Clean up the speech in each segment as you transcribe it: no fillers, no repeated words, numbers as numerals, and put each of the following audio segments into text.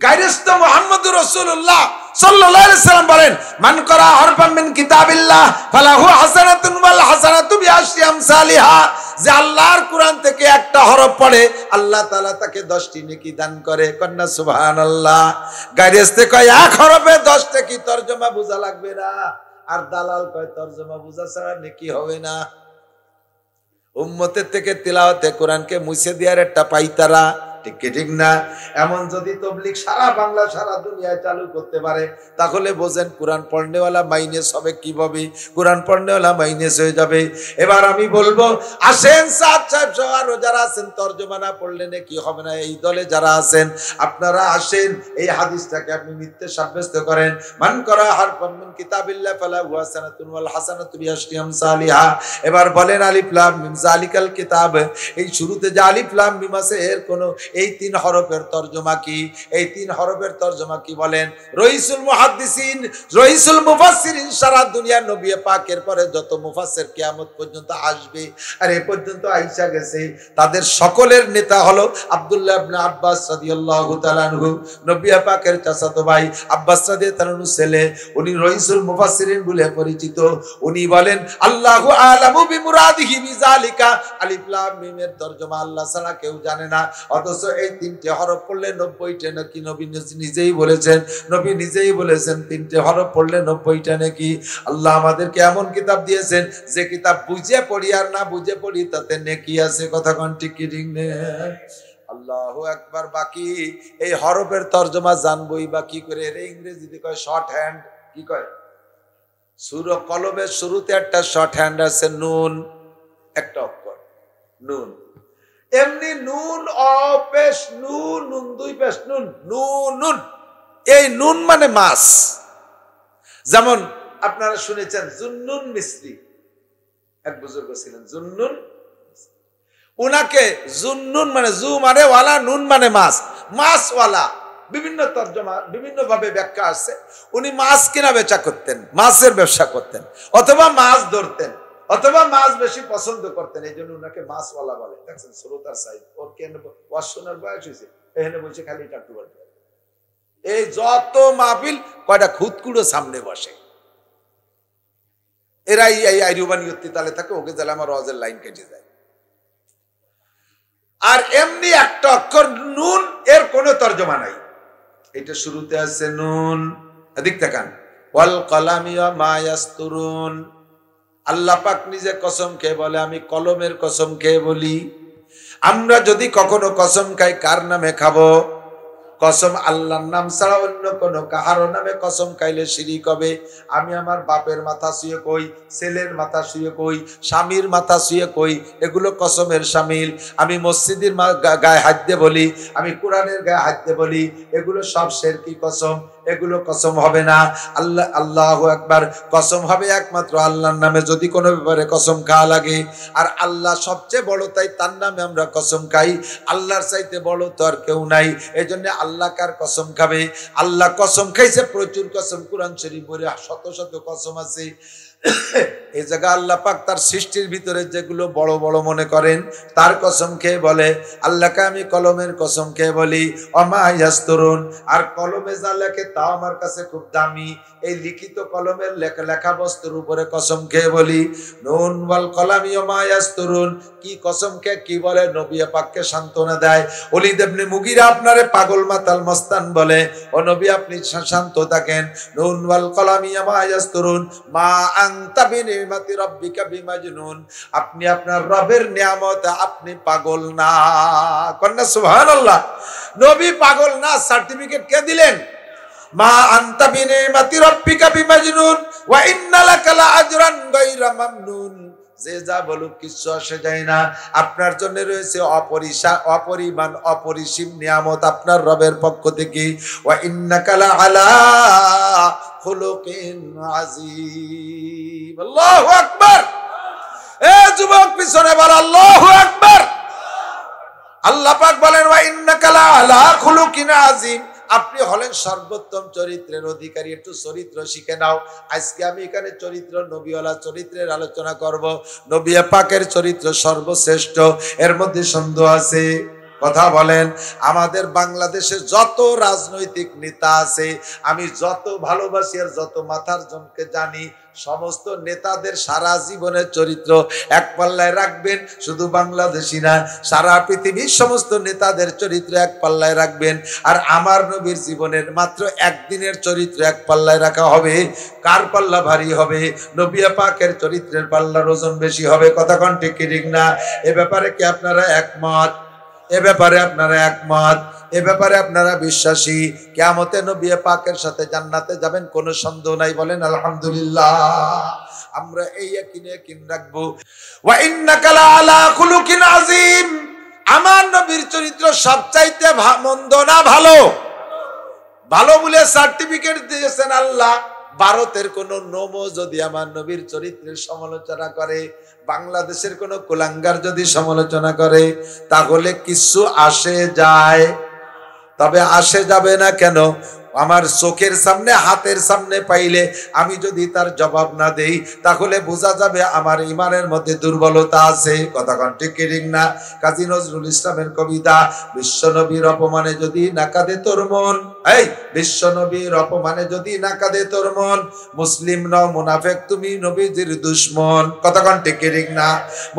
গায়রুস্ত মুহাম্মদুর রাসূলুল্লাহ সাল্লাল্লাহু আলাইহি ওয়াসাল্লাম বলেন, মান ক্বারা হারফান মিন কিতাবিল্লাহ ফালাহু হাসানাতুন ওয়াল হাসানাতু বিআশরি আমসালিহা। যে আল্লাহর কোরআন থেকে একটা হরফ পড়ে আল্লাহ তাআলা তাকে 10টি নেকি দান করে। কন্না সুবহানাল্লাহ। গায়রুস্তে কয় এক হরফে 10টা কি তরজমা বোঝা লাগবে না, আর দালাল কয় তরজমা বোঝা ছাড়া নেকি হবে না। উম্মতের থেকে তিলাওয়াতে কোরআনকে মুছে দেওয়ার একটা পাইতারা, ঠিক না? এমন যদি তবলিগ সারা বাংলা সারা দুনিয়ায় চালু করতে পারে তাহলে বোঝেন কোরআন পড়নেওয়ালা মাইনাস হবে কিভাবে, কোরআন পড়নেওয়ালা মাইনাস হয়ে যাবে। এবার আমি বলবো আসেন সাদ সাহেব সহ আরো যারা আছেন, তরজমা না পড়লে কি হবে না, এই দলে যারা আছেন আপনারা আসেন, এই হাদিসটাকে আপনি মিথ্যে সাব্যস্ত করেন। মান করা হারফাম মিন কিতাবিল্লাহ ফালাহু হাসানাতুন ওয়াল হাসানাতু বিআশরি আমসালিহা। এবার বলেন আলিফ লাম মিম যালিকাল কিতাব, এই শুরুতে যে আলিফ লাম মিম আছে এর কোন এই 3 হরফের তরজমা কি? এই 3 হরফের তরজমা কি বলেন? রইসুল মুহাদ্দিসিন, রইসুল মুফাসসিরিন, সারা দুনিয়ার নবী পাকের পরে যত মুফাসসির কিয়ামত পর্যন্ত আসবে আর এ পর্যন্ত আইসা গেছে, তাদের সকলের নেতা হলো আব্দুল্লাহ ইবনে আব্বাস রাদিয়াল্লাহু তাআলা আনহু, নবী পাকের চাচাতো ভাই আব্বাস রাদিয়াল্লাহু তাআলার ছেলে। উনি রইসুল মুফাসসিরিন বলে পরিচিত। উনি বলেন আল্লাহু আলামু বিমুরাদিহি বিযালিকা, আলিফ লাম মিমের তরজমা আল্লাহ ছাড়া কেউ জানে না। অথচ এই 3টে হরফ পড়লে 90টা নাকি নবী নিজেই বলেছেন, নবী নিজেই বলেছেন 3টে হরফ পড়লে 90টা নাকি। আল্লাহ আমাদেরকে এমন কিতাব দিয়েছেন যে কিতাব বুঝে পড়ি আর না বুঝে পড়ি তাতে নেকি আছে। কথা কোন ঠিক কি ঠিক না? আল্লাহু আকবার। বাকি এই হরফের তরজমা জানবই বা কি করে? এর ইংরেজিতে কয় শর্ট হ্যান্ড। কি কয়? সূরা কলমের শুরুতে একটা শর্ট হ্যান্ড আছে, নুন, একটা অক্ষর নুন। এমনি নুন অপেশ নুন, নুন দুই পেশ নুন, নুন নুন। এই নুন মানে মাছ। যেমন আপনারা শুনেছেন জুন্নুন মিসরি, এক বুজুর্গ ছিলেন জুন্নুন, উনাকে জুন্নুন মানে জু মানে ওয়ালা, নুন মানে মাছ, মাছওয়ালা। বিভিন্ন তরজমা বিভিন্ন ভাবে ব্যাখ্যা আছে। উনি মাছ কিনা বেচা করতেন, মাছের ব্যবসা করতেন, অথবা মাছ ধরতেন, অথবা মাছ বেশি পছন্দ করতেন, এই জন্য উনাকে মাছওয়ালা বলে। দেখছেন শ্রোতার সাইড ওর কেন ওয়াজ শোনার বয়স হয়েছে, এখানে বলছে খালি টাট্টু বাট্টু। এই যত মাহফিল কয়টা খুদকুড়ো সামনে বসে, এরাই এই আইরুবানিয়ত্তি তালে থাকে, ওকে জালে আমার ওয়াজের লাইন কেটে যায়। আর এমনি একটা অক্ষর নুন, এর কোনো তরজমা নাই। এটা শুরুতে আছে নুন, এদিক তাকান, ওয়াল কলামি ওয়া মা ইয়াসতুরুন। আল্লাহ পাক নিজে কসম খেয়ে বলে, আমি কলমের কসম খেয়ে বলি। আমরা যদি কখনো কসম খাই কার নামে খাবো? কসম আল্লাহর নাম ছাড়া অন্য কোনো কাহার নামে কসম খাইলে শিরিক হবে। আমি আমার বাপের মাথা শুয়ে কই, ছেলের মাথা শুয়ে কই, স্বামীর মাথা শুয়ে কই, এগুলো কসমের শামিল। আমি মসজিদের গায়ে হাত দিয়ে বলি, আমি কোরআনের গায়ে হাত দিয়ে বলি, এগুলো সব শিরকি কসম, এগুলো কসম হবে না। আল্লাহ আল্লাহু আকবার। কসম হবে একমাত্র আল্লাহর নামে যদি কোনো ব্যাপারে কসম খাওয়া লাগে। আর আল্লাহ সবচেয়ে বড়, তাই তার নামে আমরা কসম খাই। আল্লাহর চাইতে বড় তো আর কেউ নাই, এই জন্য আল্লাহ কার কসম খাবে? আল্লাহ কসম খাইছে, প্রচুর কসম, কোরআন শরীফ বলে শত শত কসম আছে। এই জায়গা আল্লাহ পাক তার সৃষ্টির ভিতরে যেগুলো বড় বড় মনে করেন তার কসম খেয়ে বলে, আল্লাহকে আমি কলমের কসম খেয়ে বলি ওমা ইয়াসতুরুন। আর কলমে যা লেখে তা আমার কাছে খুব দামি। এই লিখিত কলমের লেখা বস্তুর উপরে কসম খেয়ে বলি, নুন ওয়াল কলামি ওমা ইয়াসতুরুন। কি কসম খেয়ে কি বলে? নবী পাককে সান্ত্বনা দেয়। ওলীদ ইবনে মুগীরা আপনারে পাগল মাতাল মস্তান বলে, ও নবী আপনি শান্ত থাকেন। নুন ওয়াল কলামি ওমা ইয়াসতুরুন মা আনতা বিনিমাতি রাব্বিকা বিমাজনুন। আপনি আপনার রবের নিয়ামত, আপনি পাগল না। কন্না সুবহানাল্লাহ। নবী পাগল না, সার্টিফিকেট কে দিলেন? মা আনতা বিনিমাতি রাব্বিকা বিমাজনুন ওয়া ইন্না লাকা লাআজরান গায়রা মামনুন। যে যা বলুক কিছু আসে যায় না, আপনার জন্য রয়েছে অপরিমাণ অপরিসীম নিয়ামত আপনার রবের পক্ষ থেকে। ওয়া ইন্নাকা লাআলা খুলুকিন আযীম। আল্লাহু আকবার। এ যুবক পিছনে বল আল্লাহু আকবার। আল্লাহ পাক বলেন ওয়া ইন্নাকা লাআলা খুলুকিন আযীম। আপনি হলেন সর্বোত্তম চরিত্রের অধিকারী। একটু চরিত্র শিখে নাও। আজকে আমি এখানে চরিত্র, নবীওয়ালা চরিত্রের আলোচনা করব। নবী পাকের চরিত্র সর্বশ্রেষ্ঠ, এর মধ্যে সন্দেহ আছে? কথা বলেন। আমাদের বাংলাদেশে যত রাজনৈতিক নেতা আছে, আমি যত ভালোবাসি আর যত মাথার জনকে জানি, সমস্ত নেতাদের সারা জীবনের চরিত্র এক পাল্লায় রাখবেন। শুধু বাংলাদেশি না, সারা পৃথিবীর সমস্ত নেতাদের চরিত্র এক পাল্লায় রাখবেন। আর আমার নবীর জীবনের মাত্র একদিনের চরিত্র এক পাল্লায় রাখা হবে। কার পাল্লা ভারী হবে? নবী পাকের চরিত্রের পাল্লার ওজন বেশি হবে। কথা কোন ঠিক কি ঠিক না? এ ব্যাপারে কি আপনারা একমত? এ ব্যাপারে আপনারা একমত? এ ব্যাপারে আপনারা বিশ্বাসী? কিয়ামতে নবী পাকের সাথে জান্নাতে যাবেন, কোনো সন্দেহ নাই। বলেন আলহামদুলিল্লাহ। আমরা এই ইয়াকিন রাখবো। ওয়া ইন্নাকা লাআলা খুলুকিন আযীম। আমার নবীর চরিত্র সবচাইতে মন্দ না ভালো? ভালো বলে সার্টিফিকেট দিয়েছেন আল্লাহ। ভারতের কোন নোমো যদি আমার নবীর চরিত্রের সমালোচনা করে, বাংলাদেশের কোন কুলাঙ্গার যদি সমালোচনা করে, তাহলে কিছু আসে যায়? তবে আসে যাবে না কেন? আমার চোখের সামনে, হাতের সামনে পাইলে আমি যদি তার জবাব না দেই, তাহলে বোঝা যাবে আমার ইমানের মধ্যে দুর্বলতা আছে। কথা কোন ঠিক কি ঠিক না? কাজী নজরুল ইসলামের কবিতা, বিশ্বনবীর অপমানে যদি না কাঁদে তোর মন, এই বিশ্বনবীর অপমানে যদি না কাঁদে তোর মন, মুসলিম নও মুনাফিক তুমি নবীজির দুশমন। কথা কোন ঠিক কি ঠিক না?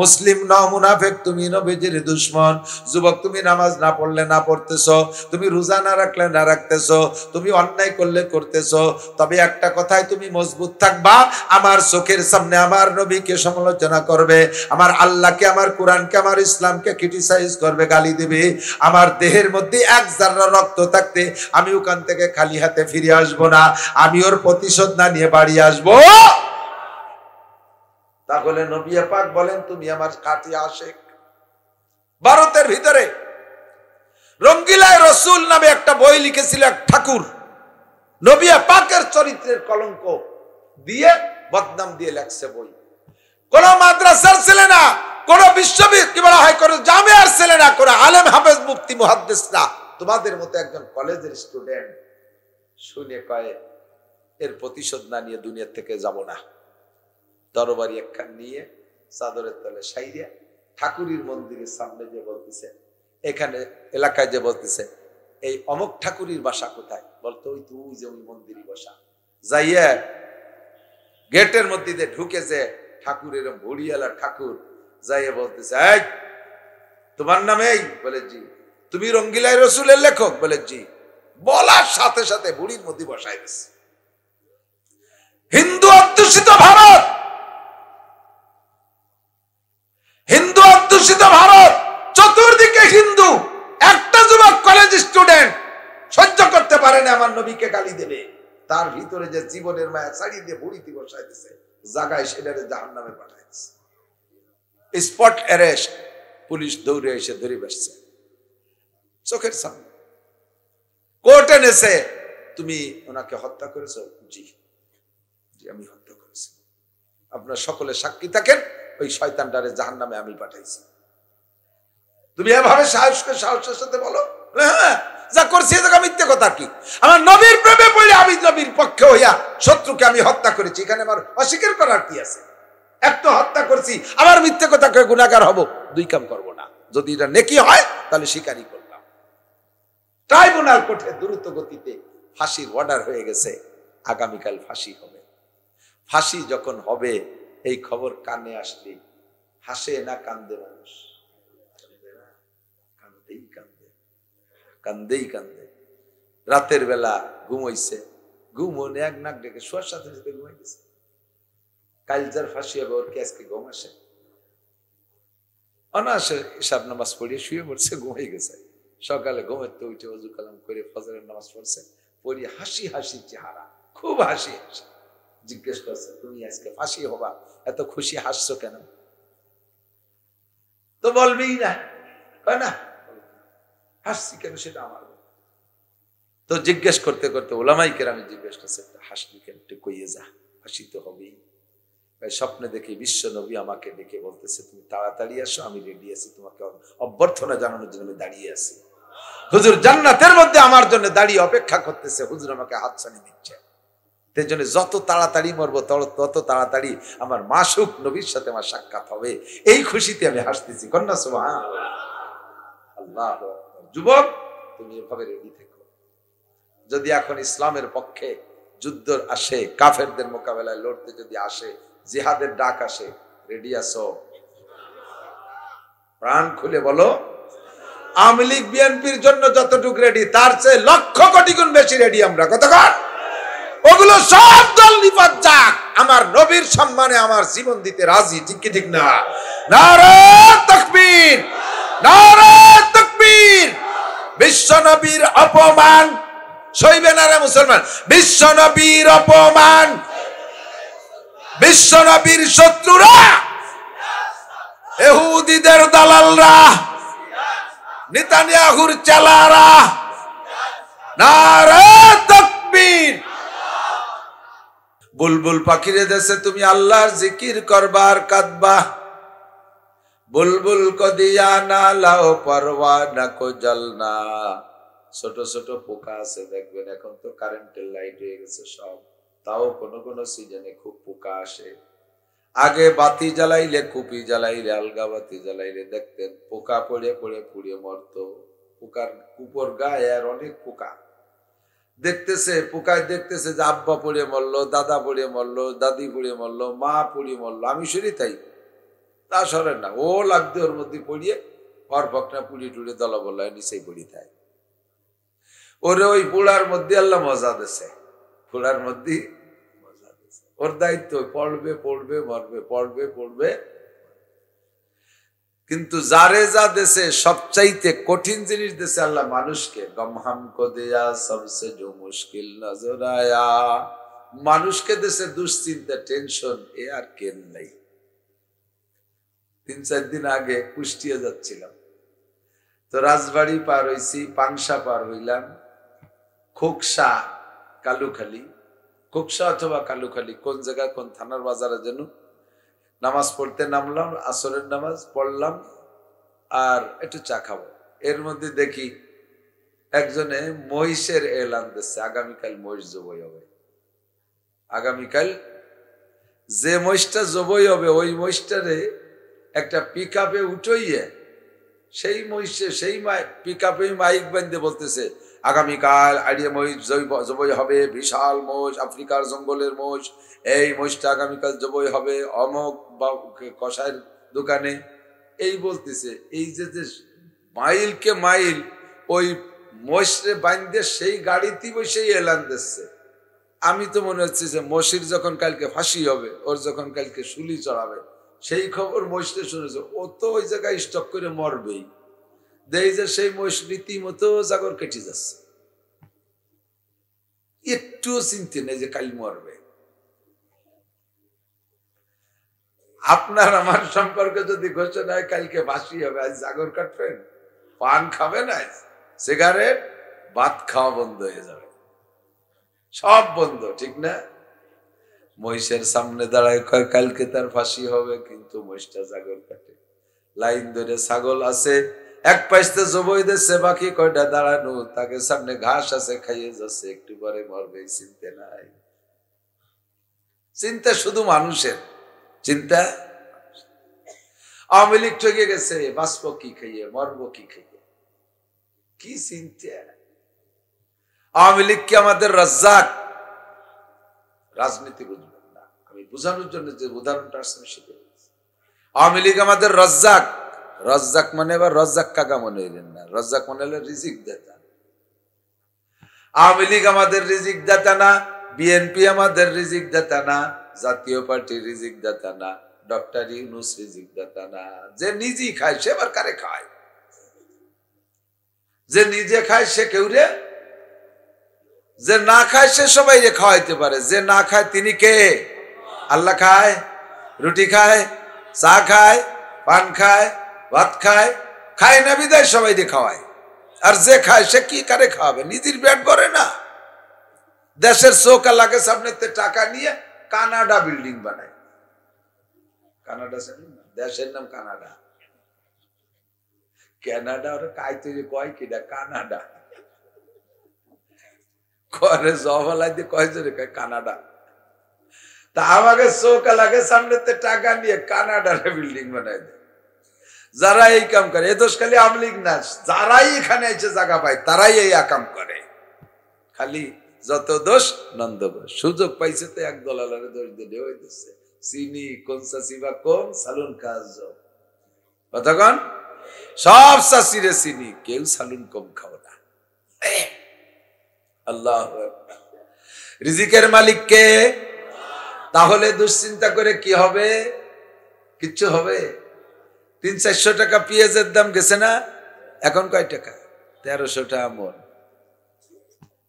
মুসলিম নও মুনাফিক তুমি নবীজির দুশমন। যুবক, তুমি নামাজ না পড়লে না পড়তেছো, তুমি রোজা না রাখলে না রাখতেছো, তুমি অন্যায় করলে করতেছো, তবে একটা কথায় তুমি মজবুত থাকবা, আমার চোখের সামনে আমার নবীকে সমালোচনা করবে, আমার আল্লাহকে, আমার কোরআনকে, আমার ইসলামকে ক্রিটিসাইজ করবে, গালি দেবে। আমার দেহের মধ্যে এক জাররা রক্ত থাকতে আমি ওখান থেকে খালি হাতে ফিরে আসবো না, আমি ওর প্রতিশোধ না নিয়ে বাড়ি আসবো। তাহলে নবী পাক বলেন, তুমি আমার খাঁটি আশিক। ভারতের ভিতরে রঙ্গিলায় রসুল নামে একটা বই লিখেছিল এক ঠাকুর, নবী পাকের চরিত্রের কলঙ্ক দিয়ে বদনাম দিয়ে লেখছে বই। কোন মাদ্রাসার ছেলে না, কোন বিশ্ববিদ্যালয় কি বলা হয়, কোন জামিয়ার ছেলে না, কোন আলেম হাফেজ মুফতি মুহাদ্দিস না, তোমাদের মতো একজন কলেজের স্টুডেন্ট শুনে কয় এর প্রতিশোধ না নিয়ে দুনিয়া থেকে যাব না। তরবারি একখান নিয়ে চাদরের তলে সাইরিয়া ঠাকুরের মন্দিরের সামনে যে বলতেছে, এখানে এলাকায় যে বলতেছে, এই অমুক ঠাকুরের বাসা কোথায়? বলতো ওই তুই যে ওই মন্দিরই বসা। যাইয়া গেটের মধ্যে দিয়ে ঢুকেছে ঠাকুরের ভড়িয়ালা ঠাকুর, যাইয়া বলতেছে, এই তোমার নাম এই? বলে জি। তুমি রঙ্গিলাই রসুলের লেখক? বলে জি। বলার সাথে সাথে বুড়ির মধ্যে বসাই দিচ্ছে। হিন্দু অধ্যুষিত ভারত, হিন্দু অধ্যুষিত ভারত, চতুর্দিকে হিন্দু, একটা যুবক কলেজ স্টুডেন্ট সহ্য করতে পারে না আমার নবীকে গালি দেবে, তার ভিতরে যে জীবনের মায়া ছাড়িয়ে দিয়ে বুড়িতে বসাই দিছে, জায়গায় সেটারে জাহান্নামে পাঠাই দিছে। স্পট অ্যারেস্ট, পুলিশ দৌড়ে এসে ধরে বসছে চোখের সামনে। কোর্টে নেছে, তুমি ওনাকে হত্যা করেছো? জি জি, আমি হত্যা করেছি। আপনার সকলে সাক্ষী থাকেন, ওই শয়তানটারে জাহান্নামে আমি পাঠাইছি। তুমি এভাবে সাহসের সাথে বলো, হ্যাঁ যা করছি মিথ্যে কথা কি? আমার নবীর প্রেমে পড়ে আমি নবীর পক্ষে হইয়া শত্রুকে আমি হত্যা করেছি, এখানে আমার অস্বীকার করার কি আছে? এক তো হত্যা করছি, আবার মিথ্যে কথা কে গুনাহগার হব? দুই কাম করবো না। যদি এটা নেকি হয় তাহলে স্বীকারই করলাম। ট্রাইব্যুনাল কোর্টে দ্রুত গতিতে ফাঁসির অর্ডার হয়ে গেছে, আগামীকাল ফাঁসি হবে। ফাঁসি যখন হবে এই খবর কানে আসলে হাসে না কান্দে মানুষ? কান্দেই কান্দে, কান্দেই কান্দে। রাতের বেলা ঘুমাইছে, ঘুমনে এক নাক ডেকে শোয়ার সাথে সাথে ঘুমাই গেছে। কাল যার ফাঁসি হবে ওর কি আজকে ঘুম আসে? অনায়াসে ইশার নামাজ পড়িয়ে শুয়ে পড়ছে, ঘুমাই গেছে। সকালে ঘুমাতে উঠে ওযু কালাম করে ফজরের নামাজ পড়ছে, পড়ি হাসি হাসি চেহারা, খুব হাসি হাসি। জিজ্ঞেস করছে, তুমি আজকে ফাঁসি হবা, এত খুশি হাসছো কেন? তো বলবেই না, কয় না হাসছি কেন সেটা আমার। তো জিজ্ঞেস করতে করতে ওলামাই কেরামে জিজ্ঞেস করছে, হাসলি কেন? একটু কইয়ে যা, হাসি তো হবেই। স্বপ্নে দেখি বিশ্ব নবী আমাকে ডেকে বলতেছে, তুমি তাড়াতাড়ি আসো, আমি রেডি আছি, তোমাকে অভ্যর্থনা জানানোর জন্য আমি দাঁড়িয়ে আছি। হুজুর জান্নাতের মধ্যে আমার জন্য দাঁড়িয়ে অপেক্ষা করতেছে, হুজুর আমাকে হাতছানি দিচ্ছে। সেই জন্য যত তাড়াতাড়ি মরবো তত তাড়াতাড়ি আমার মাসুক নবীর সাথে আমার সাক্ষাৎ হবে, এই খুশিতে আমি হাসতেছি। কন্যা সুবহানাল্লাহ। আল্লাহু আকবার। যুবক, তুমি এভাবে রেডি থেকো। যদি এখন ইসলামের পক্ষে যুদ্ধ আসে, কাফেরদের মোকাবেলায় লড়তে যদি আসে, জিহাদের ডাক আসে, রেডি আছো? প্রাণ খুলে বলো। আওয়ামী লীগ বিএনপির জন্য যতটুকু রেডি, তার চেয়ে লক্ষ কোটি গুণ বেশি রেডি আমরা। কতক্ষণ? ওগুলো সব দল নিপাত যাক, আমার নবীর সম্মানে আমার জীবন দিতে রাজি। ঠিক কি ঠিক না? নারে তাকবীর, নারে তাকবীর। বিশ্ব নবীর অপমান সইবে না রে মুসলমান। বিশ্ব নবীর অপমান, বিশ্ব নবীর শত্রুরা, ইহুদিদের দালালরা, নেতানিয়াহুর চালারা, নারে তাকবীর। বুলবুল পাখিরে দেশে তুমি আল্লাহর জিকির করবার কাঁদবা। বুলবুল কো দিয়া না লাও পরওয়ানা কো জ্বলনা। ছোট ছোট পোকা আছে দেখবেন, এখন তো কারেন্টের লাইট হয়ে গেছে সব, তাও কোন কোন সিজনে খুব পোকা আসে। আগে বাতি জ্বালাইলে, কুপি জ্বালাইলে, আলগা বাতি জ্বালাইলে দেখতেন পোকা পড়ে পড়ে পুড়ে মরতো। পোকার উপর গায়ে আর অনেক পোকা দেখতেছে, পোকায় দেখতেছে যে আব্বা পড়ে মরলো, দাদা পড়ে মরলো, দাদি পড়ে মরলো, মা পড়ে মরলো। আমি শুনি তাই, তা সরেন না, ও লাগতে ওর মধ্যে পড়িয়ে ওর ভকনা পুড়ি টুড়ে দলা বলায় নিচেই পড়ি থাকে। ওরে ওই পোড়ার মধ্যে আল্লাহ মজা দিছে, পোড়ার মধ্যে মজা দিছে। ওর দায়িত্ব পড়বে পড়বে মরবে, পড়বে পড়বে। কিন্তু যারে যা দেশে সবচাইতে কঠিন জিনিস দেশে আল্লাহ মানুষকে, গমহাম কো দেয়া সবসে জো মুশকিল নজর আয়া। মানুষকে দেশে দুশ্চিন্তা, টেনশন এ আর কেন নাই। 3-4 দিন আগে কুষ্টিয়া যাচ্ছিলাম, তো রাজবাড়ি পার হইছি, পাংশা পার হইলাম, খোকসা কালুখালী, খোকসা অথবা কালুখালী কোন জায়গায় কোন থানার বাজারে যেন নামাজ পড়তে নামলাম, আসরের নামাজ পড়লাম আর একটু চা খাবো। এর মধ্যে দেখি একজনে মহিষের এলান দিচ্ছে, আগামীকাল মহিষ জবাই হবে। আগামীকাল যে মহিষটা জবাই হবে ওই মহিষটারে একটা পিক আপে উঠাইয়ে সেই মহিষে সেই পিক আপে মাইক বান্ধে বলতেছে, আগামীকাল আড়িয়ে মহিষ জবাই হবে, বিশাল মহিষ, আফ্রিকার জঙ্গলের মহিষ, এই মহিষটা আগামীকাল জবাই হবে অমক বা কষায়ের দোকানে। এই বলতেছে, এই যে মাইলকে মাইল ওই মহিষরে বান্ধে সেই গাড়িতে বসেই এলান দিচ্ছে। আমি তো মনে হচ্ছে যে মহিষের যখন কালকে ফাঁসি হবে, ওর যখন কালকে শুলি চড়াবে, সেই খবর মহিষটা শুনেছে, ও তো ওই জায়গায় স্টক করে মরবেই। দেই যে সেই মহিষ রীতিমতো জাগর কেটে যাচ্ছে, একটু চিন্তা নেই যে কাল মরবে। আপনার আমার সম্পর্কে যদি ঘোষণা হয় কালকে ফাঁসি হবে, আজ জাগর কাটবেন, পান খাবেন, আজ সিগারেট, ভাত খাওয়া বন্ধ হয়ে যাবে, সব বন্ধ, ঠিক না? মহিষের সামনে দাঁড়ায় কয় কালকে তার ফাঁসি হবে, কিন্তু মহিষটা জাগর কাটে। লাইন ধরে ছাগল আছে, এক পাশে জবই দিচ্ছে, বাকি কয়টা দাঁড়ানো, তাকে সামনে ঘাস আছে খাইয়ে যাচ্ছে, একটু পরে মরবে, চিন্তা নাই। চিন্তা শুধু মানুষের চিন্তা। আওয়ামী লীগ ঠকে গেছে, বাঁচবো কি খাইয়ে, মরবো কি খাইয়ে, কি চিন্তা। আওয়ামী লীগ কি আমাদের রাজ্জাক? রাজনীতি বুঝবেন না, আমি বোঝানোর জন্য যে উদাহরণটা আসছে সেটা। আওয়ামী লীগ আমাদের রাজ্জাক। রাজ্জাক মানে এবার রাজ্জাক কাকা মনে হইলেন না, রাজ্জাক মনে হলে রিজিক দাতা। আওয়ামী লীগ আমাদের রিজিক দাতা না, বিএনপি আমাদের রিজিক দাতা না, জাতীয় পার্টি রিজিক দাতা না, ডক্টর ইউনূস রিজিক দাতা না। যে নিজেই খায় সে আবার কারে খায়? যে নিজে খায় সে কেউ রে, যে না খায় সে সবাই রে খাওয়াইতে পারে। যে না খায় তিনি কে? আল্লাহ খায়, রুটি খায়, চা খায়, পান খায়, ভাত খায়, খায় না বিদায় সবাই রে খাওয়ায়। আর যে খায় সে কি কারে খাওয়াবে? নিজের পেট ভরে না। দেশের চৌকা লাগে সামনে টাকা নিয়ে কানাডা বিল্ডিং বানায়। কানাডা দেশের নাম কানাডা, কানাডা ওরা কাই তৈরি কয় কিনা কানাডা করে জহলাই দিয়ে কয়জনে কয় কানাডা। তা আমাকে চৌকা লাগে সামনে টাকা নিয়ে কানাডার বিল্ডিং বানায় দেয়। যারা এই কাম করে, এ দোষ খালি আওয়ামী লীগ না, যারাই এখানে এসে জায়গা পায় তারাই এই কাম করে। খালি যত দোষ নন্দ ঘোষ, সুযোগ পাইছে তো এক দলালের দোষ দিলে হইতেছে। চিনি কোন চাষি বা কম সালুন কাজ কতক্ষণ সব চাষিরে চিনি, কেউ সালুন কম খাও না। আল্লাহ রিজিকের মালিক কে? তাহলে দুশ্চিন্তা করে কি হবে? কিচ্ছু হবে? 300-400 টাকা পেঁয়াজের দাম গেছে না, এখন কয় টাকা? 1300 টাকা মন।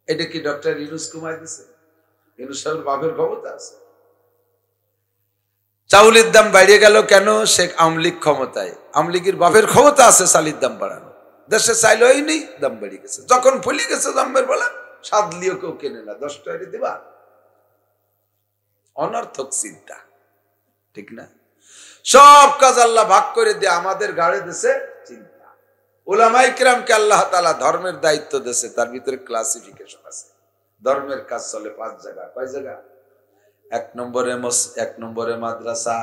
এটা কি ডক্টর ইউনূস কমাই দিছে? ইউনূস সাহেবের বাপের ক্ষমতা আছে। চাউলের দাম বাইরে গেল কেন? সে আওয়ামী লীগ ক্ষমতায়, আওয়ামী লীগের বাপের ক্ষমতা আছে চালের দাম বাড়ানো। দেশে চাইল হয়নি, দাম বেড়ে গেছে। যখন ফুলি গেছে দামের বেলা, সাদলিও কেউ কেনে না, 10 টাকা দিবা। অনর্থক চিন্তা, ঠিক না? সব কাজ আল্লাহ ভাগ করে দিয়ে আমাদের গাড়ে দিছে চিন্তা। উলামায়ে কিরামকে আল্লাহ তাআলা ধর্মের দায়িত্ব দিয়েছে, তার ভিতরে ক্লাসিফিকেশন আছে। ধর্মের কাজ চলে 5 জায়গা। কয় জায়গা? 1 নম্বরে মাদ্রাসা,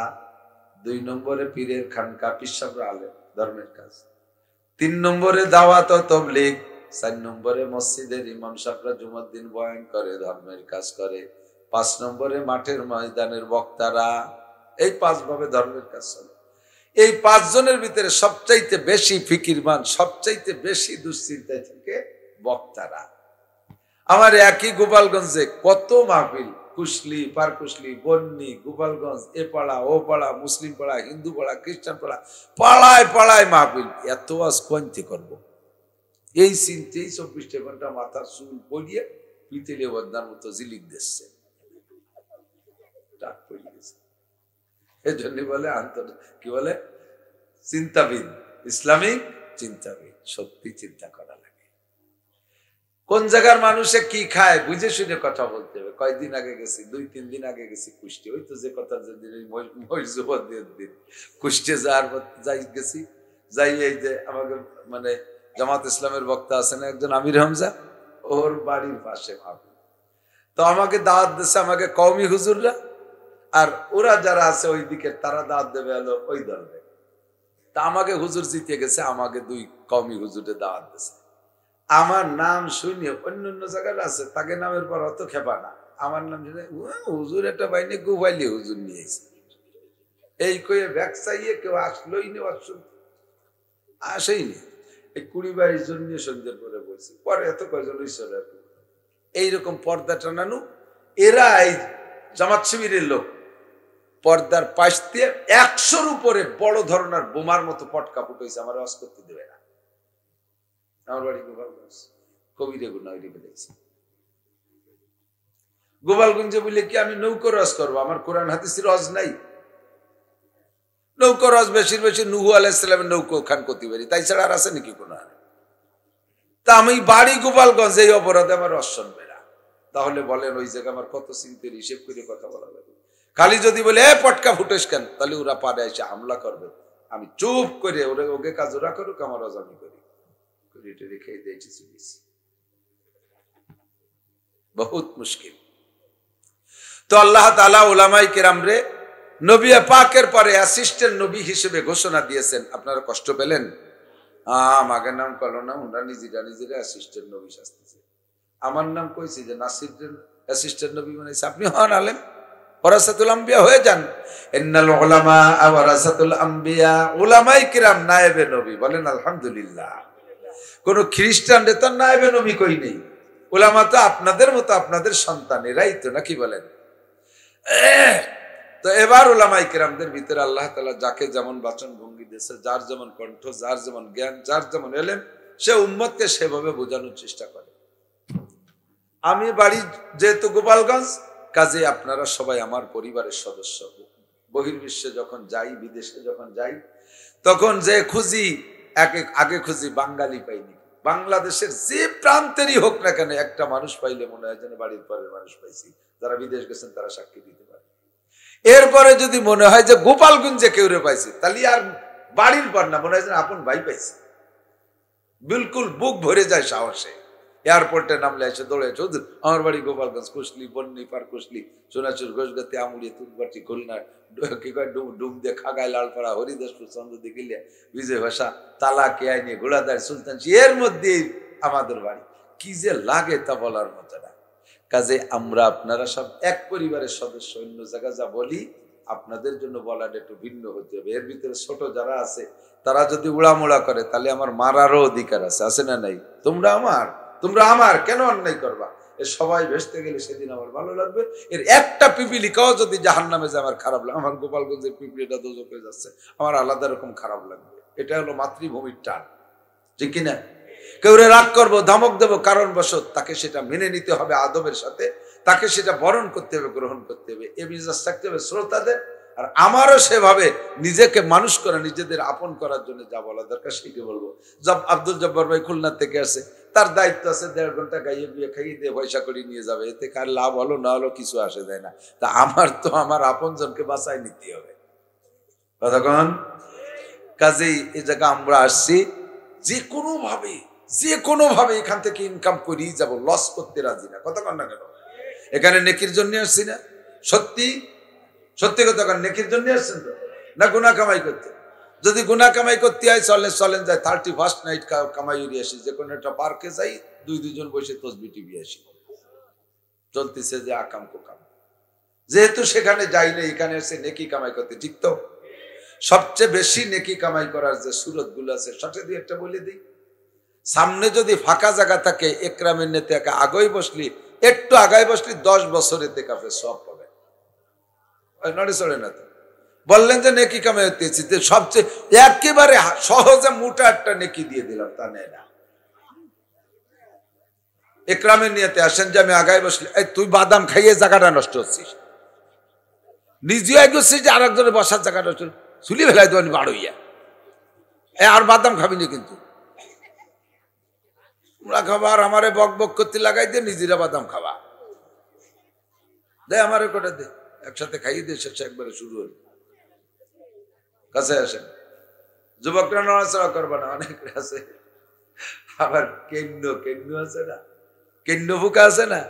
2 নম্বরে পীরের খানকা, পিসাবরা আলেম, ধর্মের কাজ। 3 নম্বরে দাওয়াত ও তাবলীগ, 4 নম্বরে মসজিদের ইমাম সাহেবরা জুমার দিন বয়ান করে, ধর্মের কাজ করে। 5 নম্বরে মাঠের ময়দানের বক্তারা। এই 5 ভাবে ধর্মের কাজ চলে। এই 5 জনের ভিতরে সবচাইতে বেশি ফিকিরমান, সবচাইতে বেশি দুশ্চিন্তায় থাকে বক্তারা। আমার একই গোপালগঞ্জে কত মাহফিল, কুশলি, পারকুশলি, বন্নি, গোপালগঞ্জ, এ পাড়া ও পাড়া, মুসলিম পাড়া, হিন্দু পাড়া, খ্রিস্টান পাড়া, পাড়ায় পাড়ায় মাহফিল। এত আজ কইতে করবো? এই চিন্তেই 24 ঘন্টা মাথার চুল পড়িয়ে পিতেলে বদনার মতো জিলিক দিচ্ছে। এজন্য বলে কি বলে চিন্তাবিদ, ইসলামিক চিন্তাবিদ। সত্যি চিন্তা করা লাগে। কোন জায়গার মানুষে কি খায় বুঝে শুনে কথা বলতে হবে। কয়েকদিন আগে গেছি, 2-3 দিন আগে গেছি কুষ্টি। ওই তো যে কথা যেদিন দিন কুষ্টি যাই গেছি, যাই এই যে আমাকে মানে জামাত ইসলামের বক্তা আছে না একজন, আমির হামজা, ওর বাড়ির পাশে ভাবি। তো আমাকে দাওয়াত দিচ্ছে, আমাকে কওমি হুজুররা, আর ওরা যারা আছে ওই দিকে তারা দাওয়াত দেবে হলো ওই দলবে। তা আমাকে হুজুর জিতে গেছে, আমাকে 2 কওমি হুজুরে দাওয়াত দিচ্ছে। আমার নাম শুনে অন্য জায়গায় আছে, তাকে নামের পর অত খেপা না। আমার নাম শুনে হুজুর একটা বাইনে গুবাইলি হুজুর নিয়েছে। এই কয়ে ব্যাগ চাইয়ে কেউ আসলোই নি, আসেই নি। এই 20-22 জন নিয়ে সন্ধ্যের পরে বলছি, পরে এত কয়জন ঈশ্বরের এইরকম পর্দা টানানো। এরা এই জামাত শিবিরের লোক পর্দার পাশ দিয়ে 100-র উপরে বড় ধরনের বোমার মতো পটকা ফুটাইছে। আমার ওয়াজ করতে দেবে না। আমার বাড়ি গোপালগঞ্জ, কবিরে গুনা রেখে দেখছি। গোপালগঞ্জে বললে কি আমি নৌকো রস করবো? আমার কোরআন হাদিসের রস নাই। নৌকো রস বেশির বেশি নূহ আলাইহিস সালামের নৌকো খান করতে পারি, তাই ছাড়া আর আছে নাকি কোন? তা আমি বাড়ি গোপালগঞ্জ, এই অপরাধে আমার রস শুনবে না। তাহলে বলেন ওই জায়গায় আমার কত চিন্তের হিসেব করে কথা বলা যাবে? খালি যদি বলে এ পটকা ফুটেস কেন, তাহলে ওরা পাড়ে এসে হামলা করবে। আমি চুপ করে ওকে কাজ ওরা করুক, আমার রস আমি করি। রেখে দিয়েছি, বহুত মুশকিল। তো আল্লাহ তাআলা উলামায়ে কিরাম রে নবী পাকের পরে অ্যাসিস্ট্যান্ট নবী হিসেবে ঘোষণা দিয়েছেন। আপনারা কষ্ট পেলেন? আমাকে নাম করলো না, ওনারা নিজেরা অ্যাসিস্ট্যান্ট নবী শাস্তিছে। আমার নাম কইছি যে নাসির অ্যাসিস্ট্যান্ট নবী বানাইছে। আপনি হন আলেম, ওয়ারাসাতুল আম্বিয়া হয়ে যান। ইন্নাল উলামা ওয়ারাসাতুল আম্বিয়া, উলামায়ে কিরাম নায়েবে নবী। বলেন আলহামদুলিল্লাহ। কোন খ্রিস্টান রে তো নায়েবে নবী কই নেই। উলামা তো আপনাদের মতো আপনাদের সন্তানেরাই তো, নাকি বলেন? তো এবার উলামায়ে কিরামদের ভিতরে আল্লাহ তাআলা যাকে যেমন বাচন ভঙ্গি দিয়েছে, যার যেমন কণ্ঠ, যার যেমন জ্ঞান, যার যেমন এলেম, সে উম্মতকে সেভাবে বোঝানোর চেষ্টা করে। আমি বাড়ি যেহেতু গোপালগঞ্জ, কাজে আপনারা সবাই আমার পরিবারের সদস্য। বহির্বিশ্বে যখন যাই, বিদেশে যখন যাই, তখন যে খুঁজি আগে খুঁজি বাঙালি পাইনি। বাংলাদেশের যে প্রান্তেরই হোক না কেন, একটা মানুষ পাইলে মনে হয় যেন বাড়ির পরের মানুষ পাইছি। যারা বিদেশ গেছেন তারা সাক্ষী দিতে পারে। এরপরে যদি মনে হয় যে গোপালগঞ্জে কেউ রে পাইছি, তাহলে আর বাড়ির পর না, মনে হয় যেন আপন ভাই পাইছি। বিলকুল বুক ভরে যায় সাহসে। এয়ারপোর্টে নামলে এসে দৌড়ে হুজুর আমার বাড়ি গোপালগঞ্জ, কুশলি, বন্নি, পার কুশলি, সোনাচুর, ঘোষগাতি, আমুড়িয়া, তুলবাটি, খুলনা, কি কয় ডুম দিয়ে, খাগাই, লালপাড়া, হরিদাসপুর, চন্দ্রদি, গিলিয়া, বিজয় ভাষা, তালা, কেয়াই নিয়ে, ঘোড়াদার, সুলতান, এর মধ্যেই আমাদের বাড়ি। কি যে লাগে তা বলার মতো না। কাজে আমরা আপনারা সব এক পরিবারের সদস্য। অন্য জায়গায় যা বলি আপনাদের জন্য বলাটা একটু ভিন্ন হতে হবে। এর ভিতরে ছোট যারা আছে তারা যদি উড়ামুড়া করে তাহলে আমার মারারও অধিকার আছে না নাই? তোমরা আমার কেন অন্যায় করবা? এর সবাই ভেসতে গেলে সেদিন আমার ভালো লাগবে। এর একটা পিপিলিকাও যদি জাহান্নামে যায় আমার খারাপ লাগে। আমার গোপালগঞ্জের পিপিলিটা দোজখে যাচ্ছে, আমার আলাদা রকম খারাপ লাগবে। এটা হলো মাতৃভূমির টান, ঠিক কিনা? কেউ রাগ করবো, ধমক দেবো কারণবশত, তাকে সেটা মেনে নিতে হবে আদবের সাথে, তাকে সেটা বরণ করতে হবে, গ্রহণ করতে হবে। এ মেজাজ থাকতে হবে শ্রোতাদের। আর আমারও সেভাবে নিজেকে মানুষ করা, নিজেদের আপন করার জন্য যা বলা দরকার সেটি বলবো। আব্দুল জব্বার ভাই খুলনা থেকে আসে, তার দায়িত্ব আছে 1.5 ঘন্টা গাইয়ে গুয়ে খাইয়ে দিয়ে পয়সা করে নিয়ে যাবে, এতে কার লাভ হলো না হলো কিছু আসে যায় না। তা আমার তো আমার আপন জনকে বাঁচাই নিতে হবে, কতক্ষণ। কাজেই এই জায়গা আমরা আসছি যে কোনো ভাবে এখান থেকে ইনকাম করেই যাব, লস করতে রাজি না। কতক্ষণ না কেন? এখানে নেকির জন্য আসছি না? সত্যি কথা, নেকির জন্য আসছেন তো, না গুনাহ কামাই করতে? যদি গুনাহ কামাই করতে হয় চলেন যাই 31st নাইট কামাই উড়িয়ে আসি, যে কোনো একটা পার্কে যাই, দুজন বসে তসবি টিভি আসি, চলতেছে যে আকাম কোকাম। যেহেতু সেখানে যাই না, এখানে এসে নেকি কামাই করতে, ঠিক তো? সবচেয়ে বেশি নেকি কামাই করার যে সুরত গুলো আছে সাথে দিয়ে একটা বলে দিই। সামনে যদি ফাঁকা জায়গা থাকে, একরামের নেতে আগাই বসলি, একটু আগাই বসলি 10 বছরের কাফে সব পাবে। নড়ে চড়ে না তো। বললেন যে নেকি কামাই হতেছি, সবচেয়ে একেবারে সহজে মোটা একটা নেকি দিয়ে দিলাম, তা নেয় না। একরামের নিয়েতে আসেন যে আমি আগায় বসলি, এই তুই বাদাম খাইয়ে জায়গাটা নষ্ট হচ্ছিস, নিজেও এগোচ্ছিস যে আরেকজনের বসার জায়গাটা চুলি ফেলাই দেবেন বাড় হইয়া, আর বাদাম খাবি না কিন্তু। তোমরা খাবার আমারে বক করতে লাগাই দিয়ে নিজেরা বাদাম খাওয়া দে, আমারে কোটা দে, একসাথে খাইয়ে দিয়ে শেষে একবারে শুরু হল। কাছে আসেন, যুবকরা নড়াচড়া করবা না, অনেক আছে। আবার কেন্দ্র আছে না, কেন্দ্র ফুকা আছে না,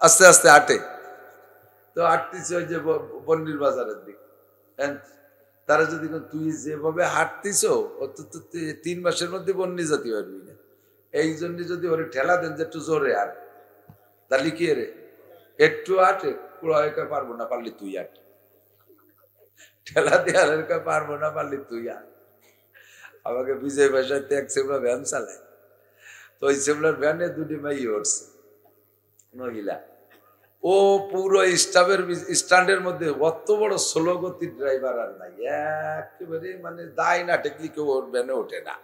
আস্তে আস্তে হাঁটে। তো হাঁটতেছে ওই যে বন্নির বাজারের দিক, তারা যদি তুই যেভাবে হাঁটতিস ও তো 3 মাসের মধ্যে বন্নি জাতি পারবি না। এই জন্য যদি ওরে ঠেলা দেন যে একটু জোরে আর, তাহলে কি রে একটু আটে কুড়াইকা পারবো না, পারলি তুই আট, ঠেলা দিয়ে আর পারবো না, পারলি তুই আট। আমাকে বিজয় ভাষাতে এক সেমলা ভ্যান চালায়, তো ওই সেমলার ভ্যানে 2টি মাই উঠছে মহিলা। ও পুরো স্ট্যান্ডের মধ্যে অত বড় স্লো গতির ড্রাইভার আর নাই, একেবারে মানে দায় না টেকলি কেউ ওর ভ্যানে ওঠে না,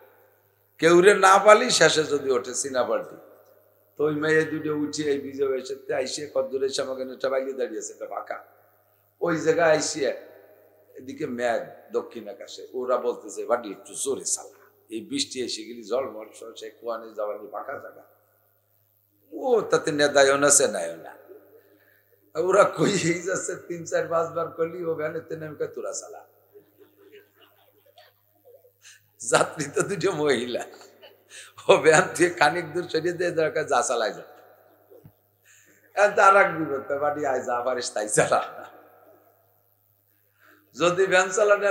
কেউ রে না পালি শেষে যদি ওঠে সিনা পাল্টি। তো ওই মেয়ে 2টো উঠিয়ে এই বিজয় ভাষাতে আইসিয়ে কদ্দূর এসে আমাকে একটা বাইরে দাঁড়িয়েছে, একটা ফাঁকা ওই জায়গায় আইসিয়ে, এদিকে ম্যাঘ দক্ষিণ আকাশে, ওরা বলতেছে ভাটি একটু জোরে চালা, এই বৃষ্টি এসে গেলি জলমল সে কুয়ানি যাওয়ানি ফাঁকা জায়গা, ও তাতে নেদায়ও না সে নাইও না। ওরা কই যাচ্ছে 3-4-5 বার করলি, ও ভ্যানেতে নেমে তোরা চালা। যাত্রী তো 2টো মহিলা, ও ভ্যান থেকে খানিক দূর সরিয়ে দিয়ে দরকার যা চালাই যা, তার রাখবি করতে বাড়ি আয় যা পারিস তাই চালা। যদি ভ্যান চালানো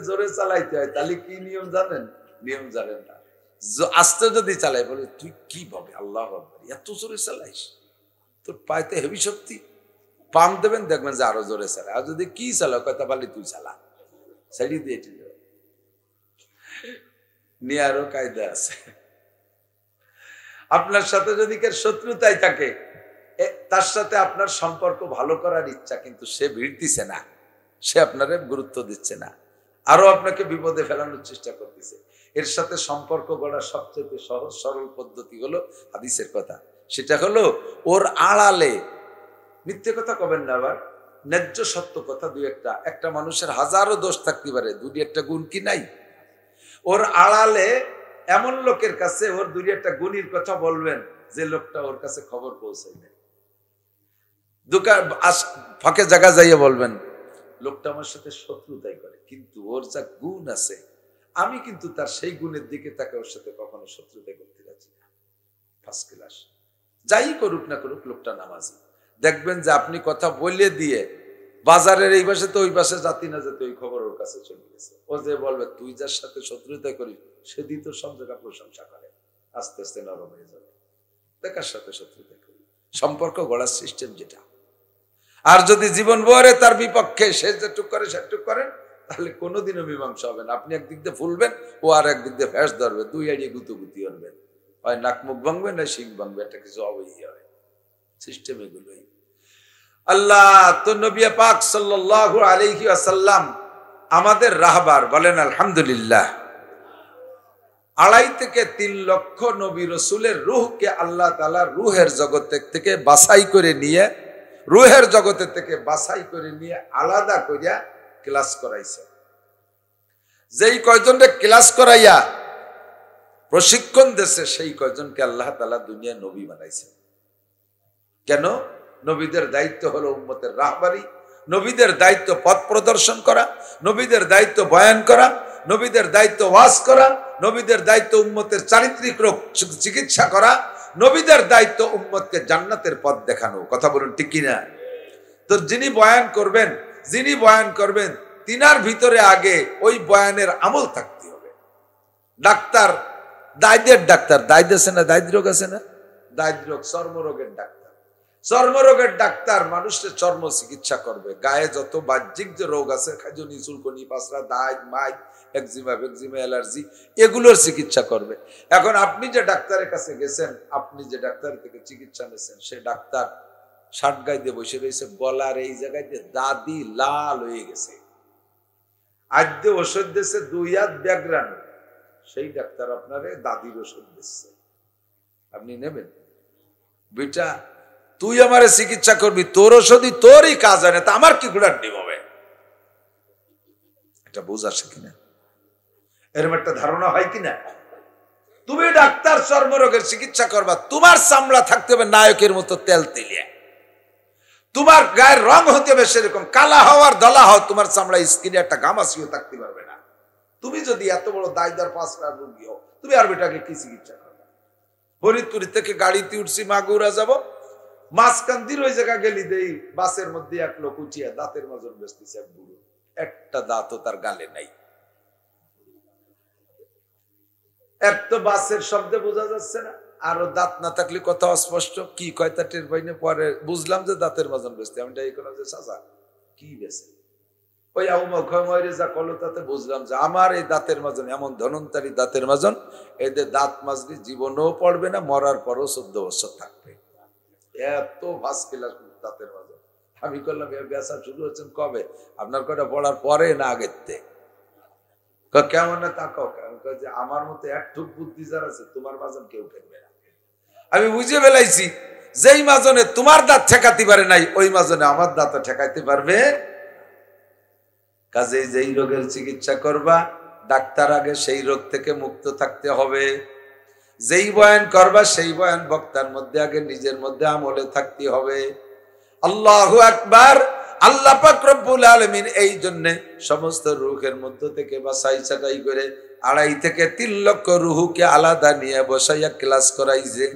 জোরে চালাইতে হয় তাহলে কি নিয়ম জানেন? নিয়ম জানেন না। আস্তে যদি চালাই, বলে তুই কি ভাবে আল্লাহ এত জোরে চালাইস, তোর পাইতে হেভি শক্তি, পাম্প দেবেন দেখবেন যে আরো জোরে চালায়। আর যদি কি চালাও কথা পারলি তুই চালা, ছাড়ি দিয়ে নিয়ে আরো কায়দা আছে। আপনার সাথে যদি কেউ শত্রুতাই থাকে, তার সাথে আপনার সম্পর্ক ভালো করার ইচ্ছা, কিন্তু সে ভিড় দিচ্ছে না, সে আপনারে গুরুত্ব দিচ্ছে না, আরো আপনাকে বিপদে ফেলানোর চেষ্টা করতেছে। এর সাথে সম্পর্ক গড়ার সবচেয়ে সহজ সরল পদ্ধতি হলো হাদিসের কথা, সেটা হলো ওর আড়ালে মিথ্যে কথা কবেন না, আবার ন্যায্য সত্য কথা 2-1। একটা মানুষের হাজারো দোষ থাকতে পারে, 2-1টা গুণ কি নাই? ওর আড়ালে এমন লোকের কাছে ওর 2-1টা গুণের কথা বলবেন যে লোকটা ওর কাছে খবর পৌঁছায় না। দোকান ফাঁকে জায়গা যাইয়ে বলবেন লোকটা আমার সাথে শত্রুতাই করে, কিন্তু ওর যা গুণ আছে আমি কিন্তু তার সেই গুণের দিকে তাকে ওর সাথে কখনো শত্রুতা করতে যাচ্ছি না, ফার্স্ট ক্লাস। যাই করুক না করুক লোকটা নামাজি। দেখবেন যে আপনি কথা বলে দিয়ে বাজারের এই পাশে তো ওই পাশে জাতি না যেতে ওই খবর ওর কাছে চলে গেছে। ও যে বলবে তুই যার সাথে শত্রুতা করিস সে তো সব জায়গা প্রশংসা করে, আস্তে আস্তে নরম হয়ে যাবে। দেখার সাথে শত্রুতা করি, সম্পর্ক গড়ার সিস্টেম যেটা। আর যদি জীবন ভরে তার বিপক্ষে সে যেটুক করে সেটুক করেন, তাহলে কোনোদিনও মীমাংসা হবে না। আপনি একদিক দিয়ে ফুলবেন, ও আর একদিক দিয়ে ফ্যাস ধরবে, দুই আড়িয়ে গুতুগুতি করবেন, হয় নাক মুখ ভাঙবে না শিং ভাঙবে, একটা কিছু হবেই হবে। সিস্টেম এগুলোই। আল্লাহ তো নবী পাক সাল্লাল্লাহু আলাইহি ওয়াসাল্লাম আমাদের রাহবার, বলেন আলহামদুলিল্লাহ। 2.5 থেকে 3 লক্ষ নবী রসুলের রূহকে আল্লাহ তাআলা রূহের জগৎ থেকে বাছাই করে নিয়ে, রূহের জগতের থেকে বাছাই করে নিয়ে আলাদা করিয়া ক্লাস করাইছে। যেই কয়জনকে ক্লাস করাইয়া প্রশিক্ষণ দিয়েছে সেই কয়জনকে আল্লাহ তাআলা দুনিয়া নবী বানাইছে। কেন? নবীদের দায়িত্ব হলো উম্মতের রাহবারি, নবীদের দায়িত্ব পথ প্রদর্শন করা, নবীদের দায়িত্ব বয়ান করা, নবীদের দায়িত্ব ওয়াজ করা, নবীদের দায়িত্ব উম্মতের চারিত্রিক রোগ চিকিৎসা করা, নবীদের দায়িত্ব উম্মতকে জান্নাতের পথ দেখানো। কথা বলুন ঠিক কিনা? তো যিনি বয়ান করবেন তিনার ভিতরে আগে ওই বয়ানের আমল থাকতে হবে। ডাক্তার, দায়দের ডাক্তার, দায়দ আছে না, দায়দ রোগ আছে না, দায়দ রোগ চর্মরোগের ডাক্তার, চর্মরোগের ডাক্তার মানুষের চর্ম চিকিৎসা করবে। গায়ে যত বাহ্যিক যে রোগ আছে, খাজনি, চুলকনি, পাসরা, দায়, মাই, একজিমা, অ্যালার্জি, এগুলোর চিকিৎসা করবে। এখন আপনি যে ডাক্তারের কাছে গেছেন, আপনি যে ডাক্তার থেকে চিকিৎসা নিয়েছেন, সে ডাক্তার শার্ট গায়ে দিয়ে বসে রয়েছে, গলার এই জায়গায় দাদি লাল হয়ে গেছে, আদ্য ওষুধ দিচ্ছে 2 হাত ব্যাকগ্রাউন্ড, সেই ডাক্তার আপনারে দাদির ওষুধ দিচ্ছে, আপনি নেবেন? বেটা তুই আমারে চিকিৎসা করবি, তোর ওষুধই তোরই কাজ হয় না, তা আমার কি গুড়ার ডিম হবে? এটা বোঝা আসে কিনা? এরকম একটা ধারণা হয় কিনা? তুমি ডাক্তার চর্মরোগের চিকিৎসা করবা, তোমার চামড়া থাকতে হবে নায়কের মতো তেল তেলিয়া, তোমার গায়ের রং হতে হবে সেরকম, কালা হওয়ার দলা হও, তোমার চামড়া স্কিনে একটা গামাসিও থাকতে পারবে না। তুমি যদি এত বড় দায়দার পাঁচরা রোগী হও, তুমি আর বেটাকে কি চিকিৎসা করবে? ফরিদপুর থেকে গাড়িতে উঠছি মাগুরা যাব, মাঝকান্দির ওই জায়গা গেলি দেই বাসের মধ্যে এক লোক উঠিয়া দাঁতের মাজন বেচতেছে, এক বুড়ো, একটা দাঁতও তার গালে নাই। এক তো বাসের শব্দে বোঝা যাচ্ছে না, আরো দাঁত না থাকলে কথা অস্পষ্ট, কি কয়টা টের পাইনে, পরে বুঝলাম যে দাঁতের মাজন বেচতে। আমি যে চাচা কি বেছে, ওই আউমরে যা কলো তাতে বুঝলাম যে আমার এই দাঁতের মাজন এমন ধনন্তারী দাঁতের মাজন, এদের দাঁত মাজলি জীবনেও পড়বে না, মরার পরও 14 বছর থাকবে, এত ভাস ক্লাস দাঁতের মাজন। আমি করলাম বেচা শুরু হচ্ছেন কবে? আপনার কটা পড়ার পরে না আগের থেকে? কেমন না তাকাও, যে আমার মতো এক ঠুক বুদ্ধি যার আছে, তোমার মাজন কেউ ঠেকবে না। আমি বুঝে ফেলাইছি, যেই মাজনে তোমার দাঁত ঠেকাতে পারে নাই, ওই মাজনে আমার দাঁত ঠেকাইতে পারবে। কাজে যেই রোগের চিকিৎসা করবা, ডাক্তার আগে সেই রোগ থেকে মুক্ত থাকতে হবে। যেই বয়ান করবা, সেই বয়ান বক্তার মধ্যে আগে নিজের মধ্যে আমলে থাকতে হবে। আল্লাহু আকবার। আল্লাহ পাক রব্বুল আলামিন এই জন্য সমস্ত রূহের মধ্য থেকে বাছাই ছাঁটাই করে 2.5 থেকে 3 লক্ষ রূহকে আলাদা নিয়ে বসাইয়া ক্লাস করাইছে।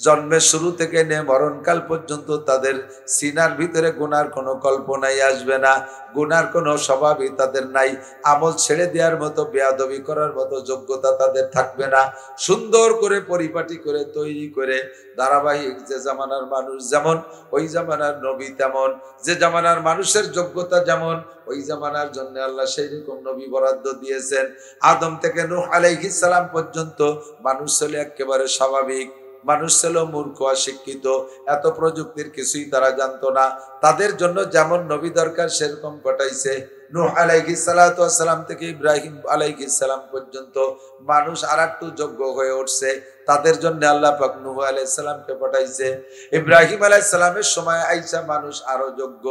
জন্মের শুরু থেকে নিয়ে মরণকাল পর্যন্ত তাদের সিনার ভিতরে গুনার কোনো কল্পনাই আসবে না, গুনার কোনো স্বভাবই তাদের নাই, আমল ছেড়ে দেওয়ার মতো, বেয়াদবি করার মতো যোগ্যতা তাদের থাকবে না। সুন্দর করে পরিপাটি করে তৈরি করে ধারাবাহিক, যে জামানার মানুষ যেমন ওই জামানার নবী তেমন, যে জামানার মানুষের যোগ্যতা যেমন ওই জামানার জন্য আল্লাহ সেই রকম নবী বরাদ্দ দিয়েছেন। আদম থেকে নূহ আলাইহিস সালাম পর্যন্ত মানুষ ছিল একেবারে স্বাভাবিক, মানুষ ছিল মূর্খ, অশিক্ষিত, এত প্রযুক্তির কিছুই তারা জানতো না। তাদের জন্য যেমন নবী দরকার সেরকম পাঠাইছে। নূহ আলাইহিস সালাতু ওয়াস সালাম থেকে ইব্রাহিম আলাইহিস সালাম পর্যন্ত মানুষ আরেকটু যোগ্য হয়ে উঠছে, তাদের জন্য আল্লাহ পাক নূহ আলাইহিস সালামকে পাঠাইছে। ইব্রাহিম আলাইহিস সালামের সময় আইসা মানুষ আরো যোগ্য,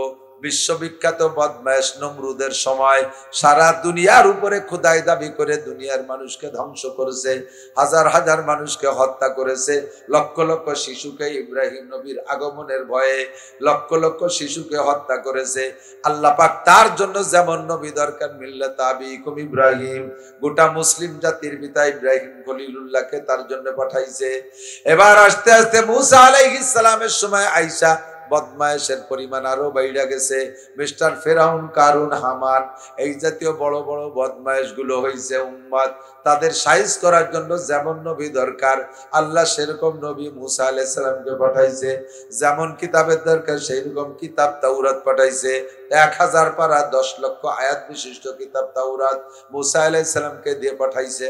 বিশ্ববিখ্যাত বদমাইশ নমরুদের সময় সারা দুনিয়ার উপরে খোদাই দাবি করে দুনিয়ার মানুষকে ধ্বংস করেছে, হাজার হাজার মানুষকে হত্যা করেছে, লক্ষ লক্ষ শিশুকে ইব্রাহিম নবীর আগমনের ভয়ে লক্ষ লক্ষ শিশুকে হত্যা করেছে। আল্লাহ পাক তার জন্য যেমন নবী দরকার মিল্লাত আবিকুম ইব্রাহিম, গোটা মুসলিম জাতির পিতা ইব্রাহিম খলিলুল্লাহকে তার জন্য পাঠাইছে। এবার আস্তে আস্তে মুসা আলাইহিস সালামের সময় আয়েশা বদমায়েশের পরিমাণ আরো বাইরে গেছে। মিস্টার ফেরাউন, কারুন, হামান এই জাতীয় বড় বড় বদমায়েশ গুলো হয়েছে উম্মত। তাদের সাইজ করার জন্য যেমন নবী দরকার আল্লাহ সেরকম নবী মুসা আলাইহিস সালামকে পাঠাইছে। যেমন কিতাবের দরকার সেই রকম কিতাব তাওরাত পাঠাইছে। 1000 পারা 10 লক্ষ আয়াত বিশিষ্ট কিতাব তাওরাত মুসা আলাইহিস সালামকে দিয়ে পাঠাইছে।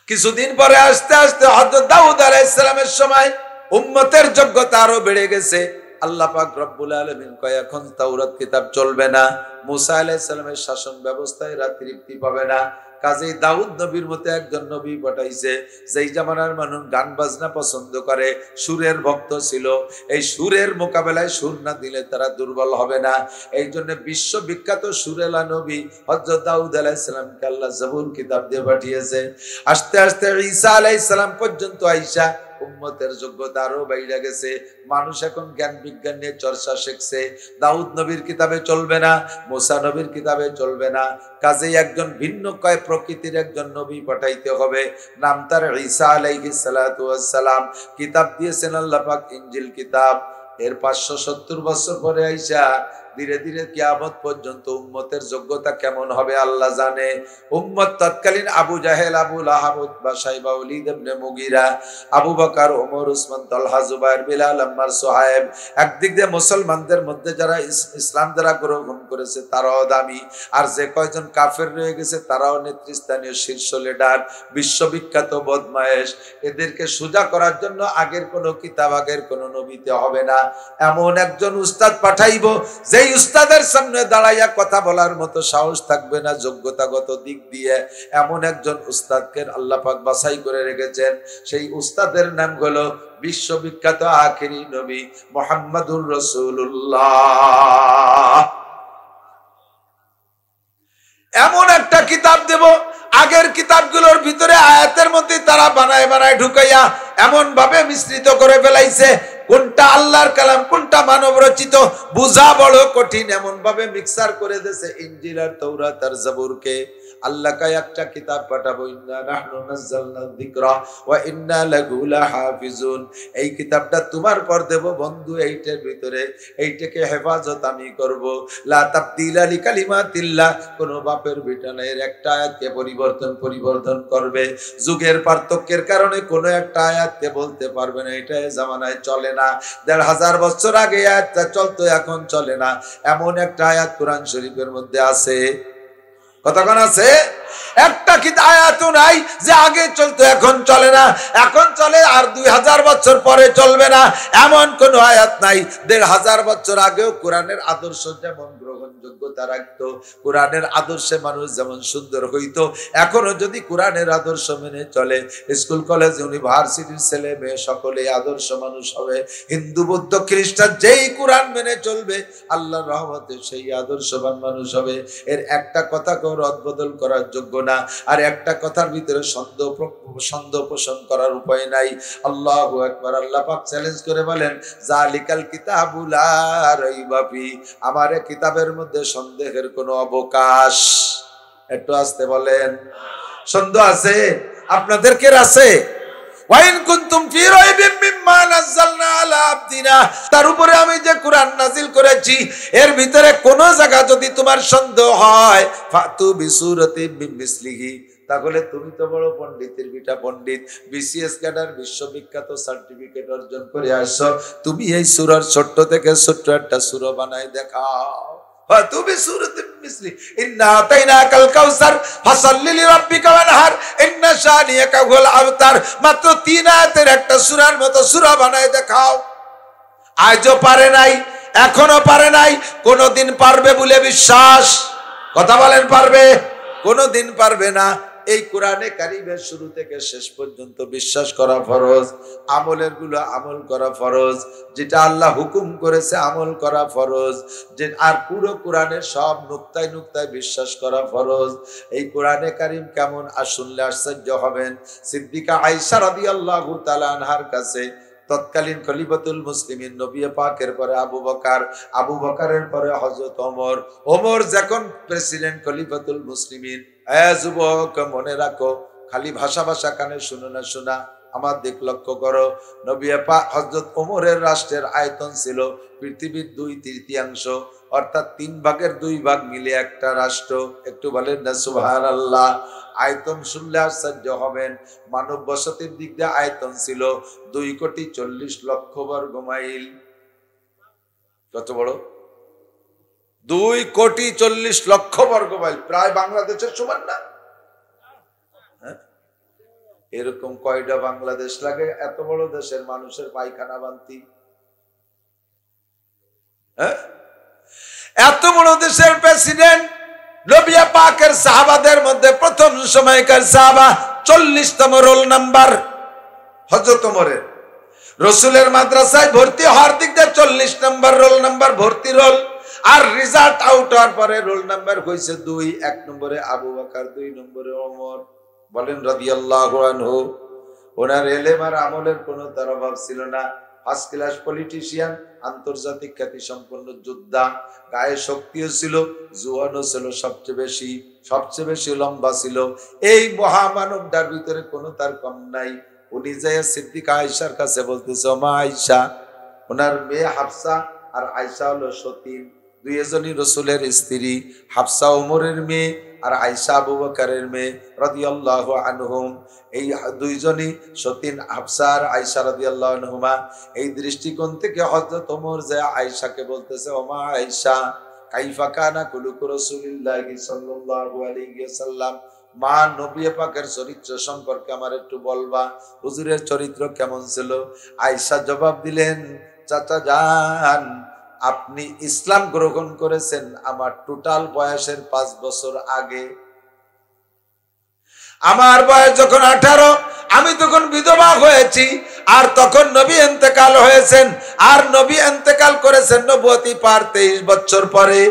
কিছুদিন পরে আস্তে আস্তে হযরত দাউদ আলাইহিস সালামের সময় উম্মতের যোগ্যতা আরো বেড়ে গেছে। আল্লাহ পাক রব্বুল আলামিন কয় এখন তাওরাত কিতাব চলবে না, মুসা আলাইহিস সালামের শাসন ব্যবস্থায় এরা তৃপ্তি পাবে না। কাজেই দাউদ নবীর মতো একজন নবী পাঠাইছে যেই জামানার মানুষ গান বাজনা পছন্দ করে, সুরের ভক্ত ছিল। এই সুরের মোকাবেলায় সুর না দিলে তারা দুর্বল হবে না। এই জন্য বিশ্ববিখ্যাত সুরেলা নবী হযরত দাউদ আলাইহিস সালামকে আল্লাহ জবুর কিতাব দিয়ে পাঠিয়েছে। আস্তে আস্তে ঈসা আলাইহিস সালাম পর্যন্ত আয়েশা উম্মতের যোগ্যতা আরো বাইরে গেছে। মানুষ এখন জ্ঞান বিজ্ঞান নিয়ে চর্চা শিখছে। দাউদ নবীর কিতাবে চলবে না, মুসা নবীর কিতাবে চলবে না। কাজেই একজন ভিন্ন কয় প্রকৃতির একজন নবী পাঠাইতে হবে, নাম তার ঈসা আলাইহিস সালাতু ওয়াস সালাম। কিতাব দিয়েছেন আল্লাহ পাক ইনজিল কিতাব। এর 570 বছর পরে আয়েশা ধীরে ধীরে কিয়ামত পর্যন্ত উম্মতের যোগ্যতা কেমন হবে আল্লাহ জানে। উম্মত তৎকালীন আবু জাহেল, আবু লাহাব, উতবা, শাইবা, ওয়ালিদ ইবনে মুগিরা, আবু বকর, ওমর, উসমান, তালহা, জুবায়ের, বিলাল, আম্মার, সুহাইব, একদিক দিয়ে মুসলমানদের মধ্যে যারা ইসলাম দ্বারা গ্রহণ করেছে তারাও দামি, আর যে কয়জন কাফের রয়ে গেছে তারাও নেতৃস্থানীয় শীর্ষ লিডার, বিশ্ববিখ্যাত বদমায়েশ। এদেরকে সোজা করার জন্য আগের কোনো কিতাব, আগের কোনো নবীতে হবে না। এমন একজন উস্তাদ পাঠাইবো যেই উস্তাদের সামনে দাঁড়াইয়া কথা বলার মতো সাহস থাকবে না যোগ্যতাগত দিক দিয়ে। এমন একজন উস্তাদকে আল্লাহ পাক বাছাই করে রেখেছেন। সেই উস্তাদের নাম হলো বিশ্ববিখ্যাত আখিরি নবী মুহাম্মাদুর রাসূলুল্লাহ। এমন একটা কিতাব দেব, আগের কিতাবগুলোর ভিতরে আয়াতের মধ্যে তারা বানায় বানায় ঢুকাইয়া এমন ভাবে মিশ্রিত করে ফেলাইছে, কোনটা আল্লাহর কালাম কোনটা মানব রচিত বুঝা বড় কঠিন। এমন ভাবে মিক্সার করে দিয়েছে ইনজিল আর তাওরাত আর জাবুরকে। আল্লাহ কা একটা কিতাব পাঠাবো, ইন্না নাহনু নাযালনা যিকরা ওয়া ইন্না লাহু লাহাফিজুন। এই কিতাবটা তোমার পর দেব বন্ধু, এইটার ভিতরে এইটাকে হেফাজত আমি করব। লা তাবদীলা লিকালিমাতিল্লাহ, কোন বাপের বেটা না এর একটা আয়াতকে পরিবর্তন করবে। যুগের পার্থক্যের কারণে কোন একটা আয়াতকে বলতে পারবে না, এটা জামানায় চলে না। 1500 বছর আগে আয়াতটা চলতো, এখন চলে না। এমন একটা আয়াত কোরআন শরীফের মধ্যে আছে, কতক্ষণ আছে? একটা কি আয়াত নাই যে আগে চলতো এখন চলে না, এখন চলে আর 2000 বছর পরে চলবে না, এমন কোন আয়াত নাই। 1500 বছর আগেও কোরআনের আদর্শ যেমন গ্রহণযোগ্যতা রাখতো, কোরআনের আদর্শে মানুষ যেমন সুন্দর হইতো, এখনো যদি কোরআনের আদর্শ মেনে চলে স্কুল কলেজ ইউনিভার্সিটির ছেলে মেয়ে সকলে আদর্শ মানুষ হবে। হিন্দু বৌদ্ধ খ্রিস্টান যেই কোরআন মেনে চলবে আল্লাহর রহমতে সেই আদর্শবান মানুষ হবে। এর একটা কথা কেউ রদবদল করার যোগ্য না, আর একটা কথার ভিতরে সন্দেহ পোষণ করার উপায় নাই। আল্লাহু আকবার। আল্লাহ পাক চ্যালেঞ্জ করে বলেন, জালিকাল কিতাবু লা রাইবা ফি, আমার কিতাবের মধ্যে সন্দেহের কোনো অবকাশ। একটু আস্তে বলেন, সন্দেহ আছে? আপনাদের কে আছে? ওয়াইন কুনতুম ফি রাইবিম মিম্মা নাযালনা আলা আবদিনা, তার উপরে আমি যে কোরআন নাজিল করেছি এর ভিতরে কোন জায়গা যদি তোমার সন্দেহ হয়, ফাতু বিসূরাতিন মিসলিহি, তাহলে তুমি তো বড় পণ্ডিতের বিটা পণ্ডিত, বিসিএস ক্যাডার বিশ্ববিখ্যাত সার্টিফিকেট অর্জন করে আসছো, তুমি এই সূরার ছোট্ট থেকে ছোট্ট একটা সূরা বানায় দেখাও। তুমি সূরাতুল মিসলি, ইন্না আতাইনাকাল কাউসার ফাসাল্লি লিরাব্বিকা ওয়ানহার ইন্না শানিয়াকা হুয়াল আবতার, মাত্র 3 আয়াতের একটা সূরার মতো সূরা বানায় দেখাও। আজও পারে নাই, এখনো পারে নাই, কোনদিন পারবে বলে বিশ্বাস? কথা বলেন, পারবে? কোনদিন পারবে না। এই কোরআনে কারিমের শুরু থেকে শেষ পর্যন্ত বিশ্বাস করা ফরজ, আমলের গুলো আমল করা ফরজ, যেটা আল্লাহ হুকুম করেছে আমল করা ফরজ, যে আর পুরো কোরআনের সব নুক্তায় নুক্তায় বিশ্বাস করা ফরজ। এই কোরআনে কারিম কেমন শুনলে আশ্চর্য হবেন। সিদ্দিকা আয়েশা রাদিয়াল্লাহু তাআলা আনহার কাছে তৎকালীন খলিফাতুল মুসলিমিন নবী পাকের পরে আবু বকর, আবু বকরের পরে হযরত ওমর, ওমর যখন প্রেসিডেন্ট খলিফাতুল মুসলিমিন, যুবক মনে রাখো, খালি ভাষা ভাষা কানে শুনো না, শোনা আমার দিক লক্ষ্য করো। নবী পাক হযরত ওমরের রাষ্ট্রের আয়তন ছিল পৃথিবীর 2/3, অর্থাৎ 3 ভাগের 2 ভাগ মিলে একটা রাষ্ট্র। একটু বলেন না সুবহানাল্লাহ। আয়তন শুনলে আশ্চর্য হবেন। মানব বসতির দিক দিয়ে আয়তন ছিল 2,40,00,000 বর্গ মাইল। কত বড়? 2,40,00,000 বর্গ মাইল, প্রায় বাংলাদেশের সমান না? এরকম কয়টা বাংলাদেশ লাগে এত বড় দেশের মানুষের পায়খানা বান্তি? এত বড় দেশের প্রেসিডেন্ট, নবী পাকের সাহাবাদের মধ্যে প্রথম সময়কার সাহাবা 40তম রোল নাম্বার হযরত ওমরের। রাসূলের মাদ্রাসায় ভর্তি হওয়ার দিক দিয়ে 40 নম্বর রোল নাম্বার ভর্তি রোল, আর রেজাল্ট আউট হওয়ার পরে রোল নাম্বার হয়েছে 2। 1 নম্বরে আবু বকর, 2 নম্বরে ওমর। বলেন রাদিয়াল্লাহু আনহু। ওনার ইলম আর আমলের কোনো তার অভাব ছিল না। ফার্স্ট ক্লাস পলিটিশিয়ান, আন্তর্জাতিক খ্যাতি সম্পন্ন যোদ্ধা, গায়ে শক্তিও ছিল, জোয়ানও ছিল, সবচেয়ে বেশি লম্বা ছিল। এই মহামানবটার ভিতরে কোনো তার কম নাই। উনি যায় সিদ্দিকা আয়েশার কাছে বলতেছে, মা আয়েশা, ওনার মেয়ে হাফসা আর আয়েশা হলো সতীন, দুইজনই রাসূলের স্ত্রী। হাফসা ওমরের মেয়ে আর আয়েশা আবু বকরের মেয়ে রাদিয়াল্লাহু আনহুম। এই দুইজনই সতীন, হাফসা আর আয়েশা রাদিয়াল্লাহু আনহুমা। এই দৃষ্টিকোণ থেকে হযরত ওমর যে আয়েশাকে বলতেছে, ও মা আয়েশা, কাইফা কানা কুলুকু রাসূলিল্লাহি সাল্লাল্লাহু আলাইহি ওয়াসাল্লাম, মা নবী পাকের চরিত্র সম্পর্কে আমার একটু বলবা, হুজুরের চরিত্র কেমন ছিল? আয়েশা জবাব দিলেন, চাচা যান, আপনি ইসলাম গ্রহণ করেছেন আমার টোটাল বয়সের 5 বছর আগে। আমার বয়স যখন 18, আমি তখন বিধবা হয়েছি, আর তখন নবী ইন্তেকাল হয়েছেন, আর নবী ইন্তেকাল করেছেন নবুয়তি পার 23 বছর পরে।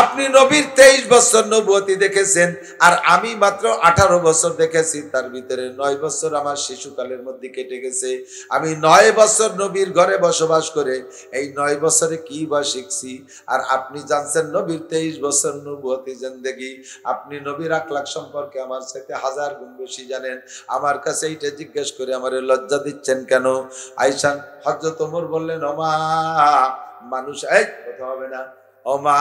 আপনি নবীর 23 বছর নবুয়তি দেখেছেন, আর আমি মাত্র 18 বছর দেখেছি। তার ভিতরে 9 বছর আমার শিশুকালের মধ্যে কেটে গেছে। আমি 9 বছর নবীর ঘরে বসবাস করে এই 9 বছরে কি বা শিখছি। আর আপনি জানছেন নবীর 23 বছর নবুয়তি জিন্দেগি। আপনি নবীর আখলাক সম্পর্কে আমার সাথে 1000 গুণ বেশি জানেন। আমার কাছে এইটা জিজ্ঞেস করে আমার লজ্জা দিচ্ছেন কেন? আয়েশা, হযরত ওমর বললেন, ও মা, মানুষ, এই কথা হবে না, ও মা,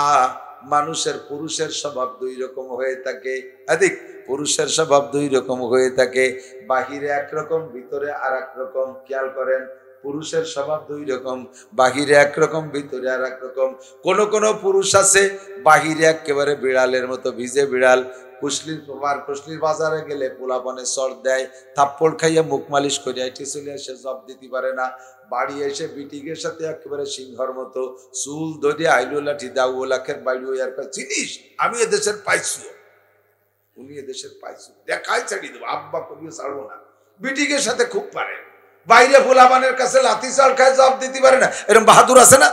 মানুষের, পুরুষের স্বভাব 2 রকম হয়ে থাকে। এদিক পুরুষের স্বভাব 2 রকম হয়ে থাকে, বাহিরে একরকম, ভিতরে আর এক রকম। খেয়াল করেন, পুরুষের স্বভাব 2 রকম, বাহিরে একরকম, ভিতরে আর এক রকম। কোন কোন পুরুষ আছে বাহিরে একেবারে বিড়ালের মতো ভিজে বিড়াল, কুশলির বাজারে গেলে পোলাপানে চড় দেয়, থাপ্পড় খাইয়া মুখ মালিশ করিয়া এটি চলে এসে জব দিতে পারে না। বাড়ি এসে বিটিকের সাথে একেবারে সিংহর মতো চুল ধরিয়া আইলো লাঠি দাও, ও লাখের বাইরে আর জিনিস আমি এদেশের পাইছি, উনি এদেশের পাইছি, দেখাই ছাড়িয়ে দেবো, আব্বা করিও ছাড়বো না। বিটিকের সাথে খুব পারে, বাইরে পোলাপানের কাছে লাথি চাল খায়, জব দিতে পারে না। এরকম বাহাদুর আছে না?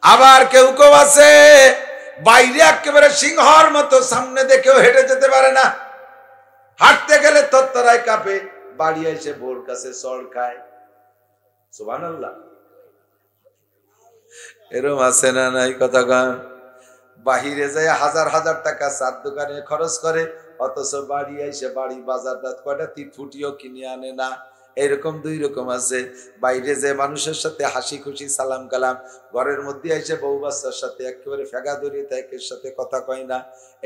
আবার কেউ কেউ আছে বাইরে একেবারে সিংহর মতো, সামনে দেখেও হেঁটে যেতে পারে না, হাঁটতে গেলে তত্তরায় কাঁপে, বাড়ি এসে বোর কাছে চড় খায়। সুবহানাল্লাহ। এরকম আছে না নাই? কথা গান বাহিরে যায় হাজার হাজার টাকা চার দোকানে খরচ করে, অথচ বাড়ি এসে বাড়ি বাজারটা কয়টা ফুটিও কিনে আনে না। এরকম 2 রকম আছে। বাইরে যে মানুষের সাথে হাসি খুশি সালাম কালাম, ঘরের মধ্যে এসে বউ বাচ্চার সাথে একেবারে ফেগা ধরিয়ে একের সাথে কথা কয় না।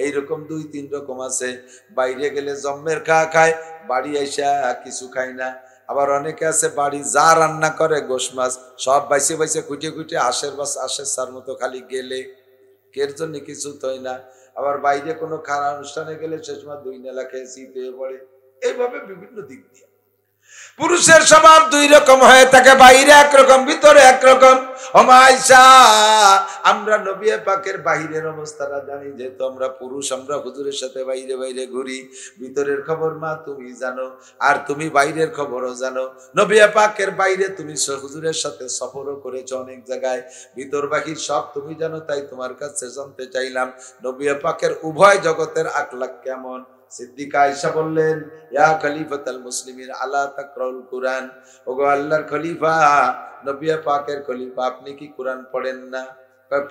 এইরকম 2-3 রকম আছে। বাইরে গেলে জম্মের খায়, বাড়ি এসে কিছু খায় না। আবার অনেকে আছে বাড়ি যা রান্না করে গোশ মাছ সব বাইসে বাইসে কুটিয়ে কুটিয়ে আশের সার মতো খালি গেলে, কের জন্য কিছু তৈ না। আবার বাইরে কোনো খারাপ অনুষ্ঠানে গেলে সে সময় 2 নেলা খেয়ে শীত হয়ে পড়ে। এইভাবে বিভিন্ন দিক দিয়ে পুরুষের স্বভাব দুই রকম হয়ে থাকে, বাইরে একরকম ভিতরে একরকম। ওমা আয়েশা, আমরা নবী পাকের বাহিরের অবস্থাটা জানি, যেহেতু আমরা পুরুষ, আমরা হুজুরের সাথে বাইরে বাইরে ঘুরি। ভিতরের খবর মা তুমি জানো, আর তুমি বাইরের খবরও জানো। নবী পাকের বাইরে তুমি হুজুরের সাথে সফরও করেছো অনেক জায়গায়, ভিতর বাহির সব তুমি জানো। তাই তোমার কাছে জানতে চাইলাম নবী পাকের উভয় জগতের আখলাক কেমন। সিদ্দিকা আয়েশা বললেন, ইয়া খলিফাতুল মুসলিমিন আলা তাকরাউল কুরআন, ওগো আল্লাহর খলিফা, নবী পাকের খলিফা, আপনি কি কুরআন পড়েন না?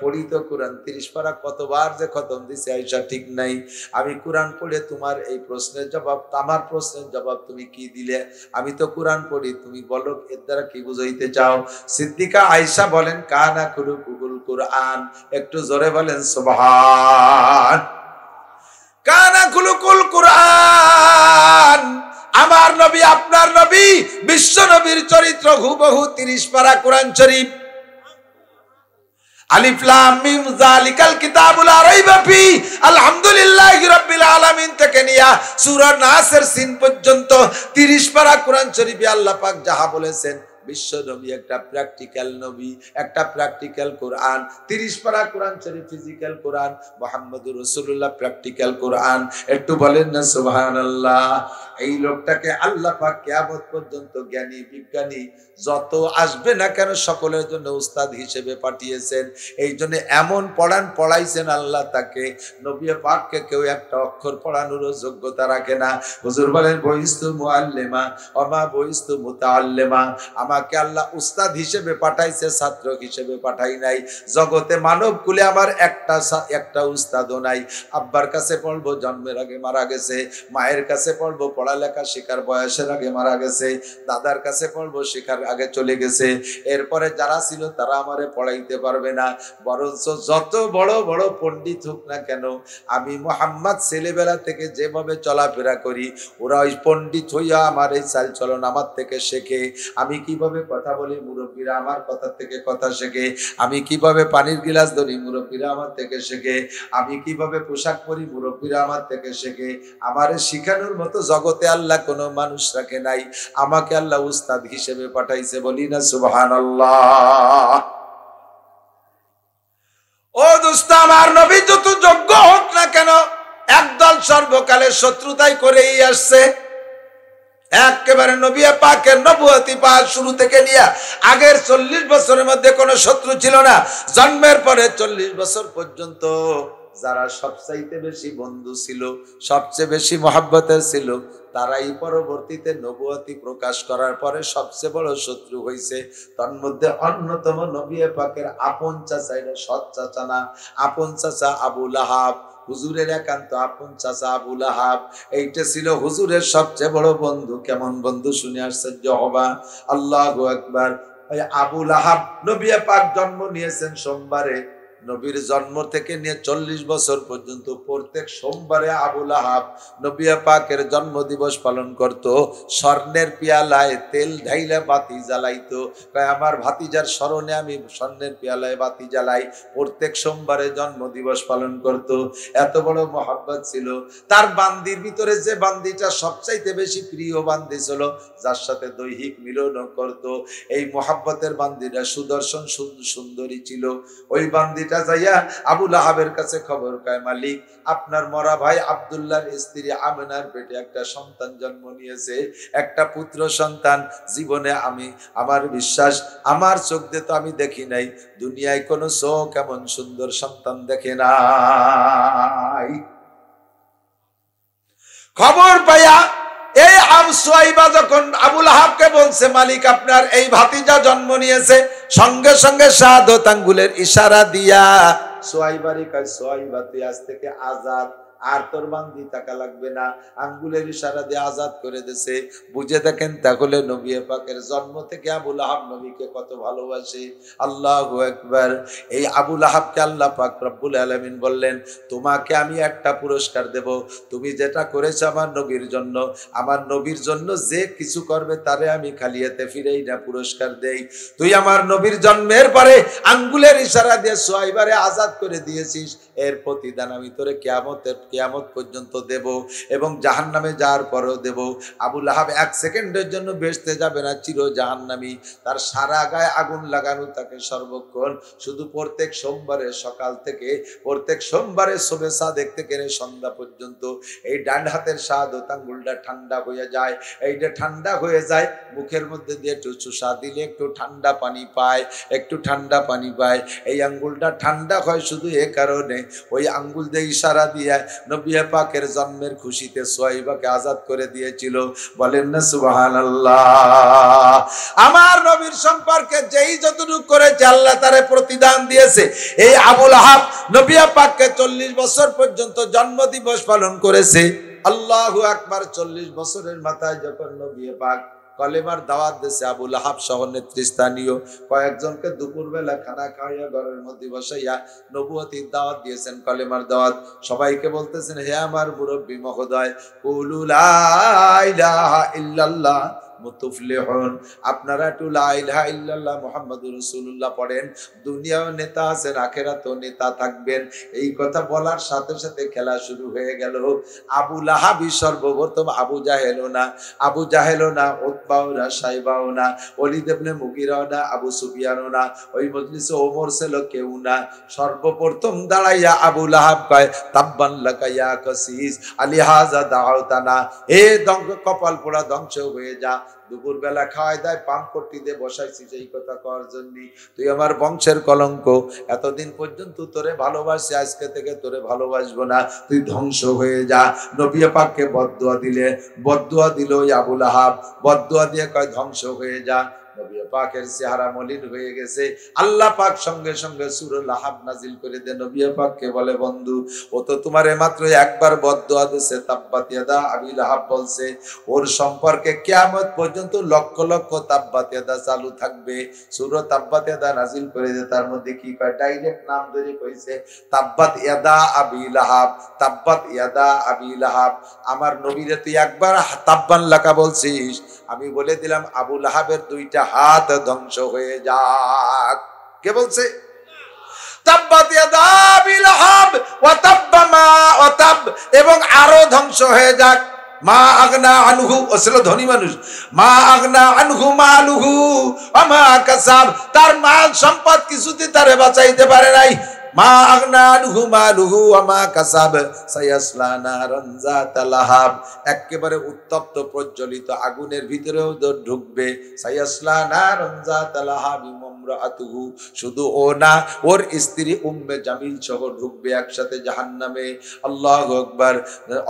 পড়ি তো কুরআন, 30 পারা কতবার যে খতম দিছে আয়েশা ঠিক নাই। আমি কুরআন পড়ে তোমার এই প্রশ্নের জবাব, আমার প্রশ্নের জবাব তুমি কি দিলে? আমি তো কুরআন পড়ি, তুমি বলো এর দ্বারা কি বুঝাইতে চাও? সিদ্দিকা আয়েশা বলেন, কানা খুলুকুল কুরআন, একটু জোরে বলেন সুবহান। কানা খুলুকুল কুরআন, আমার নবী, আপনার নবী, বিশ্ব নবীর চরিত্র হুবহু 30 পারা কুরআন শরীফ। আলিফ লাম মিম যালিকাল কিতাবুল লা রাইবা ফি, আলহামদুলিল্লাহি রাব্বিল আলামিন থেকে নিয়া সূরা নাসের সিন পর্যন্ত 30 পারা কুরআন শরীফে আল্লাহ পাক যাহা বলেছেন, বিশ্ব নবী একটা প্র্যাকটিক্যাল নবী, একটা প্র্যাকটিক্যাল কোরআন। 30 পারা কোরআন শরীফ ফিজিক্যাল কোরআন, মুহাম্মদুর রাসূলুল্লাহ প্র্যাকটিক্যাল কোরআন। একটু বলেন না সুবহানাল্লাহ। এই লোকটাকে আল্লাহ পাক কিয়ামত পর্যন্ত জ্ঞানী বিজ্ঞানী যত আসবে না কেন সকলের জন্য উস্তাদ হিসেবে পাঠিয়েছেন। এই জন্য এমন পড়াইছেন আল্লাহ তাকে, নবী পাককে কেউ একটা অক্ষর পড়ানোর যোগ্যতা রাখে না। হুজুর বলেন, বইস্তু মুআল্লিমা ওমা বইস্তু মুতাআল্লিমা, আমাকে আল্লাহ উস্তাদ হিসেবে পাঠাইছে, ছাত্র হিসেবে পাঠাই নাই। জগতে মানব কুলে আমার একটা উস্তাদও নাই। আব্বার কাছে পড়বো, জন্মের আগে মারা গেছে। মায়ের কাছে পড়বো, পড়ালেখা শেখার বয়সের আগে মারা গেছে। দাদার কাছে পড়বো, শেখার আগে চলে গেছে। এরপরে যারা ছিল তারা আমারে পড়াইতে পারবে না। বরঞ্চ যত বড় বড় পণ্ডিত হোক না কেন, আমি মুহাম্মদ ছেলেবেলা থেকে যেভাবে চলাফেরা করি, ওরা ওই পণ্ডিত হইয়া আমার এই চাল চলন আমার থেকে শেখে। আমি কিভাবে কথা বলি, মুরব্বীরা আমার কথা থেকে কথা শেখে। আমি কিভাবে পানির গিলাস ধরি, মুরব্বীরা আমার থেকে শেখে। আমি কিভাবে পোশাক পরি, মুরব্বীরা আমার থেকে শেখে। আমারে শিখানোর মতো জগতে আল্লাহ কোনো মানুষ রাখে নাই, আমাকে আল্লাহ উস্তাদ হিসেবে পাঠাইছে। বলি না সুবহানাল্লাহ। ও দোস্ত, আমার নবী যত যোগ্য হোক না কেন, একদল সর্বকালে শত্রুতাই করেই আসছে। একেবারে নবী পাকের নবুয়তি পাওয়ার শুরু থেকে নিয়ে আগের 40 বছরের মধ্যে কোনো শত্রু ছিল না। জন্মের পরে 40 বছর পর্যন্ত যারা সবচাইতে বেশি বন্ধু ছিল, সবচেয়ে বেশি মহব্বতের ছিল, তারাই পরবর্তীতে নবুয়তি প্রকাশ করার পরে সবচেয়ে বড় শত্রু হয়েছে। তার মধ্যে অন্যতম নবী পাকের আপন চাচা, এটা সৎ চাচা না, আপন চাচা আবু লাহাব, হুজুরের একান্ত আপন চাচা আবু লাহাব। এইটা ছিল হুজুরের সবচেয়ে বড় বন্ধু। কেমন বন্ধু শুনে আশ্চর্য হবা। আল্লাহু আকবার। আবু লাহাব, নবী পাক জন্ম নিয়েছেন সোমবারে। নবীর জন্ম থেকে নিয়ে 40 বছর পর্যন্ত প্রত্যেক সোমবারে আবু লাহাব নবী পাকের জন্ম দিবস পালন করত। স্বর্ণের পিয়ালায় তেল ঢাইলে বাতি জ্বালাইতো। আমার ভাতিজার স্মরণে আমি স্বর্ণের পিয়ালায় বাতি জ্বালাই। প্রত্যেক সোমবারে জন্ম দিবস পালন করত। এত বড় মহব্বত ছিল তার। বান্দির ভিতরে যে বান্দিটা সবচাইতে বেশি প্রিয় বান্দি ছিল, যার সাথে দৈহিক মিলন করত, এই মহব্বতের বান্দিটা সুদর্শন সুন্দরী ছিল। ওই বান্দি যাইয়া আবু লাহাবের কাছে খবর কয়, মালিক, আপনার মরা ভাই আব্দুল্লাহর স্ত্রী আমিনার পেটে একটা সন্তান জন্ম নিয়েছে, একটা পুত্র সন্তান। জীবনে আমি, আমার বিশ্বাস, আমার চোখ দিয়ে তো আমি দেখি নাই, দুনিয়ায় কোনো চোখ এমন সুন্দর সন্তান দেখে নাই। খবর পাইয়া এই সুয়াইবা যখন আবু লাহাবকে বলছে, মালিক, আপনার এই ভাতিজা জন্ম নিয়েছে, সঙ্গে সঙ্গে শাহাদাত আঙ্গুলের ইশারা দিয়া সুয়াইবারে কয়, সুয়াইবা, তুই আজ থেকে আজাদ, আর তোর বান্দি টাকা লাগবে না। আঙ্গুলের ইশারা দিয়ে আজাদ করে দিয়েছে। বুঝে দেখেন তাহলে নবী পাকের জন্ম থেকে আবু লাহাব নবীকে কত ভালোবাসে। আল্লাহু আকবার। এই আবু লাহাবকে আল্লাহ পাক রব্বুল আলামিন বললেন, তোমাকে আমি একটা পুরস্কার দেব, তুমি যেটা করেছো আমার নবীর জন্য, আমার নবীর জন্য যে কিছু করবে তারে আমি খালি হাতে ফিরেই না পুরস্কার দেই। তুই আমার নবীর জন্মের পরে আঙ্গুলের ইশারা দিয়ে সুয়াইবারে আজাদ করে দিয়েছিস, এর প্রতিদান আমি তোরে কিয়ামতের কিয়ামত পর্যন্ত দেব এবং জাহান্নামে যাওয়ার পরেও দেব। আবু লাহাব 1 সেকেন্ডের জন্য বেহেশতে যাবে না, চির জাহান্নামী। তার সারা গায়ে আগুন লাগানো তাকে সর্বক্ষণ, শুধু প্রত্যেক সোমবারে সকাল থেকে প্রত্যেক সোমবারে শোবে সাদেক থেকে সন্ধ্যা পর্যন্ত এই ডান হাতের শাহাদত আঙ্গুলটা ঠান্ডা হয়ে যায়। এইটা ঠান্ডা হয়ে যায়, মুখের মধ্যে দিয়ে একটু চুষা দিলে একটু ঠান্ডা পানি পায়, একটু ঠান্ডা পানি পায়। এই আঙ্গুলটা ঠান্ডা হয় শুধু এ কারণে, ওই আঙ্গুল দিয়ে ইশারা দিয়ে নবী পাকের জন্মের খুশিতে সুহাইবাকে আজাদ করে দিয়েছিল। বলেন না সুবহানাল্লাহ। আমার নবীর সম্পর্কে যেই যতটুকু করেছে আল্লাহ তারে প্রতিদান দিয়েছে। এই আবু লাহাব নবী পাককে 40 বছর পর্যন্ত জন্মদিবস পালন করেছে। আল্লাহু আকবার। 40 বছরের মাথায় যখন নবী পাক কলেমার দাওয়াত দিয়েছে, আবু লাহাব সহ নেতৃস্থানীয় কয়েকজনকে দুপুরবেলা খানা খাওয়াইয়া ঘরের মধ্যে বসাইয়া নবুয়তির দাওয়াত দিয়েছেন, কলেমার দাওয়াত। সবাইকে বলতেছেন, হে আমার মুরব্বী মহোদয়, কুলু লা ইলাহা ইল্লাল্লাহ মুতুফলিহুন, আপনারা একটু লা ইলাহা ইল্লাল্লাহ মুহাম্মাদুর রাসূলুল্লাহ পড়েন, দুনিয়াও নেতা আছেন, আখিরাতেও নেতা থাকবেন। এই কথা বলার সাথে সাথে খেলা শুরু হয়ে গেল। আবু লাহাবই সর্বপ্রথম, আবু জাহেলও না, আবু জাহেলও না, উতবাও না, সাইবাও না, ওলীদ ইবনে মুগীরাও না, আবু সুফিয়ানও না, ওই মজলিসে ওমর ছিল কেউ না। সর্বপ্রথম দাঁড়াইয়া আবু লাহাব কয়, তাব্বান লাকা ইয়া কাসিস আলিহাযা দাওতানা, এ কপাল পোড়া, ধ্বংস হয়ে যা। দুপুর বেলা খাওয়াই দেয়, পান করতে দিয়ে বসাইছি এই কথা করার জন্য। তুই আমার বংশের কলঙ্ক, এতদিন পর্যন্ত তোরে ভালোবাসি, আজকে থেকে তোরে ভালোবাসবো না, তুই ধ্বংস হয়ে যা। নবী পাককে বদদুয়া দিলে, বদদুয়া দিল আবু লাহাব, বদদুয়া দিয়ে কয় ধ্বংস হয়ে যা। নবী পাকের চেহারা মলিন হয়ে গেছে। আল্লাহ পাক সঙ্গে সঙ্গে সূরা লাহাব নাজিল করে দেন। নবী পাককে বলে, বন্ধু ও তো তোমারে মাত্র একবার বদদুয়া দিয়েছে, তাব্বাত ইয়াদা আবি লাহাব বলছে, ওর সম্পর্কে কিয়ামত পর্যন্ত লক্ষ লক্ষ তাব্বাত ইয়াদা চালু থাকবে। সূরা তাব্বাত ইয়াদা নাজিল করে দে, তার মধ্যে কি কয়, ডাইরেক্ট নাম ধরে কইছে, তাব্বাত ইয়াদা আবি লাহাব, তাব্বাত ইয়াদা আবি লাহাব। আমার নবীরে তুই একবার তাব্বান লাকা বলছিস, আমি বলে দিলাম আবু লাহাবের 2টা হাত ধ্বংস হয়ে যাক। কে বলছে? তাব্বাত ইয়াদা আবি লাহাব ওয়া তাব্বা মা ওয়া তাব, এবং আরো ধ্বংস হয়ে যাক। মা আগনা আনহু, ও ছিল ধনী মানুষ, মা আগনা আনহু মালুহু ওয়া মা কাসাব, তার মাল সম্পদ কিছুতে তারে বাঁচাইতে পারে নাই। মা আগনা আনহু মালুহু ওয়া মা কাসাব সায়াসলা নারান যাতা লাহাব, একেবারে উত্তপ্ত প্রজ্বলিত আগুনের ভিতরেও ঢুকবে। সায়াসলা নারান যাতা লাহাব ইমরাতুহু, শুধু ও না, ওর স্ত্রী উম্মে জামিল সহ ঢুকবে একসাথে জাহান্নামে। আল্লাহু আকবার।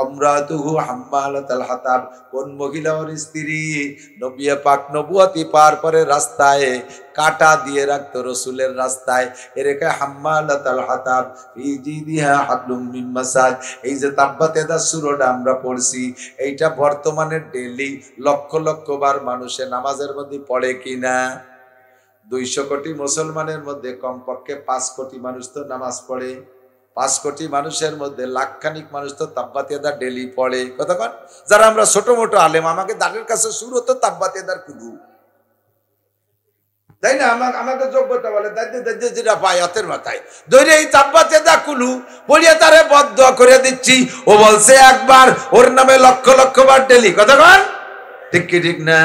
ইমরাতুহু হাম্মালাতাল হাতাব, কোন মহিলা? ওর স্ত্রী। নবী পাক নবুয়তি পার করে রাস্তায় কাটা দিয়ে রাখতো, রসুলের রাস্তায় এরেকে হাম্মালাতাল হাতাব ফি জিদিহা হাবলুম মিন মাসাদ। এই যে তাব্বাত ইয়াদা সূরাটা আমরা পড়ছি, এইটা বর্তমানে ডেইলি লক্ষ লক্ষ বার মানুষে নামাজের মধ্যে পড়ে কিনা? 200 কোটি মুসলমানের মধ্যে কমপক্ষে 5 কোটি মানুষ তো নামাজ পড়ে। 5 কোটি মানুষের মধ্যে লাখখানিক মানুষ তো তাব্বাত ইয়াদা ডেইলি পড়ে। কতক্ষণ যারা আমরা ছোট মোটো আলেম, আমাকে দাঁড়ের কাছে শুরু হতো তাব্বাত ইয়াদার কুলু, তাই না? আমাদের যোগ্যতা বলে যেটা পায় হাতের মাথায় ধরে এই তাব্বাত ইয়াদা কুলু পড়িয়ে তারে বদদুয়া করে দিচ্ছি। ও বলছে একবার, ওর নামে লক্ষ লক্ষ বার ডেলি। কতক্ষণ? ঠিক কি ঠিক না?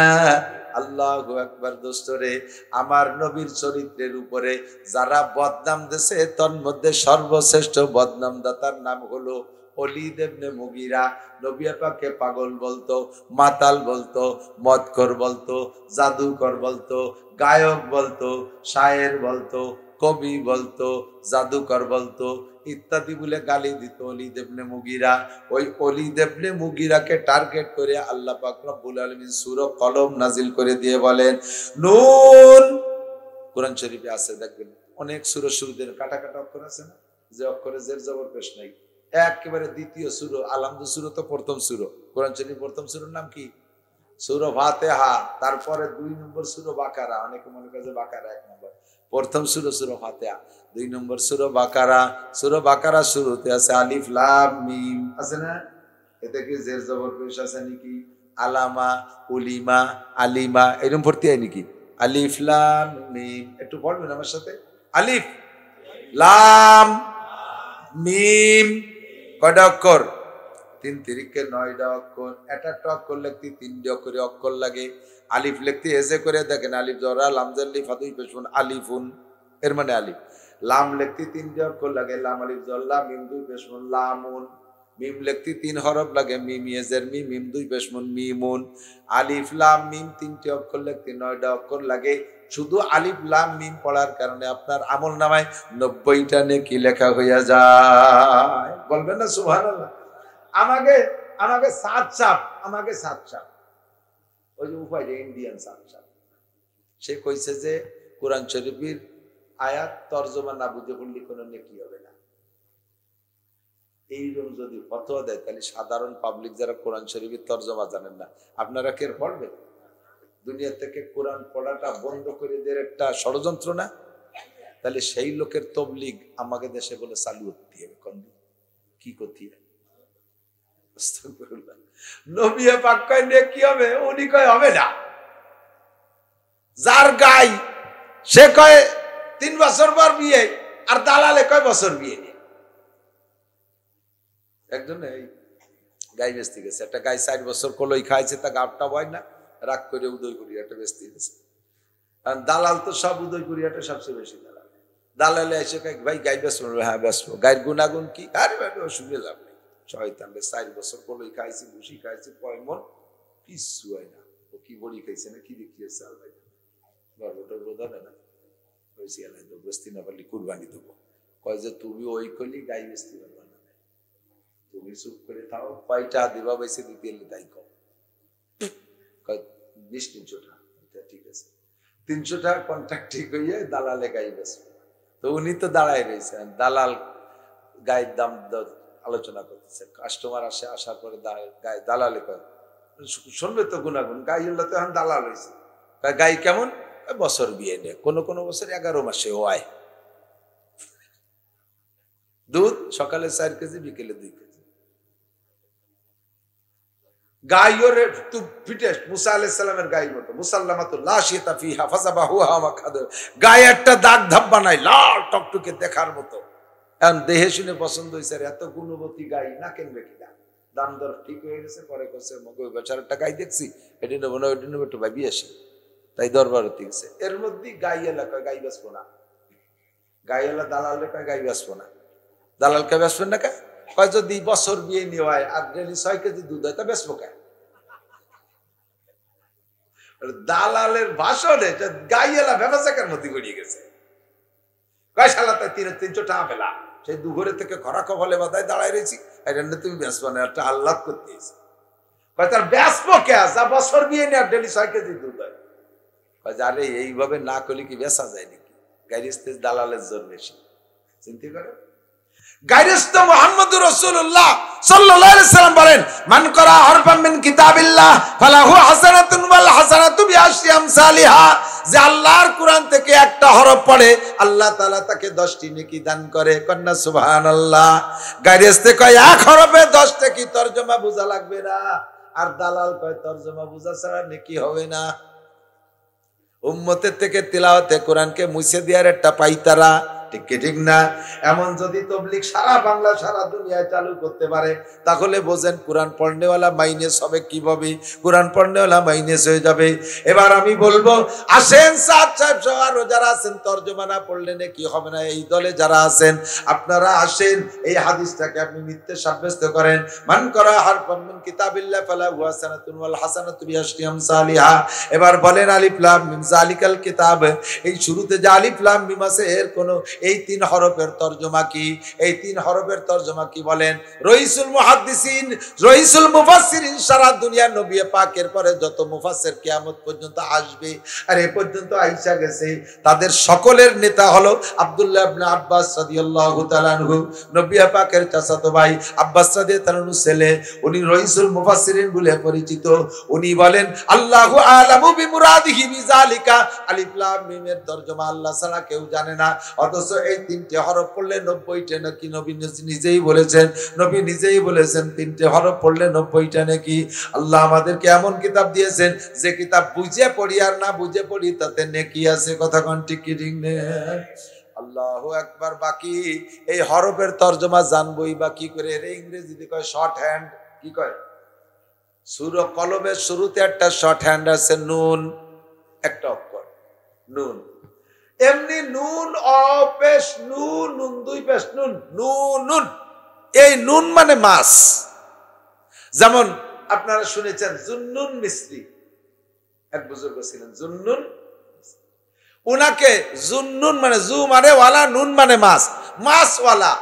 আল্লাহু আকবার। দোস্তরে, আমার নবীর চরিত্রের উপরে যারা বদনাম দিয়েছে, তার মধ্যে সর্বশ্রেষ্ঠ বদনাম দাতার নাম হলো ওলীদ ইবনে মুগীরা। নবী পাককে পাগল বলতো, মাতাল বলতো, মদখোর বলতো, জাদুকর বলতো, গায়ক বলতো, শায়ের বলতো, কবি বলতো, জাদুকর বলতো ইত্যাদি বলে গালি দিত ওলীদ ইবনে মুগীরা। ওই ওলীদ ইবনে মুগীরাকে টার্গেট করে আল্লাহ পাক রব্বুল আলামিন সূরা কলম নাজিল করে দিয়ে বলেন, নুন। কোরআন শরীফে আছে, দেখবেন অনেক সূরা শুরুতে কাটা কাটা অক্ষর আছে না, যে অক্ষরে জের জবর পেশ নাই। একেবারে দ্বিতীয় সূরা আলহামদুলিল্লাহ সূরা তো প্রথম সূরা, কোরআন শরীফ প্রথম সূরার নাম কি? সূরা ফাতিহা। তারপরে 2 নম্বর সূরা বাকারা। অনেকে মনে করে যে বাকারা 1 নম্বর, প্রথম সূরা সূরা ফাতিহা, 2 নম্বর সূরা বাকারা। সূরা বাকারা শুরুতে আছে আলিফ লাম মিম, আছে না? এতে কি জের জবর পেশ আছে নাকি? আলামা, উলিমা, আলিমা এরকম ভর্তি হয় নাকি? আলিফ লাম মিম, একটু পড়বেন আমার সাথে। আলিফ লাম মিম কয়টা অক্ষর? 3 তিরিকে 9টা অক্ষর। একটা অক্ষর লিখতে 3টি অক্ষরে অক্ষর লাগে। আলিফ লিখতে এসে করে দেখেন, আলিফ জরা লাম জাল্লি ফাদুই পেশুন আলিফুন, এর মানে আলিফ। লাম লিখতে 3টি অক্ষর লাগে, লাম আলিফ জল্লা মিম দুই পেশুন লামুন। মিম লিখতে 3 হরফ লাগে, মিম ইয়েজের মি মিম দুই পেশুন মিমুন। আলিফ লাম মিম 3টি অক্ষর লিখতে 9টা অক্ষর লাগে। শুধু আলিফ লাম মিম পড়ার কারণে আপনার আমল নামায় 90টা নেকি লেখা হইয়া যায়। বলবেন না সুবহানাল্লাহ? আমাকে সাত সাপ ওই যে উপায়, ইন্ডিয়ান সাত সাপ, সে কইছে যে কোরআন শরীফের আয়াত তর্জমা না বুঝে পড়লে কোনো নেকি হবে না। এইরকম যদি ফতোয়া দেয়, তাহলে সাধারণ পাবলিক যারা কোরআন শরীফের তর্জমা জানেন না, আপনারা কে পড়বেন? দুনিয়া থেকে কোরআন পড়াটা বন্ধ করে দেওয়ার একটা ষড়যন্ত্র না? তাহলে সেই লোকের তবলিগ আমাকে দেশে বলে চালু করতে হবে। কি করতে হবে? নবী পাক কয় নেকি হবে, উনি কয় হবে না। যার গাই সে কয় 3 বছর পর বিয়ে, আর দালালে কয় বছর বিয়ে নিয়ে। একজন এই গাই বেচতে গেছে, একটা গাই 4 বছর কলই খাইছে, তা গাবটা হয় না, রাগ করে উদয়পুরিয়াটা বেচতে গেছে। কারণ দালাল তো সব উদয়পুরিয়াটা সবচেয়ে বেশি দালাল। দালালে এসে কয় ভাই গাই বেচবো? হ্যাঁ বেচবো। গায়ের গুণাগুণ কি? আরে ভাই অসুবিধা লাভ নেই, শয়তান 4 বছর কলই খাইছি, ভুসি খাইছি, পয়মন কিচ্ছু হয় না। ও কি বড়ি খাইছে না কি দেখিয়েছে আল্লাহ গর্বটা বোঝাবে না। ওই সিয়ালাই তো বেচতে না পারলে কুরবানি দেবো। কয় যে তুমি ওই করলি গাই বেচতে পারবা না, তুমি চুপ করে থাও, কয়টা দিবা বেশি দিতে এলে তাই কম। 20-300 টাকা। ঠিক আছে, 300 টাকা কন্ট্রাক্ট ঠিক হইয়া দালালে গাই বেচবে। তো উনি তো দাঁড়ায় রয়েছেন, দালাল গায়ের দাম আলোচনা করতেছে। কাস্টমার আসার পরে দালালে কয় শুনবে তো গুণাগুণ, গাই হলে তো এখন দালাল হয়েছে। গাই কেমন? বছর বিয়ে নেই, কোনো বছর 11 মাসে ও আয়। দুধ সকালে 4 কেজি, বিকেলে 2 কেজি। গাইরে ফিটেস্ট মুসা আলাইহিস সালামের গাই মতো, মুসাল্লামাতুল লা শিতা ফিহা ফাযাবাহুহা মাকাদ। গায়ে একটা দাগ ধাব্বা নাই, লাল টকটকে দেখার মতো। এখন দেহে শুনে পছন্দ হয়েছে, এত গুণবতী গাই না কিনবে কিনা। দাম দর ঠিক হয়ে গেছে, পরে করছে মগে বেচার একটা গাই দেখছি, এটি নেবো না ওইটি নেবো, একটু ভাবি আসি, তাই দরবার হতে গেছে। এর মধ্যে গাই এলাকায় গাই বেচবো না, গাই এলা দালাল কয় গাই বেচবো না। দালালকে বেচবেন না কে? কয় যদি বছর বিয়ে নিয়ে হয় আর ডেলি 6 কেজি দুধ হয় তা বেচবো কে? দালালের ভাষণে গাই এলা ব্যবসাকের মধ্যে গড়িয়ে গেছে। কয় শালা তাই 300 টাকা পেলাম, সেই দুঘরে থেকে খরা কপালে বাদায় দাঁড়ায় রয়েছি, তুমি বেচবো না, একটা আহ্লাদ করতে এসে। কয় তার বেচবো কে? যা বছর বিয়ে নিয়ে আর ডেলি 6 কেজি দুধ হয়। কয় আরে এইভাবে না করলে কি বেচা যায় নাকি? গাইরিস্তে দালালের জোর বেশি। চিন্তা করে গাইরিস্ত মুহাম্মদুর রাসূলুল্লাহ সাল্লাল্লাহু আলাইহি সাল্লাম বলেন, মান করা হারফাম মিন কিতাবিল্লাহ ফালাহু হাসানাতুন ওয়াল হাসানাতু বিআশরি আমসালিহা। যে আল্লাহর কোরআন থেকে একটা হরফ পড়ে, আল্লাহ তাআলা তাকে 10টি নেকি দান করে। কন্না সুবহানাল্লাহ। গাইরিস্তে কয় এক হরফে 10টা কি তরজমা বোঝা লাগবে না, আর দালাল কয় তরজমা বোঝা ছাড়া নেকি হবে না। উম্মতের থেকে তিলাওয়াতে কোরআনকে মুছে দেওয়ার একটা পাইতারা, ঠিক না? এমন যদি তবলিগ সারা বাংলা সারা দুনিয়ায় চালু করতে পারে, তাহলে বোঝেন কোরআন পড়নেওয়ালা মাইনাস হবে কিভাবে, কোরআন পড়নেওয়ালা মাইনাস হয়ে যাবে। এবার আমি বলবো, আসেন সাদ সাহেব সহ আরো যারা আছেন, তরজমা না পড়লে নাকি হবে না। এই দলে যারা আছেন আপনারা আসেন, এই হাদিসটাকে আপনি মিথ্যে সাব্যস্ত করেন। মান করা হারফাম মিন কিতাবিল্লাহ ফালাহু হাসানাতুন ওয়াল হাসানাতু বিআশরি আমসালিহা। এবার বলেন আলিফ লাম মিম যালিকাল কিতাব, এই শুরুতে যে আলিফ লাম মিম আছে এর কোন এই 3 হরফের তরজমা কি? এই 3 হরফের তরজমা কি বলেন? রইসুল মুহাদ্দিসিন, রইসুল মুফাসসিরিন, সারা দুনিয়ার নবী পাকের পরে যত মুফাসসির কিয়ামত পর্যন্ত আসবে আর এ পর্যন্ত আইসা গেছে, তাদের সকলের নেতা হলো আব্দুল্লাহ ইবনে আব্বাস রাদিয়াল্লাহু তাআলা আনহু, নবী পাকের চাচাতো ভাই আব্বাস রাদিয়াল্লাহু আনহু ছেলে। উনি রইসুল মুফাসসিরিন বলে পরিচিত। উনি বলেন আল্লাহু আলামু বিমুরাদিহি বিযালিকা। আলিফ লাম মিমের তরজমা আল্লাহ ছাড়া কেউ জানে না। অথচ এই 3টে হরফ পড়লে 90টা নাকি নবী নিজেই বলেছেন, নবী নিজেই বলেছেন 3টে হরফ পড়লে 90টা নাকি। আল্লাহ আমাদেরকে এমন কিতাব দিয়েছেন, যে কিতাব বুঝে পড়ি আর না বুঝে পড়ি তাতে নেকি আছে। কথা কোন ঠিক কি ঠিক নেই? আল্লাহু আকবার। বাকি এই হরফের তর্জমা জানবই বা কি করে? এর ইংরেজিতে কয় শর্ট হ্যান্ড। কি কয়? সূরা কলমের শুরুতে একটা শর্ট হ্যান্ড আছে, নুন, একটা অক্ষর নুন। এমনি নুন অপেশ নুন, নুন দুই পেশ নুন, নুন নুন। এই নুন মানে মাছ। যেমন আপনারা শুনেছেন জুন্নুন মিস্ত্রি, এক বুজুর্গ ছিলেন জুন্নুন, উনাকে জুন্নুন মানে জু মানে ওয়ালা, নুন মানে মাছ, মাছওয়ালা।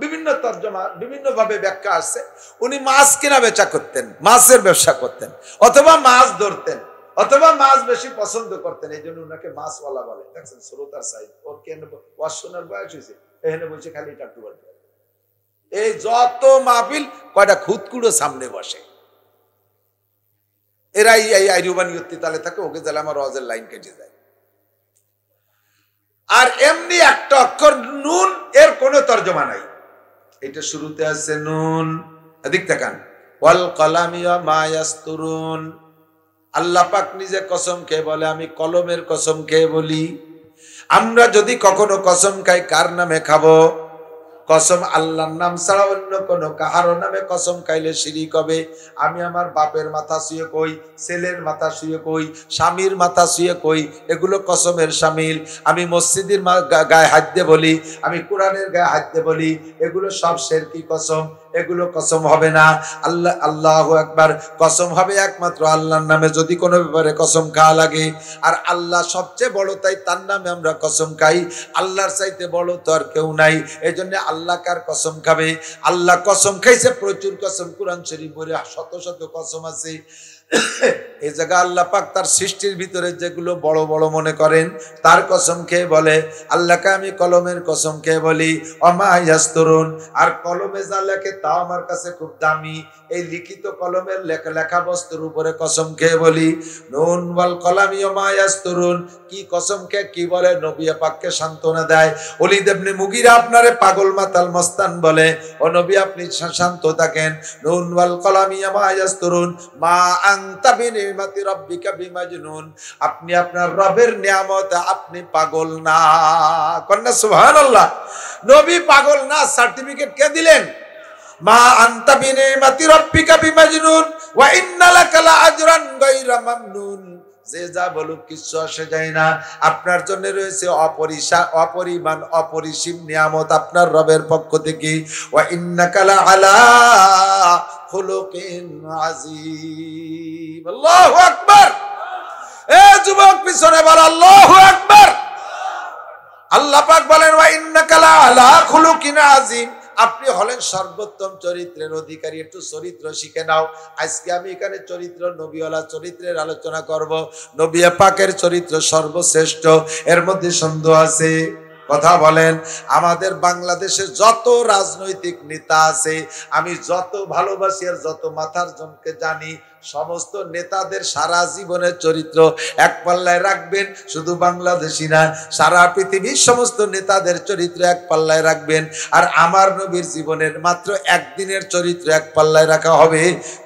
বিভিন্ন তর্জমা বিভিন্ন ভাবে ব্যাখ্যা আছে। উনি মাছ কিনা বেচা করতেন, মাছের ব্যবসা করতেন, অথবা মাছ ধরতেন, অথবা মাছ বেশি পছন্দ করতেন, এই জন্য উনাকে মাছওয়ালা বলে। দেখছেন শ্রোতার সাইড ওর কেন ওয়াজ শোনার বয়স হয়েছে, এখানে বলছে খালি টাটু বলবে। এই যত মাহফিল কয়টা খুদকুড়ো সামনে বসে, এরাই এই আইরুবানিয়ত্তি তালে থাকে, ওকে তাহলে আমার ওয়াজের লাইন কেটে যায়। আর এমনি একটা অক্ষর নুন, এর কোনো তর্জমা নাই। এটা শুরুতে আছে নুন, এদিক তাকান, ওয়াল কলামি ওয়া মা ইয়াসতুরুন। আল্লাহ পাক নিজে কসম খেয়ে বলে, আমি কলমের কসম খেয়ে বলি। আমরা যদি কখনো কসম খাই, কার নামে খাবো? কসম আল্লাহর নাম ছাড়া অন্য কোনো কাহারো নামে কসম খাইলে শিরিক হবে। আমি আমার বাপের মাথা শুয়ে কই, ছেলের মাথা শুয়ে কই, স্বামীর মাথা শুয়ে কই, এগুলো কসমের শামিল। আমি মসজিদের গায়ে হাত দিয়ে বলি, আমি কোরআনের গায়ে হাত দিয়ে বলি, এগুলো সব শিরকি কসম, এগুলো কসম হবে না। আল্লাহ আল্লাহু আকবার। কসম হবে একমাত্র আল্লাহর নামে যদি কোনো ব্যাপারে কসম খাওয়া লাগে। আর আল্লাহ সবচেয়ে বড়, তাই তার নামে আমরা কসম খাই। আল্লাহর চাইতে বড় তো আর কেউ নাই, এই জন্য আল্লাহ কার কসম খাবে? আল্লাহ কসম খাইছে, প্রচুর কসম, কোরআন শরীফ বলে শত শত কসম আছে। এই জায়গা আল্লাহ পাক তার সৃষ্টির ভিতরে যেগুলো বড় বড় মনে করেন, তার কসম খেয়ে বলে, আল্লাহকে আমি কলমের কসম খেয়ে বলি, ওমা ইয়াসতুরুন। আর কলমে যা লেখে তাও আমার কাছে খুব দামি। এই লিখিত কলমের লেখা বস্তুর উপরে কসম খেয়ে বলি, নুন ওয়াল কলামি ওমা ইয়াসতুরুন। কি কসম খেয়ে কি বলে? নবী পাককে সান্ত্বনা দেয়। ওলীদ ইবনে মুগীরা আপনারে পাগল মাতাল মস্তান বলে, ও নবী আপনি শান্ত থাকেন। নুন ওয়াল কলামি ওমা ইয়াসতুরুন, মা আনতা বিনিমাতি রাব্বিকা বিমাজনুন। আপনি আপনার রবের নিয়ামত, আপনি পাগল না। কন্যা সুবহানাল্লাহ। নবী পাগল না, সার্টিফিকেট কে দিলেন? মা আনতা বিনিমাতি রাব্বিকা বিমাজনুন ওয়া ইন্না লাকা লাআজরান গায়রা মামনুন। যে যা বলুক কিছু আসে যায় না, আপনার জন্য রয়েছে অপরিমাণ অপরিসীম নিয়ামত আপনার রবের পক্ষ থেকে। ওয়া ইন্নাকা লাআলা খুলুকিন আযীম। আল্লাহু আকবার। এ যুবক পিছনে বল আল্লাহু আকবার। আল্লাহ পাক বলেন, ওয়া ইন্নাকা লাআলা খুলুকিন আযীম। আপনি হলেন সর্বোত্তম চরিত্রের অধিকারী। একটু চরিত্র শিখে নাও। আজকে আমি এখানে চরিত্র, নবীওয়ালা চরিত্রের আলোচনা করব। নবী পাকের চরিত্র সর্বশ্রেষ্ঠ, এর মধ্যে সন্দেহ আছে? কথা বলেন। আমাদের বাংলাদেশে যত রাজনৈতিক নেতা আছে, আমি যত ভালোবাসি আর যত মাথার জনকে জানি, সমস্ত নেতাদের সারা জীবনের চরিত্র এক পাল্লায় রাখবেন। শুধু বাংলাদেশি না, সারা পৃথিবীর সমস্ত নেতাদের চরিত্র এক পাল্লায় রাখবেন। আর আমার নবীর জীবনের মাত্র একদিনের চরিত্র এক পাল্লায় রাখা হবে।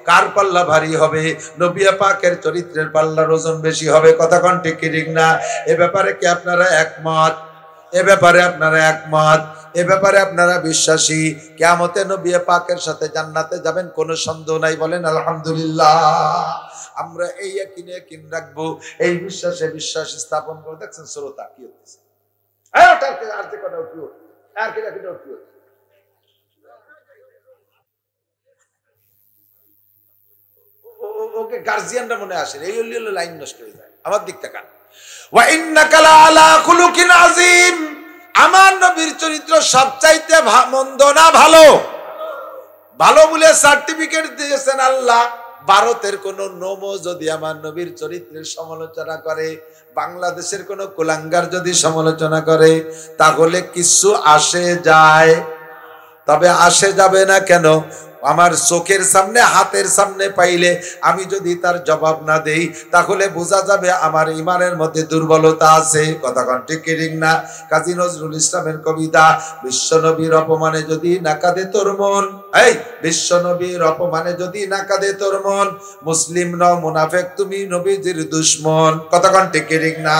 কার পাল্লা ভারী হবে? নবী পাকের চরিত্রের পাল্লার ওজন বেশি হবে। কথা কোন ঠিক কি ঠিক না? এ ব্যাপারে কি আপনারা একমত? এ ব্যাপারে আপনারা একমত? এ ব্যাপারে আপনারা বিশ্বাসী? কিয়ামতে নবী পাকের সাথে জান্নাতে যাবেন, কোনো সন্দেহ নাই। বলেন আলহামদুলিল্লাহ। আমরা এই ইয়াকিন রাখবো, এই বিশ্বাসে বিশ্বাস স্থাপন করে। দেখছেন শ্রোতা কি হচ্ছে? ওকে গার্জিয়ানরা মনে আসে, এই হলো লাইন নষ্ট হয়ে যায়। আমার দিক তাকান। ওয়া ইন্নাকা লাআলা খুলুকিন আযীম। আমার নবীর চরিত্র সবচাইতে মন্দ না ভালো? ভালো বলে সার্টিফিকেট দিয়েছেন আল্লাহ। ভারতের কোন নোমো যদি আমার নবীর চরিত্রের সমালোচনা করে, বাংলাদেশের কোন কুলাঙ্গার যদি সমালোচনা করে, তাহলে কিছু আসে যায়? তবে আসে যাবে না কেন? আমার চোখের সামনে, হাতের সামনে পাইলে আমি যদি তার জবাব না দেই, তাহলে বোঝা যাবে আমার ইমানের মধ্যে দুর্বলতা আছে। কথা কোন ঠিক কি ঠিক না? কাজী নজরুল ইসলামের কবিতা, বিশ্ব নবীর অপমানে যদি না কাঁদে তোর মন, এই বিশ্ব নবীর অপমানে যদি না কাঁদে তোর মন, মুসলিম নও মুনাফিক তুমি নবীজির দুশমন। কতক্ষণ ঠিক ঠিক না?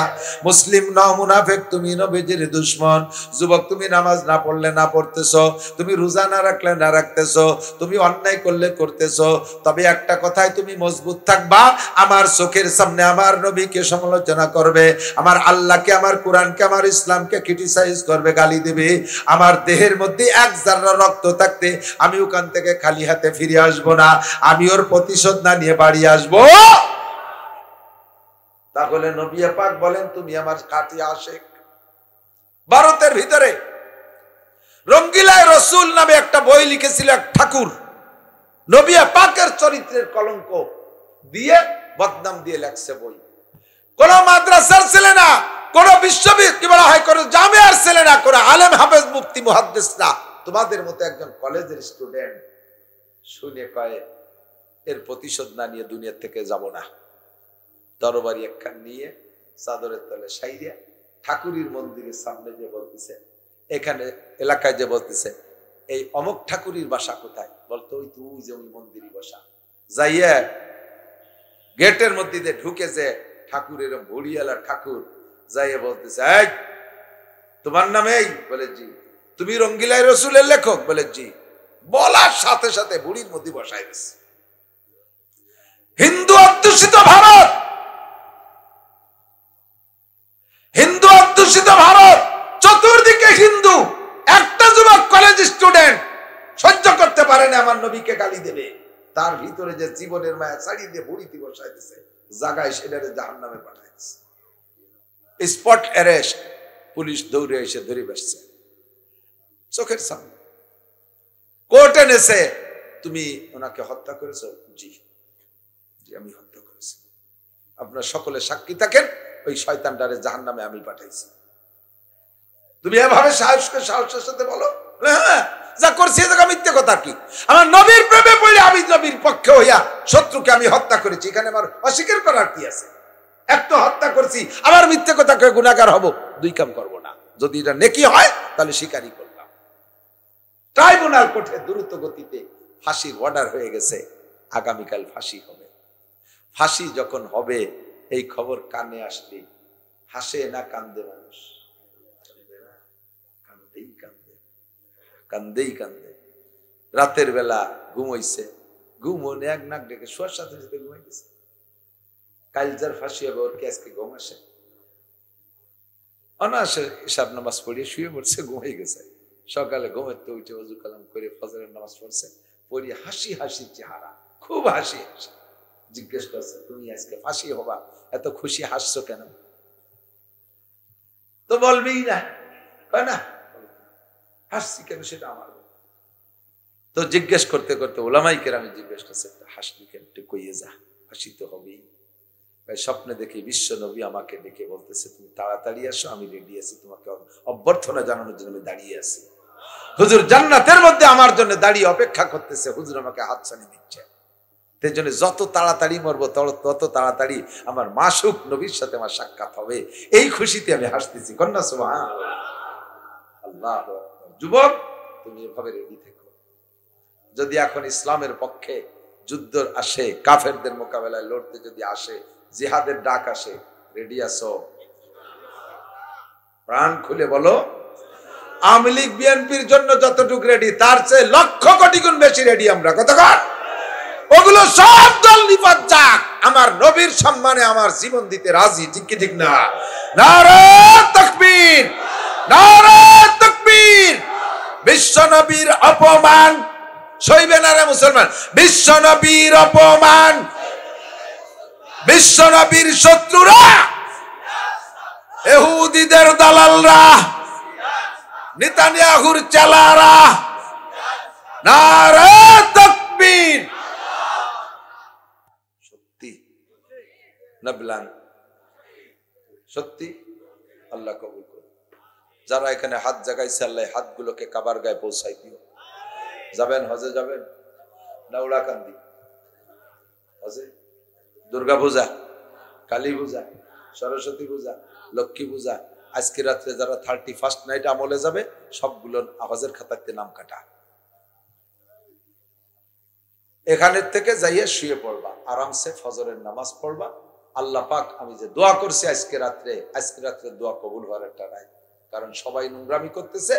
মুসলিম নও মুনাফিক তুমি নবীজির দুশমন। যুবক, তুমি নামাজ না পড়লে না পড়তেছো, তুমি রোজা না রাখলে না রাখতেছো, তুমি অন্যায় করলে করতেছো, তবে একটা কথায় তুমি মজবুত থাকবা, আমার চোখের সামনে আমার নবীকে সমালোচনা করবে, আমার আল্লাহকে, আমার কোরআনকে, আমার ইসলামকে ক্রিটিসাইজ করবে, গালি দেবে। আমার দেহের মধ্যে এক জাররা রক্ত থাকতে আমি ওখান থেকে খালি হাতে ফিরে আসবো না, আমি ওর প্রতিশোধ না নিয়ে বাড়ি আসবো। তাহলে নবী পাক বলেন তুমি আমার খাঁটি আশিক। ভারতের ভিতরে রঙ্গিলায় রসুল নামে একটা বই লিখেছিল এক ঠাকুর, নবী পাকের চরিত্রের কলঙ্ক দিয়ে বদনাম দিয়ে লেখছে বই। কোন মাদ্রাসার ছেলে না, কোন বিশ্ববিদ্যালয়, কোন জামিয়ার ছেলে না, কোন আলেম হাফেজ মুফতি মুহাদ্দিস না, তোমাদের মতো একজন কলেজের স্টুডেন্ট শুনে কয়ে এর প্রতিশোধ না নিয়ে দুনিয়া থেকে যাব না। তরবারি একখান নিয়ে চাদরের তলে সাইরিয়া ঠাকুরের মন্দিরের সামনে যে বলতেছে, এখানে এলাকায় যে বলতেছে এই অমুক ঠাকুরের বাসা কোথায়, বলতো ওই তুই যে ওই মন্দিরই বসা। যাইয়া গেটের মধ্যে দিয়ে ঢুকেছে ঠাকুরের ভড়িয়ালা ঠাকুর, যাইয়া বলতেছে এই তোমার নাম এই? বলে জি। তুমি রঙ্গিলাই রসুলের লেখক? বলে জি। বলার সাথে সাথে বুড়ির মধ্যে বসাই দিচ্ছে। হিন্দু অধ্যুষিত ভারত, হিন্দু অধ্যুষিত ভারত, চতুর্দিকে হিন্দু, একটা যুবক কলেজ স্টুডেন্ট সহ্য করতে পারে না আমার নবীকে গালি দেবে, তার ভিতরে যে জীবনের মায়া ছাড়িয়ে দিয়ে বুড়িতে বসাই দিছে, জায়গায় সেটারে জাহান্নামে পাঠাই দিছে। স্পট অ্যারেস্ট, পুলিশ দৌড়ে এসে ধরে বসছে চোখের সামনে। কোর্ট এনেছে, তুমি ওনাকে হত্যা করেছো? জি জি আমি হত্যা করেছি। আপনার সকলে সাক্ষী থাকেন, ওই শয়তানটারে জাহান্নামে আমি পাঠাইছি। তুমি এভাবে সাহসের সাথে বলো হ্যাঁ যা করছি মিথ্যে কথা কি? আমার নবীর প্রেমে পড়ে আমি নবীর পক্ষে হইয়া শত্রুকে আমি হত্যা করেছি, এখানে আমার অস্বীকার করার কি আছে? একটা হত্যা করছি, আবার মিথ্যে কথা কয়ে গুনাহগার হব? দুই কাম করবো না। যদি এটা নেকি হয় তাহলে স্বীকারই করলাম। ট্রাইব্যুনাল কোর্টে দ্রুত গতিতে ফাঁসির অর্ডার হয়ে গেছে, আগামীকাল ফাঁসি হবে। ফাঁসি যখন হবে এই খবর কানে আসলে হাসে না কান্দে মানুষ? কান্দেই কান্দে, কান্দেই কান্দে। রাতের বেলা ঘুমাইছে, ঘুমনে এক নাক ডেকে শোয়ার সাথে সাথে ঘুমাই গেছে। কাল যার ফাঁসি হবে ওর কি আজকে ঘুম আসে? অনায়াসে ইশার নামাজ পড়িয়ে শুয়ে পড়ছে, ঘুমাই গেছে। সকালে ঘুমের তো উঠে ওযু কালাম করে ফজরের নামাজ পড়ছে, পড়িয়ে হাসি হাসি চেহারা, খুব হাসি হাসি। জিজ্ঞেস করছে তুমি আজকে ফাঁসি হবা, এত খুশি হাসছো কেন? তো বলবেই না, কয় না হাসছি কেন সেটা আমার। তো জিজ্ঞেস করতে করতে ওলামাই কেরামে জিজ্ঞেস করছে হাসলি কেন, একটু কইয়ে যা। হাসি তো হবেই। স্বপ্নে দেখি বিশ্ব নবী আমাকে ডেকে বলতেছে তুমি তাড়াতাড়ি আসো, আমি রেডি আছি, তোমাকে অভ্যর্থনা জানানোর জন্য আমি দাঁড়িয়ে আছি। হুজুর জান্নাতের মধ্যে আমার জন্য দাঁড়িয়ে অপেক্ষা করতেছে, হুজুর আমাকে হাতছানি দিচ্ছে। সেই জন্য যত তাড়াতাড়ি মরবো তত তাড়াতাড়ি আমার মাসুক নবীর সাথে আমার সাক্ষাৎ হবে, এই খুশিতে আমি হাসতেছি। কন্যা সুবহানাল্লাহ। আল্লাহ যুবক তুমি এভাবে রেডি থেকো। যদি এখন ইসলামের পক্ষে যুদ্ধ আসে, কাফেরদের মোকাবেলায় লড়তে যদি আসে, জিহাদের ডাক আসে, রেডি আছো? প্রাণ খুলে বলো। আওয়ামী লীগ বিএনপির জন্য যতটুকু রেডি তার চেয়ে লক্ষ কোটি গুণ বেশি রেডি আমরা। কতক্ষণ? ওগুলো সব দল নিপাত যাক, আমার নবীর সম্মানে আমার জীবন দিতে রাজি। ঠিক কি ঠিক না? নারে তাকবীর, নারে তাকবীর। বিশ্ব নবীর অপমান সইবে না রে মুসলমান। বিশ্ব নবীর অপমান, বিশ্ব নবীর শত্রুরা, ইহুদিদের দালালরা, নেতানিয়াহুর চালারা, নারে তাকবীর। সত্যি না বলেন? সত্যি। আল্লাহ কবুল করুন। যারা এখানে হাত জাগাইছে আল্লাহ হাতগুলোকে কাবার গায়ে পৌঁছাই দিও। যাবেন হজে? যাবেন না উড়াকান্দি? হজে, দুর্গা পূজা, কালী পূজা, সরস্বতী পূজা, লক্ষ্মী পূজা, আজকে রাত্রে যারা 31st নাইট আমলে যাবে সবগুলো হজের খাতাতে নাম কাটা। এখানের থেকে যাইয়া শুয়ে পড়বা, আরামসে ফজরের নামাজ পড়বা। আল্লাহ পাক আমি যে দোয়া করছি আজকে রাত্রে দোয়া কবুল হওয়ার একটা নাই, কারণ সবাই নোংরামি করতেছে,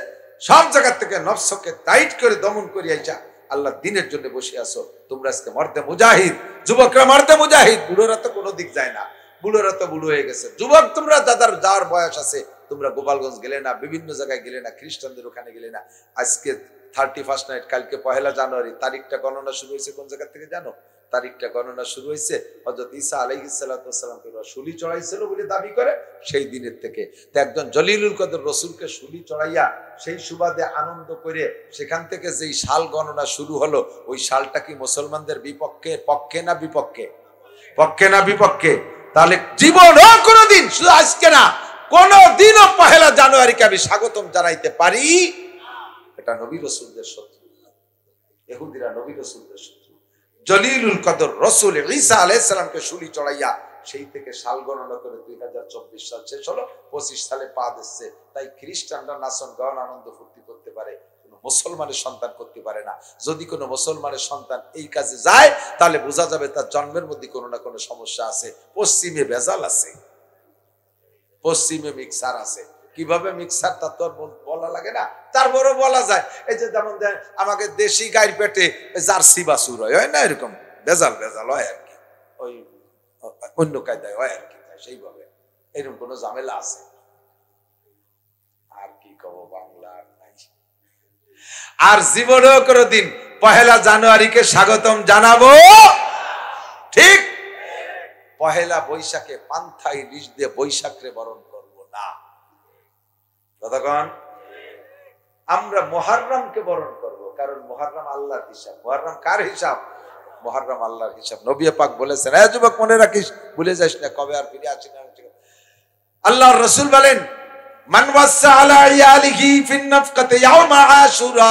সব জায়গা থেকে নফসকে টাইট করে দমন করে আইসা আল্লাহ দিনের জন্য বসে আসো। তোমরা আজকে মর্দে মুজাহিদ, যুবকরা মর্দে মুজাহিদ, বুড়োরা তো কোনো দিক যায় না, বুড়োরা তো বুড়ো হয়ে গেছে। যুবক তোমরা যাদের যাওয়ার বয়স আছে, তোমরা গোপালগঞ্জ গেলে না, বিভিন্ন জায়গায় গেলে না, খ্রিস্টানদের ওখানে গেলে না। আজকে 31st নাইট, কালকে 1 জানুয়ারি, তারিখটা গণনা শুরু হয়েছে কোন জায়গা থেকে জানো? তারিখটা গণনা শুরু হয়েছে হযরত ঈসা আলাইহিস সালাতু ওয়াস শুলি চড়াইছিল বলে দাবি করে সেই দিনের থেকে। তো একজন জলিলুল কদর রসুলকে শুলি চড়াইয়া সেই সুবাদে আনন্দ করে সেখান থেকে যেই সাল গণনা শুরু হলো, ওই সালটা কি মুসলমানদের বিপক্ষে, পক্ষে না বিপক্ষে? পক্ষে না বিপক্ষে? তাহলে জীবনও কোনোদিন, শুধু আজকে না, কোনদিনও 1 জানুয়ারিকে আমি স্বাগতম জানাইতে পারি? এটা নবী রাসূলদের শত্রু, ইহুদিরা নবী রাসূলদের শত্রু। জলিলুল কদর রসুল ঈসা আলাইহিস সালামকে শুলি চড়াইয়া সেই থেকে সাল গণনা করে 2024 সাল শেষ হলো, 25 সালে পা দিচ্ছে। তাই খ্রিস্টানরা নাচন গান আনন্দ ফুর্তি করতে পারে, কোনো মুসলমানের সন্তান করতে পারে না। যদি কোনো মুসলমানের সন্তান এই কাজে যায়, তাহলে বোঝা যাবে তার জন্মের মধ্যে কোনো না কোনো সমস্যা আছে, পশ্চিমে ভেজাল আছে, পশ্চিমে মিক্সার আছে। কিভাবে মিক্সার তা তো বলা লাগে না, তারপরও বলা যায়। এই যে যেমন আমাকে দেশি গাইর পেটে জার্সি বাছুর হয় না, এরকম ভেজাল ভেজাল হয় আর কি, ওই অন্য কায়দায় হয় আর কি, সেইভাবে এরকম কোন ঝামেলা আছে? আর কি কব, বাংলা নাই। আর জীবনেও কোনদিন 1 জানুয়ারিকে স্বাগতম জানাবো? ঠিক 1 বৈশাখে পান্থাই লিশ দিয়ে বৈশাখরে বরণ করব না। ততক্ষণ আমরা মুহররমকে বরণ করব, কারণ মুহররম আল্লাহর হিসাব। মুহররম কার হিসাব? মুহররম আল্লাহর হিসাব। নবী পাক বলেছেন, এ যুবক মনে রাখিস, ভুলে যাস না, কবে আর ফিরে আসি না। আল্লাহর রাসূল বলেন, মান ওয়াসা আলা ইয়ালিহি ফিন নাফকাতি ইয়াউমা আশুরা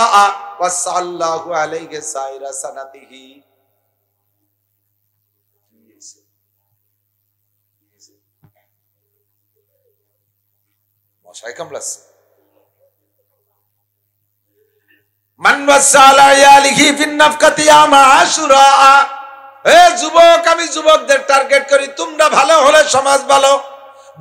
ওয়াসাল্লাহু আলাইহি সাইরা সানাতিহি। মশাই কামড়াচ্ছে। মান ওয়াসা আলা ইয়ালিহি ফিন নাফকাতি ইয়াউমা আশুরা। এ যুবক, আমি যুবকদের টার্গেট করি, তোমরা ভালো হলে সমাজ ভালো।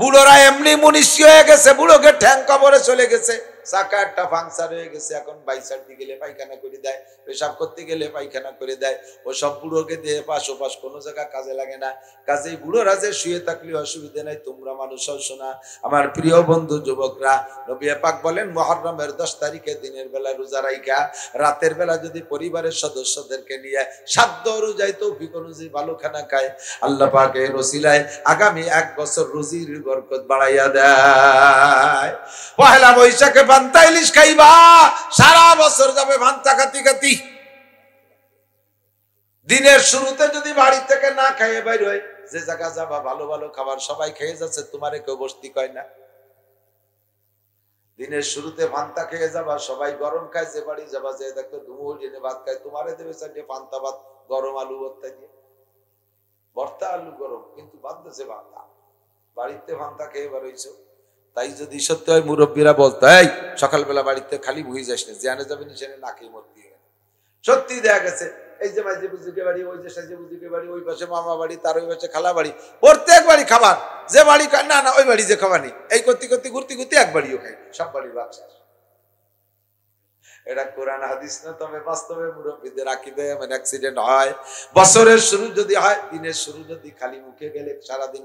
বুড়োরা এমনি মুনিশি হয়ে গেছে, বুড়োকে ঠ্যাং কবরে চলে গেছে, চাকা একটা পাংচার হয়ে গেছে, এখন বাইসারতে গেলে পায়খানা করে দেয়, পেশাব করতে গেলে পায়খানা করে দেয়। ও সব বুড়োকে দিয়ে পাশ ওপাশ কোনো জায়গা কাজে লাগে না। কাজেই বুড়োরা যে শুয়ে থাকলে অসুবিধা নাই, তোমরা মানুষ শোনা। আমার প্রিয় বন্ধু যুবকরা, নবী পাক বলেন, মুহররমের 10 তারিখে দিনের বেলা রোজা রাইখা রাতের বেলা যদি পরিবারের সদস্যদেরকে নিয়ে সাধ্য অনুযায়ী তৌফিক অনুযায়ী ভালো খানা খায়, আল্লাহ পাকের ওসিলায় আগামী 1 বছর রুজির বরকত বাড়াইয়া দেয়। 1 বৈশাখে ভান্তা ইলিশ খাইবা, সারা বছর যাবে ভান্তা খাতি খাতি। দিনের শুরুতে যদি বাড়ি থেকে না খাইয়ে বাইর হয়, যে জায়গা যাবা ভালো ভালো খাবার সবাই খেয়ে যাচ্ছে, তোমারে কেউ বসতি কয় না। দিনের শুরুতে ভান্তা খেয়ে যাবা, সবাই গরম খায়, যে বাড়ি যাবা যে দেখো ডুমুর এনে ভাত খায়, তোমারে দেবে চারটে পান্তা ভাত, গরম আলু ভর্তা দিয়ে, ভর্তা আলু গরম, কিন্তু বাদ দেছে ভান্তা। বাড়িতে ভান্তা খেয়ে বেরোইছো। তাই যদি সত্যি হয়, মুরব্বীরা বলতো, এই সকালবেলা বাড়িতে খালি বই যাস না, যেখানে যাবেন সেখানে না খেয়ে মরতে। সত্যি দেখা গেছে, এই যে মাঝে বুঝিকে বাড়ি, ওই যে সাজে বুঝিকে বাড়ি, ওই পাশে মামা বাড়ি, তার ওই পাশে খালা বাড়ি, প্রত্যেক বাড়ি খাবার, যে বাড়ি না না ওই বাড়ি যে খাবার নেই, এই করতে করতে ঘুরতে ঘুরতে এক বাড়িও খাই, সব বাড়ির ব্যবসা। এটা কোরআন হাদিস না, তবে বাস্তবে মুরব্বীদের আকীদা এমন অ্যাক্সিডেন্ট হয়। বছরের শুরু যদি হয়, দিনের শুরু যদি খালি মুখে গেলে সারাদিন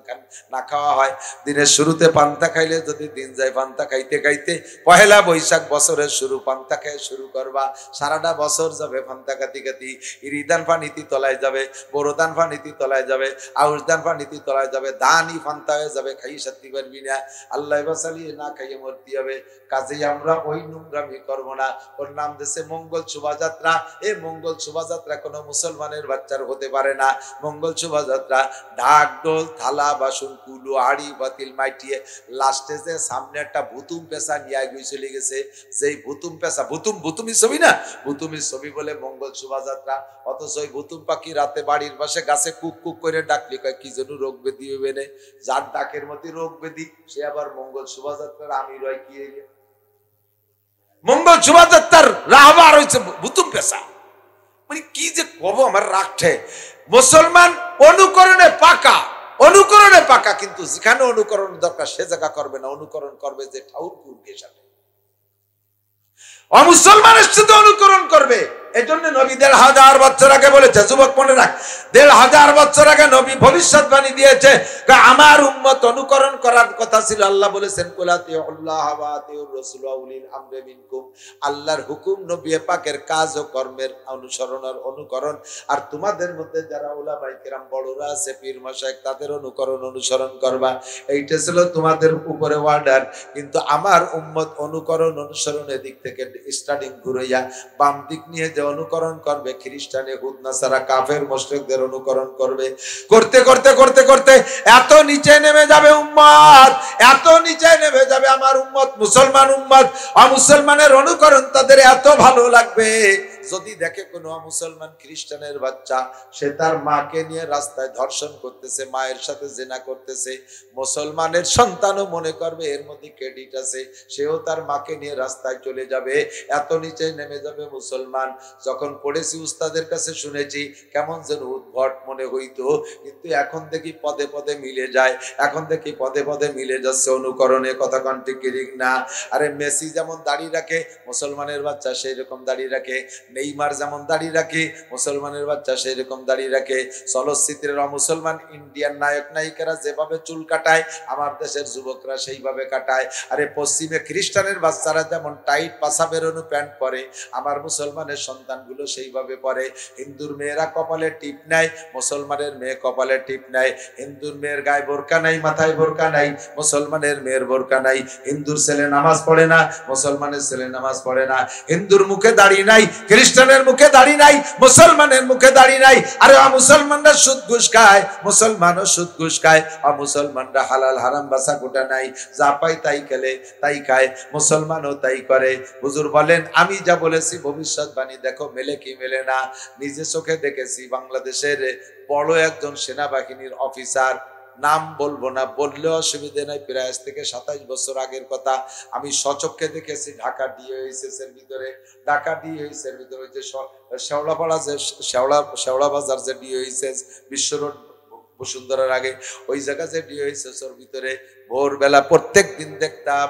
না খাওয়া হয়, দিনের শুরুতে পান্তা খাইলে যদি দিন যায় পান্তা খাইতে খাইতে, 1 বৈশাখ বছরের শুরু, পান্তা খেয়ে শুরু করবা, সারাটা বছর যাবে পান্তা খাতি খাতি। ইরিদান পানিতে তলায় যাবে, বড়দান পানিতে তলায় যাবে, আউশ দান পানিতে তলায় যাবে, ধানই পান্তা হয়ে যাবে, খাই সাথে পারবি না, আল্লাহ বাসালিয়ে না খাইয়ে মরতে হবে। কাজেই আমরা ওই নোংরামি করবো না। ওর নাম দিয়েছে মঙ্গল শোভাযাত্রা। এই মঙ্গল শোভাযাত্রা কোনো মুসলমানের বাচ্চার হতে পারে না। মঙ্গল শোভাযাত্রা ঢাক ঢোল থালা বাসন কুলো হাড়ি বাতিল মাইটিয়ে লাস্টে যে সামনে একটা ভুতুম পেশা নিয়ে গিয়ে চলে গেছে, যেই ভুতুম পেশা, ভুতুমি ছবি না, ভুতুমির ছবি বলে মঙ্গল শোভাযাত্রা। অথচ ওই ভুতুম পাখি রাতে বাড়ির পাশে গাছে কুক কুক করে ডাকলি, কয় কি যেন রোগ ব্যাধি হবে না, যার ডাকের মধ্যে রোগ ব্যাধি সে আবার মঙ্গল শোভাযাত্রার আমির হয়। কি মঙ্গল শোভাযাত্রার রাহবার হয়েছে ভুতুম পেশা। মানে কি যে কব আমার রাখছে। মুসলমান অনুকরণে পাকা, কিন্তু যেখানে অনুকরণ দরকার সে জায়গা করবে না, অনুকরণ করবে যে ঠাকুরকে সাথে, অমুসলমানের সাথে অনুকরণ করবে। এই জন্য নবী ১৫০০ বছর আগে বলেছে, যুবক মনে রাখ, ১৫০০ বছর আগে নবী ভবিষ্যৎবাণী দিয়েছে, আমার উম্মত অনুকরণ করার কথা ছিল। আল্লাহ বলেছেন আল্লাহর হুকুম, নবী পাকের কাজ ও কর্মের অনুসরণ আর অনুকরণ, আর তোমাদের মধ্যে যারা উলামায়ে কেরাম বড়রা আছে, পীর মাশায়েখ, তাদের অনুসরণ করবা। এইটা ছিল তোমাদের উপরে অর্ডার। কিন্তু আমার উম্মত অনুসরণের দিক থেকে স্টার্টিং ঘুরাইয়া বাম দিক নিয়ে যে অনুকরণ করবে, খ্রিস্টান, ইহুদ, নাসারা, কাফের, মুশরিকদের অনুকরণ করবে। করতে করতে করতে করতে এত নিচে নেমে যাবে উম্মত, এত নিচে নেমে যাবে আমার উম্মত, মুসলমান উম্মত, অমুসলমানের অনুকরণ তাদের এত ভালো লাগবে। যদি দেখে কোনো মুসলমান খ্রিস্টানের বাচ্চা, সে তার মাকে নিয়ে রাস্তায় ধর্ষণ করতেছে, মায়ের সাথে জেনা করতেছে, মুসলমানের সন্তানও মনে করবে এর মধ্যে ক্রেডিট আছে, সেও তার মাকে নিয়ে রাস্তায় চলে যাবে। এত নিচে নেমে যাবে মুসলমান। যখন পড়েছি উস্তাদের কাছে শুনেছি কেমন যেন উদ্ভট মনে হইতো, কিন্তু এখন দেখি পদে পদে মিলে যায়, এখন দেখি পদে পদে মিলে যাচ্ছে অনুকরণে। কথা কোন ঠিক না? আরে মেসি যেমন দাড়ি রাখে, মুসলমানের বাচ্চা সেই রকম দাড়ি রাখে। নেইমার যেমন দাড়ি রাখে, মুসলমানের বাচ্চা সেই রকম দাড়ি রাখে। চলচ্চিত্রের মুসলমান ইন্ডিয়ান নায়ক নায়িকারা যেভাবে চুল কাটায়, আমার দেশের যুবকরা সেইভাবে কাটায়। আরে পশ্চিমে খ্রিস্টানের বাচ্চারা যেমন টাইট পাছা বেরোনো প্যান্ট পরে, আমার মুসলমানের সন্তানগুলো সেইভাবে পরে। হিন্দুর মেয়েরা কপালে টিপ নেয়, মুসলমানের মেয়ে কপালে টিপ নেয়। হিন্দুর মেয়ের গায়ে বোরকা নাই, মাথায় বোরকা নাই, মুসলমানের মেয়ের বোরকা নাই। হিন্দুর ছেলে নামাজ পড়ে না, মুসলমানের ছেলে নামাজ পড়ে না। হিন্দুর মুখে দাড়ি নাই, খ্রিস্টানের মুখে দাড়ি নাই, মুসলমানের মুখে দাড়ি নাই। আরে মুসলমানরা সুদ ঘুষ খায়, মুসলমানও সুদ ঘুষ খায়। মুসলমানরা হালাল হারাম বাছা গোটা নাই, যা পায় তাই খেলে তাই খায়, মুসলমানও তাই করে। হুজুর বলেন, আমি যা বলেছি ভবিষ্যৎবাণী দেখো মেলে কি মেলে না। নিজে চোখে দেখেছি, বাংলাদেশের বড় একজন সেনাবাহিনীর অফিসার, নাম বলবো না, বললে অসুবিধে নাই, প্রায় আজ থেকে ২৭ বছর আগের কথা, আমি সচক্ষে দেখেছি। ঢাকা ডিওএইচএস এর ভিতরে, ঢাকা ডিওএইচএস এর ভিতরে যে শেওড়াপাড়া, যে শেওড়া বাজার যে ডিওএইচএস বিশ্ব রোড বসুন্ধরার আগে, ওই জায়গা যে ডিওএইচএস এর ভিতরে ভোরবেলা প্রত্যেক দিন দেখতাম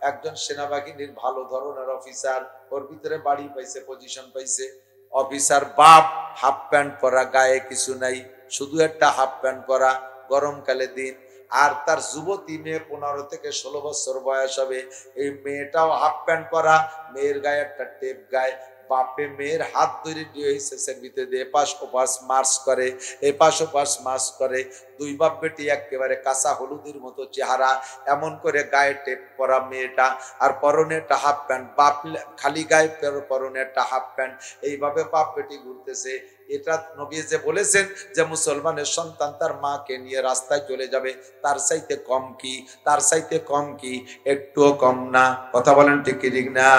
একজন সেনাবাহিনীর ভালো ধরনের অফিসার, ওর ভিতরে বাড়ি পাইছে, পজিশন পাইছে। অফিসার বাপ হাফ প্যান্ট পরা, গায়ে কিছু নাই, শুধু একটা হাফ প্যান্ট পরা, গরমকালে দিন। আর তার যুবতী মেয়ে 15 থেকে 16 বছর বয়স হবে, এই মেয়েটাও হাফ প্যান্ট পরা, মেয়ের গায়ে একটা টেপ গায়ে। বাপে মেয়ের হাত ধরে ডিওএইচএসের ভিতরে এপাশ ওপাশ মার্চ করে, এপাশ ওপাশ মার্চ করে। দুই বাপ বেটি একেবারে কাঁচা হলুদের মতো চেহারা, এমন করে গায়ে টেপ পরা মেয়েটা, আর পরনে একটা হাফ প্যান্ট, বাপ খালি গায়ে পরনে একটা হাফ প্যান্ট, এইভাবে বাপ বেটি ঘুরতেছে। এটা নবী যে বলেছেন যে মুসলমানের সন্তান তার মাকে নিয়ে রাস্তায় চলে যাবে, তার চাইতে কম কি? তার চাইতে কম কি? একটুও কম না। কথা বলেন ঠিক কি ঠিক না?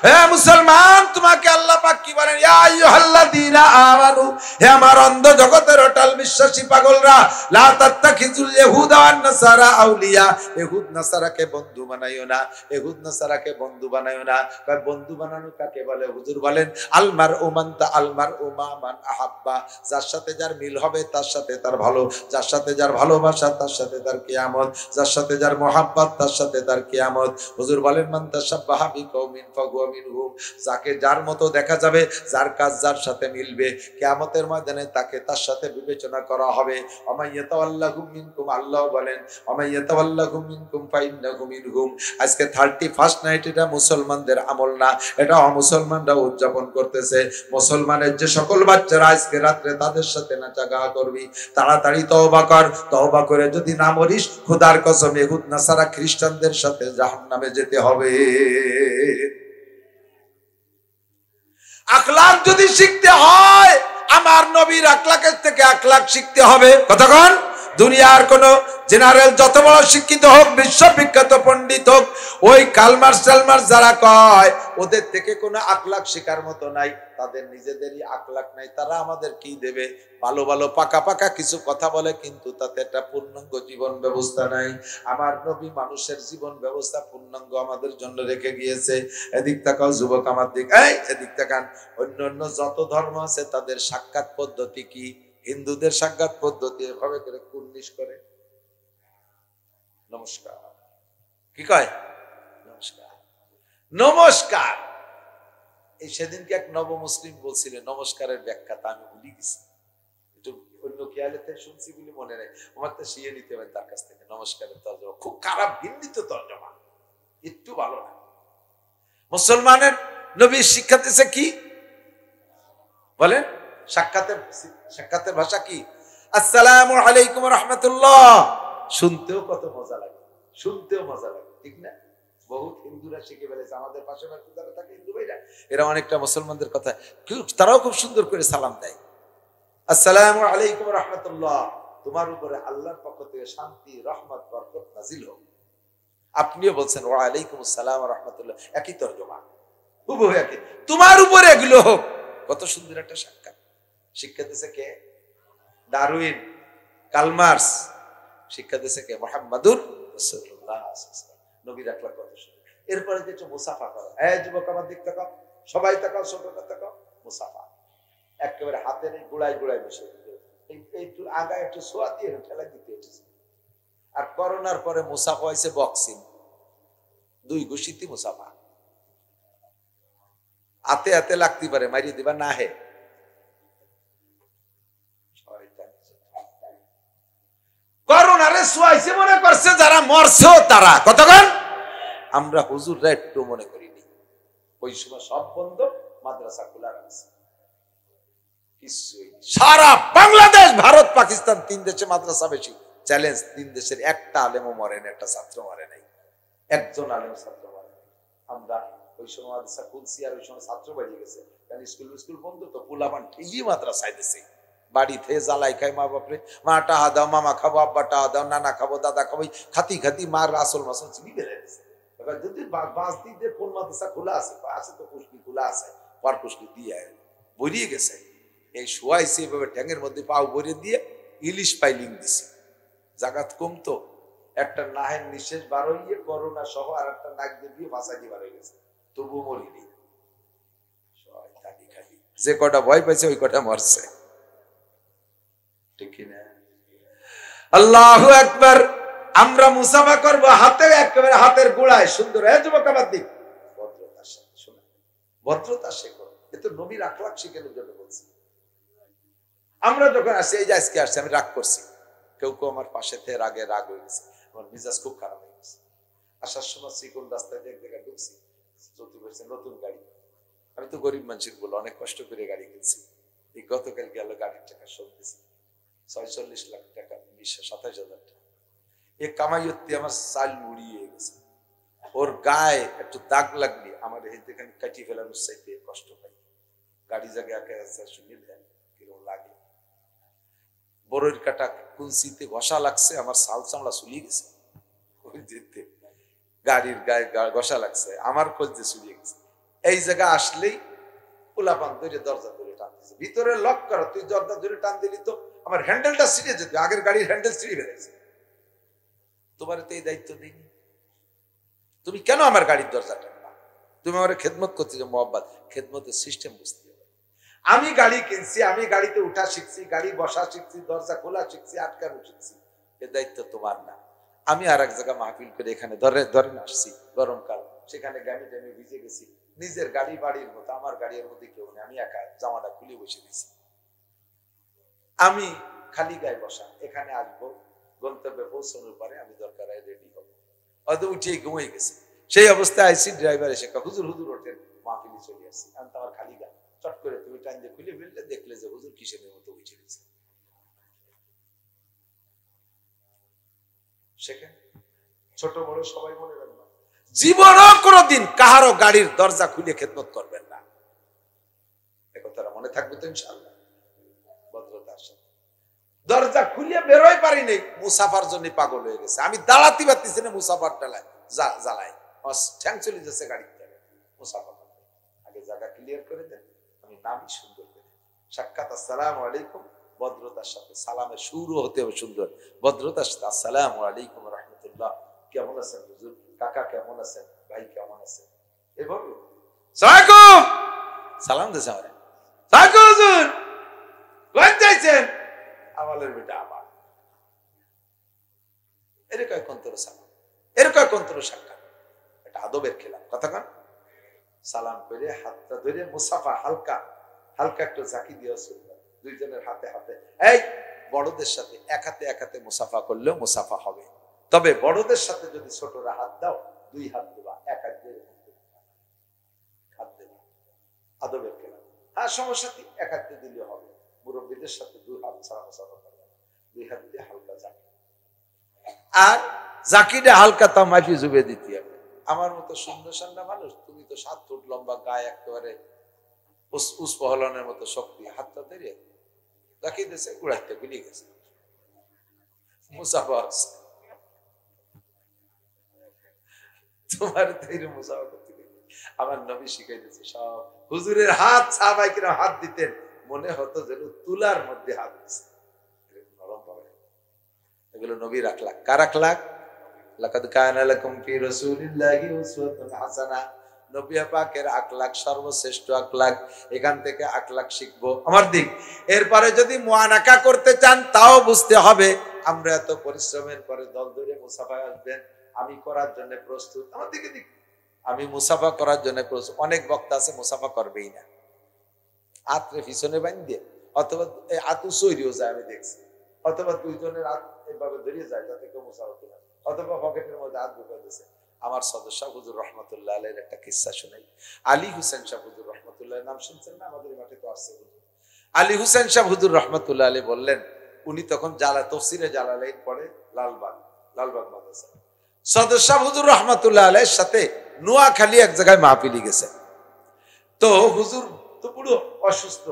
হে মুসলমান, তোমাকে আল্লাহ পাক কি বলেন? ইয়া আইয়ুহাল্লাযীনা আমানু, হে আমার অন্ধ জগতের অটল বিশ্বাসী পাগলরা, লা তাত্তাখিযুল ইয়াহুদা ওয়ান নাসারা আউলিয়া, ইহুদ নাসারাকে বন্ধু বানাইও না, ইহুদ নাসারাকে বন্ধু বানাইও না। কয় বন্ধু বানানো কাকে বলে? হুজুর বলেন, আলমার উমান্তা আলমার উমা আহাব্বা, যার সাথে যার মিল হবে তার সাথে তার ভালো, যার সাথে যার ভালোবাসা তার সাথে তার কিয়ামত, যার সাথে যার মোহাব্বত তার সাথে তার কিয়ামত। হুজুর বলেন, মান তাশাব্বাহা বিকওমিন ফাহুয়া মিনহুম, যাকে যার মতো দেখা যাবে, যার কাজ যার সাথে মিলবে, কিয়ামতের ময়দানে তাকে তার সাথে বিবেচনা করা হবে। ওয়া ইয়াতাওয়াল্লাহুম মিনকুম, আল্লাহ বলেন, ওয়া ইয়াতাওয়াল্লাহুম মিনকুম ফাইন্নাহু মিনহুম। আজকে 31st নাইট, এটা মুসলমানদের আমল না, এটা অমুসলমানরা উদযাপন করতেছে। মুসলমানের যে সকল বাচ্চারা আজকে রাত্রে তাদের সাথে নাচা গাওয়া করবি, তাড়াতাড়ি তওবা কর। তওবা করে যদি না মরিস, খোদার কসম ইহুদ নাসারা খ্রিস্টানদের সাথে জাহান্নামে যেতে হবে। আখলাক যদি শিখতে হয়, আমার নবীর আখলাকের থেকে আখলাক শিখতে হবে। কতক্ষণ? দুনিয়ার কোন জেনারেল যত বড় শিক্ষিত হোক, বিশ্ববিখ্যাত পণ্ডিত হোক, ওই কালমার্স টালমার্স যারা কয় ওদের থেকে কোনো আখলাক শেখার মতো নাই, তাদের নিজেদেরই আখলাক নাই। তারা আমাদের কি দেবে? ভালো ভালো পাকা পাকা কিছু কথা বলে, কিন্তু তাতে একটা পূর্ণাঙ্গ জীবন ব্যবস্থা নাই। আমার নবী মানুষের জীবন ব্যবস্থা পূর্ণাঙ্গ আমাদের জন্য রেখে গিয়েছে। এদিক তাকাও যুবক, আমার দিক, এদিক তাকান। অন্য অন্য যত ধর্ম আছে তাদের সাক্ষাৎ পদ্ধতি কি? হিন্দুদের সাক্ষাৎ পদ্ধতি এভাবে করে কুর্নিশ করে, নমস্কার, কি কয়? নমস্কার, নমস্কার। এই সেদিনকে এক নব মুসলিম বলছিলেন নমস্কারের ব্যাখ্যাটা আমি ভুলে গেছি, একটু অন্য খেয়ালেতে শুনছি বলে মনে নেই। আমার তো শিয়ে নিতে হবে তার কাছ থেকে। নমস্কারের তর্জমা খুব খারাপ, ভিন্নিত তর্জমা, একটু ভালো না। মুসলমানের নবীর শিক্ষা দিয়েছে কি বলেন? সাক্ষাতের ভাষা কি? আসসালামু আলাইকুম রাহমাতুল্লাহ। শুনতেও কত মজা লাগে, শুনতেও মজা লাগে, ঠিক না? বহুত হিন্দুরা শিখে ফেলেছে, আমাদের পাশে যারা থাকে হিন্দু ভাইরা, এরা অনেকটা মুসলমানদের কথা তারাও খুব সুন্দর করে সালাম দেয়। আসসালামু আলাইকুম রাহমাতুল্লাহ, তোমার উপরে আল্লাহর পক্ষ থেকে শান্তি, রহমত, বরকত নাজিল হোক। আপনিও বলছেন ওয়া আলাইকুম আসসালাম ওয়া রাহমাতুল্লাহ, একই তরজমা, হুবহু একই, তোমার উপরে এগুলো হোক। কত সুন্দর একটা সাক্ষাৎ। শিক্ষা দিয়েছে কে? Darwin, Chalmers. শিক্ষা দিয়েছে কে? মুহাম্মাদুর রাসূলুল্লাহ সাল্লাল্লাহু আলাইহি ওয়াসাল্লাম। নবীর আকলাক কত সুন্দর। এরপরে যে একটু মুসাফা করা, এই যুবক আমার দিক তাকাও, সবাই তাকাও, ছোটটা তাকাও, মুসাফা একেবারে হাতের এই গোড়ায় গোড়ায় বসে দিতে, একটু আগা একটু ছোঁয়া দিয়ে ঠেলা দিতে হচ্ছে। আর করোনার পরে মুসাফা হয়েছে বক্সিং, দুই ঘুষিতে মুসাফা, হাতে হাতে লাগতে পারে, মারিয়ে দিবা না হে। করোনারে সোয়াইছে মনে করছে যারা মরছেও তারা, কতক্ষণ আমরা হুজুররা একটু মনে করিনি। ওই সময় সব বন্ধ, মাদ্রাসা খোলা আছে, কিছুই। সারা বাংলাদেশ, ভারত, পাকিস্তান, 3 দেশে মাদ্রাসা বেশি। চ্যালেঞ্জ, 3 দেশের একটা আলেমও মরে না, একটা ছাত্র মরে নাই, একজন আলেম ছাত্র মরে নাই। আমরা ওই সময় মাদ্রাসা খুলছি, আর ওই সময় ছাত্র বেরিয়ে গেছে, কারণ স্কুল বন্ধ তো, পোলাপান ঠিকই মাদ্রাসায় দিছে। বাড়িতে জ্বালাই খাই মা বাপরে, মা টাহা দাও, মামা খাবো, আব্বা টাহা দাও, নানা খাবো, দাদা খাবো, খাতি খাতি মার আসল মাসল চিনি বেড়ে গেছে। এবার যদি বাস দিতে কোন মাদ্রাসা খোলা আছে, আছে তো কুশকি খোলা আছে, পর কুশকি দিয়ে বরিয়ে গেছে। এই শোয়াইছে এভাবে ট্যাঙের মধ্যে পাও ভরিয়ে দিয়ে ইলিশ পাইলিং দিছি। জাগাত কমতো, একটা নাহের নিঃশেষ বার হইয়ে করোনা সহ আর একটা নাক দিয়ে বাঁচাই বার হয়ে গেছে, তবু মরিনি। যে কটা ভয় পাইছে ওই কটা মরছে, ঠিক না? আল্লাহু আকবার। আমরা মুসাফা করবো হাতে, একেবারে হাতের গোড়ায় সুন্দর। যুবক আমার দিক, ভদ্রতার সাথে শোনা, ভদ্রতার শেখো। এ তো নবীর আকলাক শিখানোর জন্য বলছি। আমরা যখন আসছি, এই যে আজকে আসছি, আমি রাগ করছি, কেউ কেউ আমার পাশে থেকে রাগ হয়ে গেছে, আমার মিজাজ খুব খারাপ হয়ে গেছে। আসার সময় শ্রীকুল রাস্তায় এক জায়গায় ঢুকছি, চলতে বলছে নতুন গাড়ি। আমি তো গরিব মানুষের বলে অনেক কষ্ট করে গাড়ি কিনছি। এই গতকাল গেল গাড়ির টাকা শোধ দিছি 46 লাখ টাকা, 27,000 টাকা। এ কামাইতে আমার চাল উড়িয়ে গেছে। ওর গায়ে একটু দাগ লাগলে আমার এখানে কাটিয়ে ফেলানোর চাইতে কষ্ট পাই। গাড়ি জায়গায় শুনিয়ে দেন কিরকম লাগে। বড়ের কাটা কুলসিতে ঘষা লাগছে, আমার সাল চামড়া চুলিয়ে গেছে। গাড়ির গায়ে ঘষা লাগছে, আমার কলজে চুলিয়ে গেছে। এই জায়গা আসলেই পোলাপান ধরে দরজা ধরে টান দিচ্ছে, ভিতরে লক করো, তুই দরজা ধরে টান দিলি তো আমার হ্যান্ডেলটা ছিঁড়ে যেত, আগের গাড়ির হ্যান্ডেল ছিঁড়ে ফেলেছে। তোমার তো এই দায়িত্ব দিইনি, তুমি কেন আমার গাড়ির দরজা টানবা? তুমি আমার খেদমত করতে যে মোহাব্বত, খেদমতের সিস্টেম বুঝতে হবে। আমি গাড়ি কিনছি, আমি গাড়িতে উঠা শিখছি, গাড়ি বসা শিখছি, দরজা খোলা শিখছি, আটকানো শিখছি, এ দায়িত্ব তোমার না। আমি আর এক জায়গায় মাহফিল করে এখানে ধরেন আসছি, গরমকাল, সেখানে গাড়ি টাইমে ভিজে গেছি। নিজের গাড়ি বাড়ির মতো, আমার গাড়ির মধ্যে কেউ নেই, আমি একা জামাটা খুলে বসে দিয়েছি। আমি খালি গায়ে বসা, এখানে আসবো, গন্তব্যে পৌঁছানোর পরে আমি দরকার রেডি হবো, হয়তো উঠিয়ে ঘুমিয়ে গেছে। সেই অবস্থায় আইসি, ড্রাইভার এসে হুজুর ওঠেন, মাহফিলে চলে আসছি। আমি তো আমার খালি গায়ে, চট করে তুমি টাইম দিয়ে খুলে ফেললে, দেখলে যে হুজুর কিসের মতো উঠে গেছে। সেখানে ছোট বড় সবাই মনে রাখবেন, জীবনও কোনোদিন কাহারও গাড়ির দরজা খুলে খেদমত করবেন না। একথাটা মনে থাকবে তো ইনশাআল্লাহ। ভদ্রতার সাথে দরজা খুলিয়ে বেরোয় পারি নেই, মুসাফার জন্য পাগল হয়ে গেছে। আমি দাঁড়াতে পারতেছি না, মুসাফার টালায় জ্বালায় ঠ্যাং চলে যাচ্ছে গাড়ির থেকে। মুসাফার আগে জায়গা ক্লিয়ার করে দেন, আমি নামই সুন্দর করে সাক্ষাৎ আসসালামু আলাইকুম, ভদ্রতার সাথে সালামের শুরু হতে হবে সুন্দর ভদ্রতার সাথে, আসসালামু আলাইকুম রাহমাতুল্লাহ, কেমন আছেন হুজুর, কাকা কেমন আছেন, ভাই কেমন আছেন, এভাবে সালাম দিয়েছে। আমার হুজুর কোন চাইছেন, আমাদের বেটা আমার, এরকম কন্তর সালাম, এরকম কন্তর সাক্ষাৎ, এটা আদবের খেলাম কথা কন। সালাম করে হাতটা ধরে মুসাফা হালকা হালকা একটু জাকি দিয়ে দুইজনের হাতে হাতে, এই বড়দের সাথে এক হাতে মুসাফা করলেও মুসাফা হবে, তবে বড়দের সাথে যদি ছোটরা হাত দাও দুই হাত দেবা, এক হাত দিয়ে হাত দেবা, আদবের খেলাম। হ্যাঁ সমস্যা কি, এক হাত দিয়ে দিলে হবে, মুরব্বীদের সাথে দুই হাত ছাড়া মুসাফা করবে, দুই হাত দিয়ে হালকা জাকি, আর জাকিটা হালকা তাও মাফি জুবে দিতে হবে। আমার মতো সুন্দর সান্ডা মানুষ, তুমি তো 7 ফুট লম্বা, গায়ে একেবারে উস্পহলনের মতো শক্তি, হাতটা ধরে দেখিয়ে দিয়েছে, গুড়াইতে গুলিয়ে গেছে মুসাফা। তোমার তৈরি মুসাফা করতে গেলে আমার নবী শিখাই দিয়েছে সব। হুজুরের হাত সাহাবায়ে কিরাম হাত দিতেন, মনে হতো যেন তুলার মধ্যে হাত দিচ্ছে, নরম ভাবে। এগুলো নবীর আখলাক। কার আখলাক? লাকাদ কানা লাকুম ফি রাসূলিল্লাহি উসওয়াতুন হাসানা। নবী পাকের আখলাক সর্বশ্রেষ্ঠ আখলাক। এখান থেকে আখলাক শিখবো আমার দিক। এরপরে যদি মুআনাকা করতে চান তাও বুঝতে হবে আমরা এত পরিশ্রমের পরে দল ধরে মুসাফায় আসবেন, আমি করার জন্য প্রস্তুত, আমার দিকে দিক, আমি মুসাফা করার জন্য প্রস্তুত। অনেক বক্তা আছে মুসাফা করবেই না, আত্রে পিছনে বাঁধিয়ে, অথবা আতু সৈরিও যায় আমি দেখছি, অথবা দুইজনের হাত এইভাবে ধরিয়ে যায় যাতে কেউ মুসাফা করে, অথবা পকেটের মধ্যে হাত ঢুকে দিয়েছে। আমার সদস্য হুজুর রহমতুল্লাহ আলাইহির একটা কিসসা শোনাই। আলী হুসেন শাহ হুজুর রহমতুল্লাহ, নাম শুনছেন না? আমাদের মাঠে তো আসছে হুজুর আলী হুসেন শাহ হুজুর রহমতুল্লাহ আলাইহি। বললেন উনি তখন তফসিরে জালালাইন পড়ে লালবাগ মাদ্রাসা। সদস্য হুজুর রহমতুল্লাহ আলাইহির সাথে নোয়াখালী এক জায়গায় মাহফিলি গেছে। তো হুজুর তো পুরো অসুস্থ,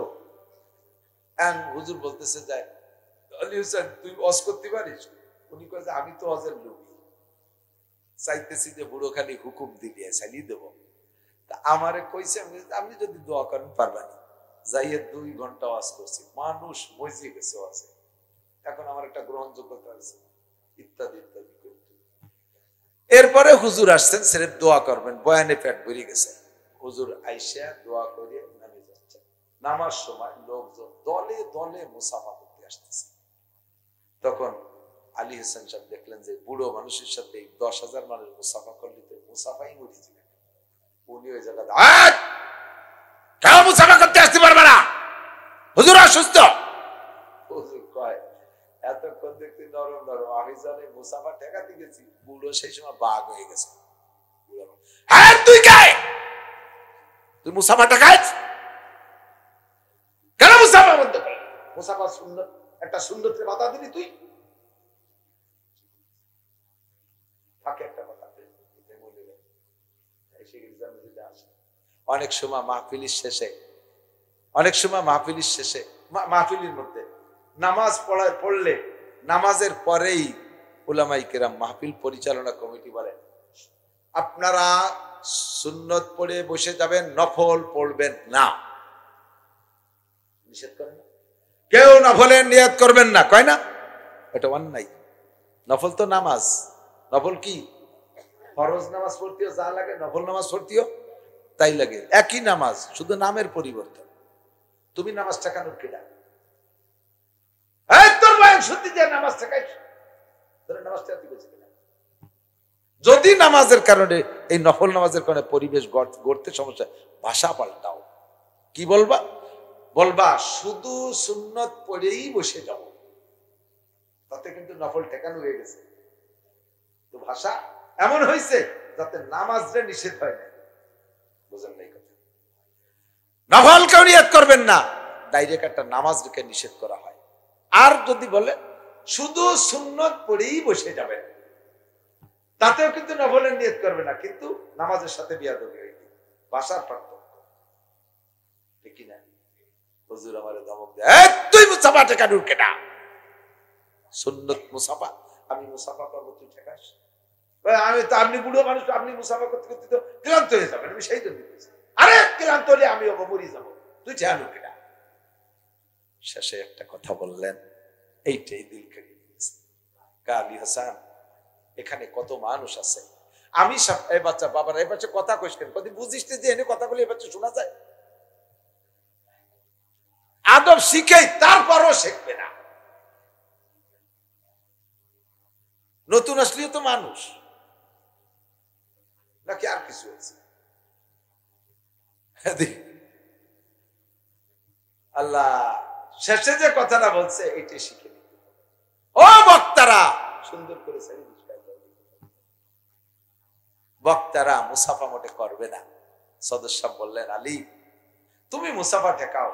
হুজুর বলতেছে যায় আলী হুসেন তুই ওয়াজ করতে পারিস? উনি কয় যে আমি তো ওয়াজের লোভী, চাইতেছি যে বুড়ো খালি হুকুম দিলে চালিয়ে দেবো। তা আমারে কইছে আপনি যদি দোয়া করেন পারবানি। যাইয়ে 2 ঘন্টা ওয়াজ করছি, মানুষ মজে গেছে ওয়াজে, এখন আমার একটা গ্রহণযোগ্যতা আছে ইত্যাদি ইত্যাদি করতে। এরপরে হুজুর আসছেন, সিরেফ দোয়া করবেন, বয়ানে পেট ভরে গেছে। হুজুর আইসা দোয়া করে নামে যাচ্ছে। নামার সময় লোকজন দলে দলে মুসাফা করতে আসতেছে। তখন আলী হোসেন সাহেব দেখলেন যে বুড়ো মানুষের সাথে 10,000 মানুষ মুসাফা করলে তো মুসাফাই মরে যাবে। উনি ওই জায়গাতে কেন মুসাফা করতে আসতে পারবে না, হুজুর অসুস্থ। হুজুর কয় এতক্ষণ দেখতে নরম নরম, আমি জানি মুসাফা ঠেকাতে গেছি, বুড়ো সেই সময় বাঘ হয়ে গেছে। হ্যাঁ তুই কে, তুই মুসাফা ঠেকাইছ কেন? মুসাফা বন্ধ করে, মুসাফা সুন্দর একটা সুন্দরকে বাধা দিলি তুই। অনেক সময় মাহফিলের শেষে মাহফিলের মধ্যে নামাজ পড়লে নামাজের পরেই উলামায়ে কেরাম মাহফিল পরিচালনা কমিটি বলে আপনারা সুন্নত পড়ে বসে যাবেন, নফল পড়বেন না, নিষেধ করেন। কেউ নফলের নিয়ত করবেন না, কয় না? এটা অন্যায়। নফল তো নামাজ, নফল কি ফরজ নামাজ পড়তেও যা লাগে নফল নামাজ পড়তেও তাই লাগে, একই নামাজ, শুধু নামের পরিবর্তন। তুমি নামাজ ঠেকানোর কিনা? তোর বয়ান শুনতে যে নামাজ ঠেকাই, তোর নামাজ ঠেকাতে গেছে কিনা? যদি নামাজের কারণে এই নফল নামাজের কারণে পরিবেশ গড়তে সমস্যা, ভাষা পাল্টাও। কি বলবা? বলবা শুধু সুন্নত পড়েই বসে যাও, তাতে কিন্তু নফল ঠেকানো হয়ে গেছে। তো ভাষা এমন হয়েছে যাতে নামাজে নিষেধ হয় না, বুঝেন নাই কথা। নফল কেউ নিয়ত করবেন না, ডাইরেক্ট একটা নামাজকে নিষেধ করা হয়। আর যদি বলে শুধু সুন্নত পড়েই বসে যাবেন, তাতেও কিন্তু নফলের নিয়ত করবে না, কিন্তু নামাজের সাথে বিয়াদবি হয়ে গেল, ভাষার পার্থক্য। ঠিক না? হুজুর আমারে ধমক দেয়, তুই মুসাফা ঠেকানোর কেনা, সুন্নত মুসাফা, আমি মুসাফা করবো, তুই ঠেকাস? আমি তো, আপনি বুড়ো মানুষ, আপনি মুসাফা করতে করতে তো ক্লান্ত হয়ে যাবেন, আমি সেই জন্য বলছি। আরে ক্লান্ত হলে আমি মরি যাবো, তুই ঠেকানো কিনা? শেষে একটা কথা বললেন, এইটাই দিল কেড়ে নিয়েছে। আলী হাসান, এখানে কত মানুষ আছে, আমি এই বাচ্চা, বাবার এই বাচ্চা কথা কইস কেন? কদি বুঝিস যে এনে কথা বলে এই বাচ্চা শোনা যায়? আদব শিখে তারপরও শিখবে না। নতুন আসলেও তো মানুষ নাকি আর কিছু আছে? আল্লাহ শেষে যে কথাটা বলছে এটাই শিখে নিতে হবে। ও বক্তারা, সুন্দর করে বক্তারা মুসাফা মোটে করবে না। সদস্য বললেন, আলী তুমি মুসাফা ঠেকাও,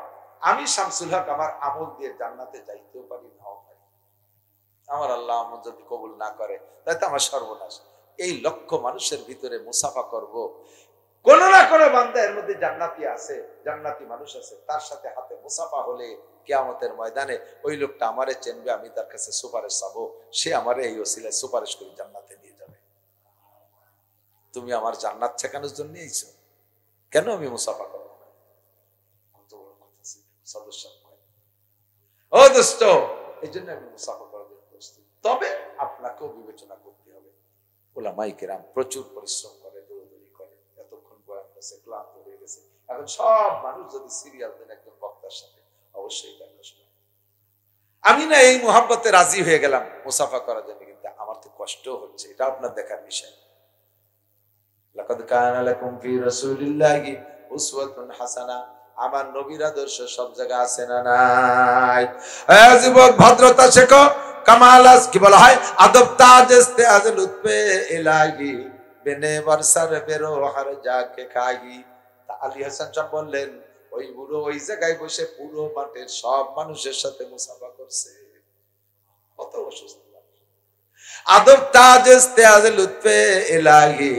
আমি শামসুল হক আমার আমল দিয়ে জান্নাতে যাইতেও পারি, নাও পারি। আমার আল্লাহ আমল যদি কবুল না করে তাহলে তো আমার সর্বনাশ। এই লক্ষ মানুষের ভিতরে মুসাফা করব, কোন না কোন বান্দা এর মধ্যে জান্নাতি আছে, জান্নাতি মানুষ আছে, তার সাথে হাতে মুসাফা হলে কিয়ামতের ময়দানে ওই লোকটা আমারে চেনবে, আমি তার কাছে সুপারিশ চাবো, সে আমারে এই ওসিলায় সুপারিশ করে জান্নাতে নিয়ে যাবে। তুমি আমার জান্নাত ঠেকানোর জন্য এইছো, কেন আমি মুসাফা করবো না? কত বড় কথা ছিল। সদস্য ও দোস্ত, এই জন্য আমি মুসাফা করার জন্য প্রস্তুত। তবে আপনাকেও বিবেচনা করতে হবে। ওলামায়ে কেরাম প্রচুর পরিশ্রম করে, দৌড়দৌড়ি করে, এতক্ষণ বয়ান করছে, ক্লান্ত হয়ে গেছে। এখন সব মানুষ যদি সিরিয়াল দেন একজন বক্তার সাথে, অবশ্যই তার কষ্ট। আমি না এই মুহাব্বতে রাজি হয়ে গেলাম মুসাফা করার জন্য, কিন্তু আমার তো কষ্ট হচ্ছে, এটা আপনার দেখার বিষয়। লাকাদ কানা লাকুম ফি রাসূলিল্লাহি উসওয়াতুন হাসানাহ, আমার নবীর আদর্শ সব জায়গায় আছে না নাই? যুবক ভদ্রতা শেখো, কামালাস কি বলা হয়, আদব তাজ ইস্তেআজ লুৎফে ইলাহি, বেনে বরসার বেরো হর জাকে খাহি। আলী হাসান সাহেব বললেন, ওই বুড়ো ওই জায়গায় বসে পুরো মাঠের সব মানুষের সাথে মুসাফা করছে। কত অসুস্থ। আদব তাজ ইস্তেআজ লুৎফে ইলাহি,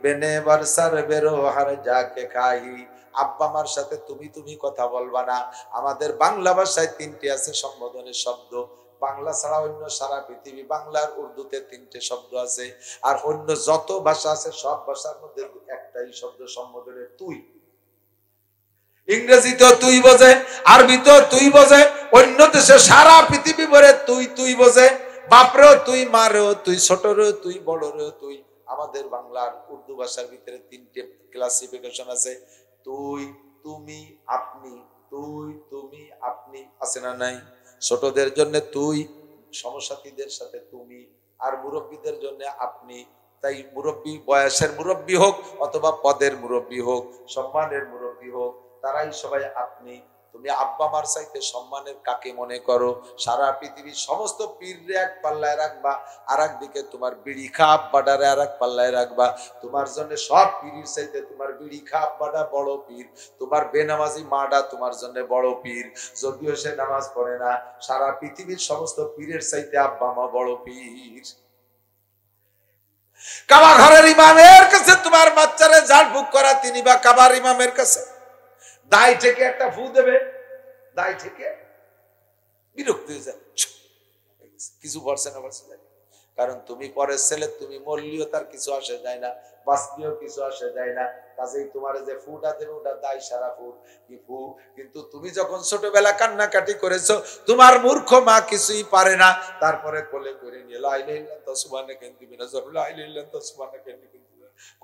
বেনে বরসার বেরো হর জাকে খাহি। আব্বা মার সাথে তুমি তুমি কথা বলবা না। আমাদের বাংলা ভাষায় 3টি আছে সম্বোধনের শব্দ, বাংলা ছাড়া অন্য সারা পৃথিবী বাংলার উর্দুতে 3টে শব্দ আছে, আর অন্য যত ভাষা আছে সব ভাষার মধ্যে একটাই শব্দ সম্বোধনের, তুই। ইংরেজিতেও তুই বোঝে, আরবিতেও তুই বোঝে, অন্য দেশে সারা পৃথিবী ভরে তুই তুই বোঝে। বাপরেও তুই, মারেও তুই, ছোটরেও তুই, বড়রেও তুই। আমাদের বাংলার উর্দু ভাষার ভিতরে 3টে ক্লাসিফিকেশন আছে, তুই, তুমি, আপনি। তুই, তুমি, আপনি আছে না নাই? ছোটদের জন্য তুই, সমসাথীদের সাথে তুমি, আর মুরব্বীদের জন্য আপনি। তাই মুরব্বী, বয়সের মুরব্বী হোক অথবা পদের মুরব্বী হোক, সম্মানের মুরব্বী হোক, তারাই সবাই আপনি। তুমি আব্বা মার চাইতে সম্মানের কাকে মনে করো? সারা পৃথিবীর সমস্ত পীররে এক পাল্লায় রাখবা, আর একদিকে তোমার বিড়ি খা আব্বাডারে আর এক পাল্লায় রাখবা। তোমার জন্য সব পীরের চাইতে তোমার বিড়ি খা আব্বাডা বড় পীর, তোমার বেনামাজি মাডা তোমার জন্য বড় পীর, যদিও সে নামাজ পড়ে না। সারা পৃথিবীর সমস্ত পীরের চাইতে আব্বা মা বড় পীর। কাবা ঘরের ইমামের কাছে তোমার বাচ্চারে ঝাড় ফুঁক করা, তিনি বা কাবার ইমামের কাছে দায় থেকে একটা ফু দেবে, দায় থেকে বিরক্ত হয়ে যায়, কিছু পড়ছে না পড়ছে। কারণ তুমি পরের ছেলে, তুমি মরলিও তার কিছু আসে যায় না, বাঁচলিও কিছু আসে যায় না। কাজেই তোমার যে ফুটা দেবে ওটা দায় সারা ফুট কি ফু। কিন্তু তুমি যখন ছোটবেলা কান্নাকাটি করেছো, তোমার মূর্খ মা কিছুই পারে না, তারপরে কোলে করে নিয়ে লা ইলাহা ইল্লাল্লাহ সুবহানাকা ইন্নী মিনাজ জালিমিন, লা ইলাহা ইল্লাল্লাহ সুবহানাকা ইন্নী কুনতু।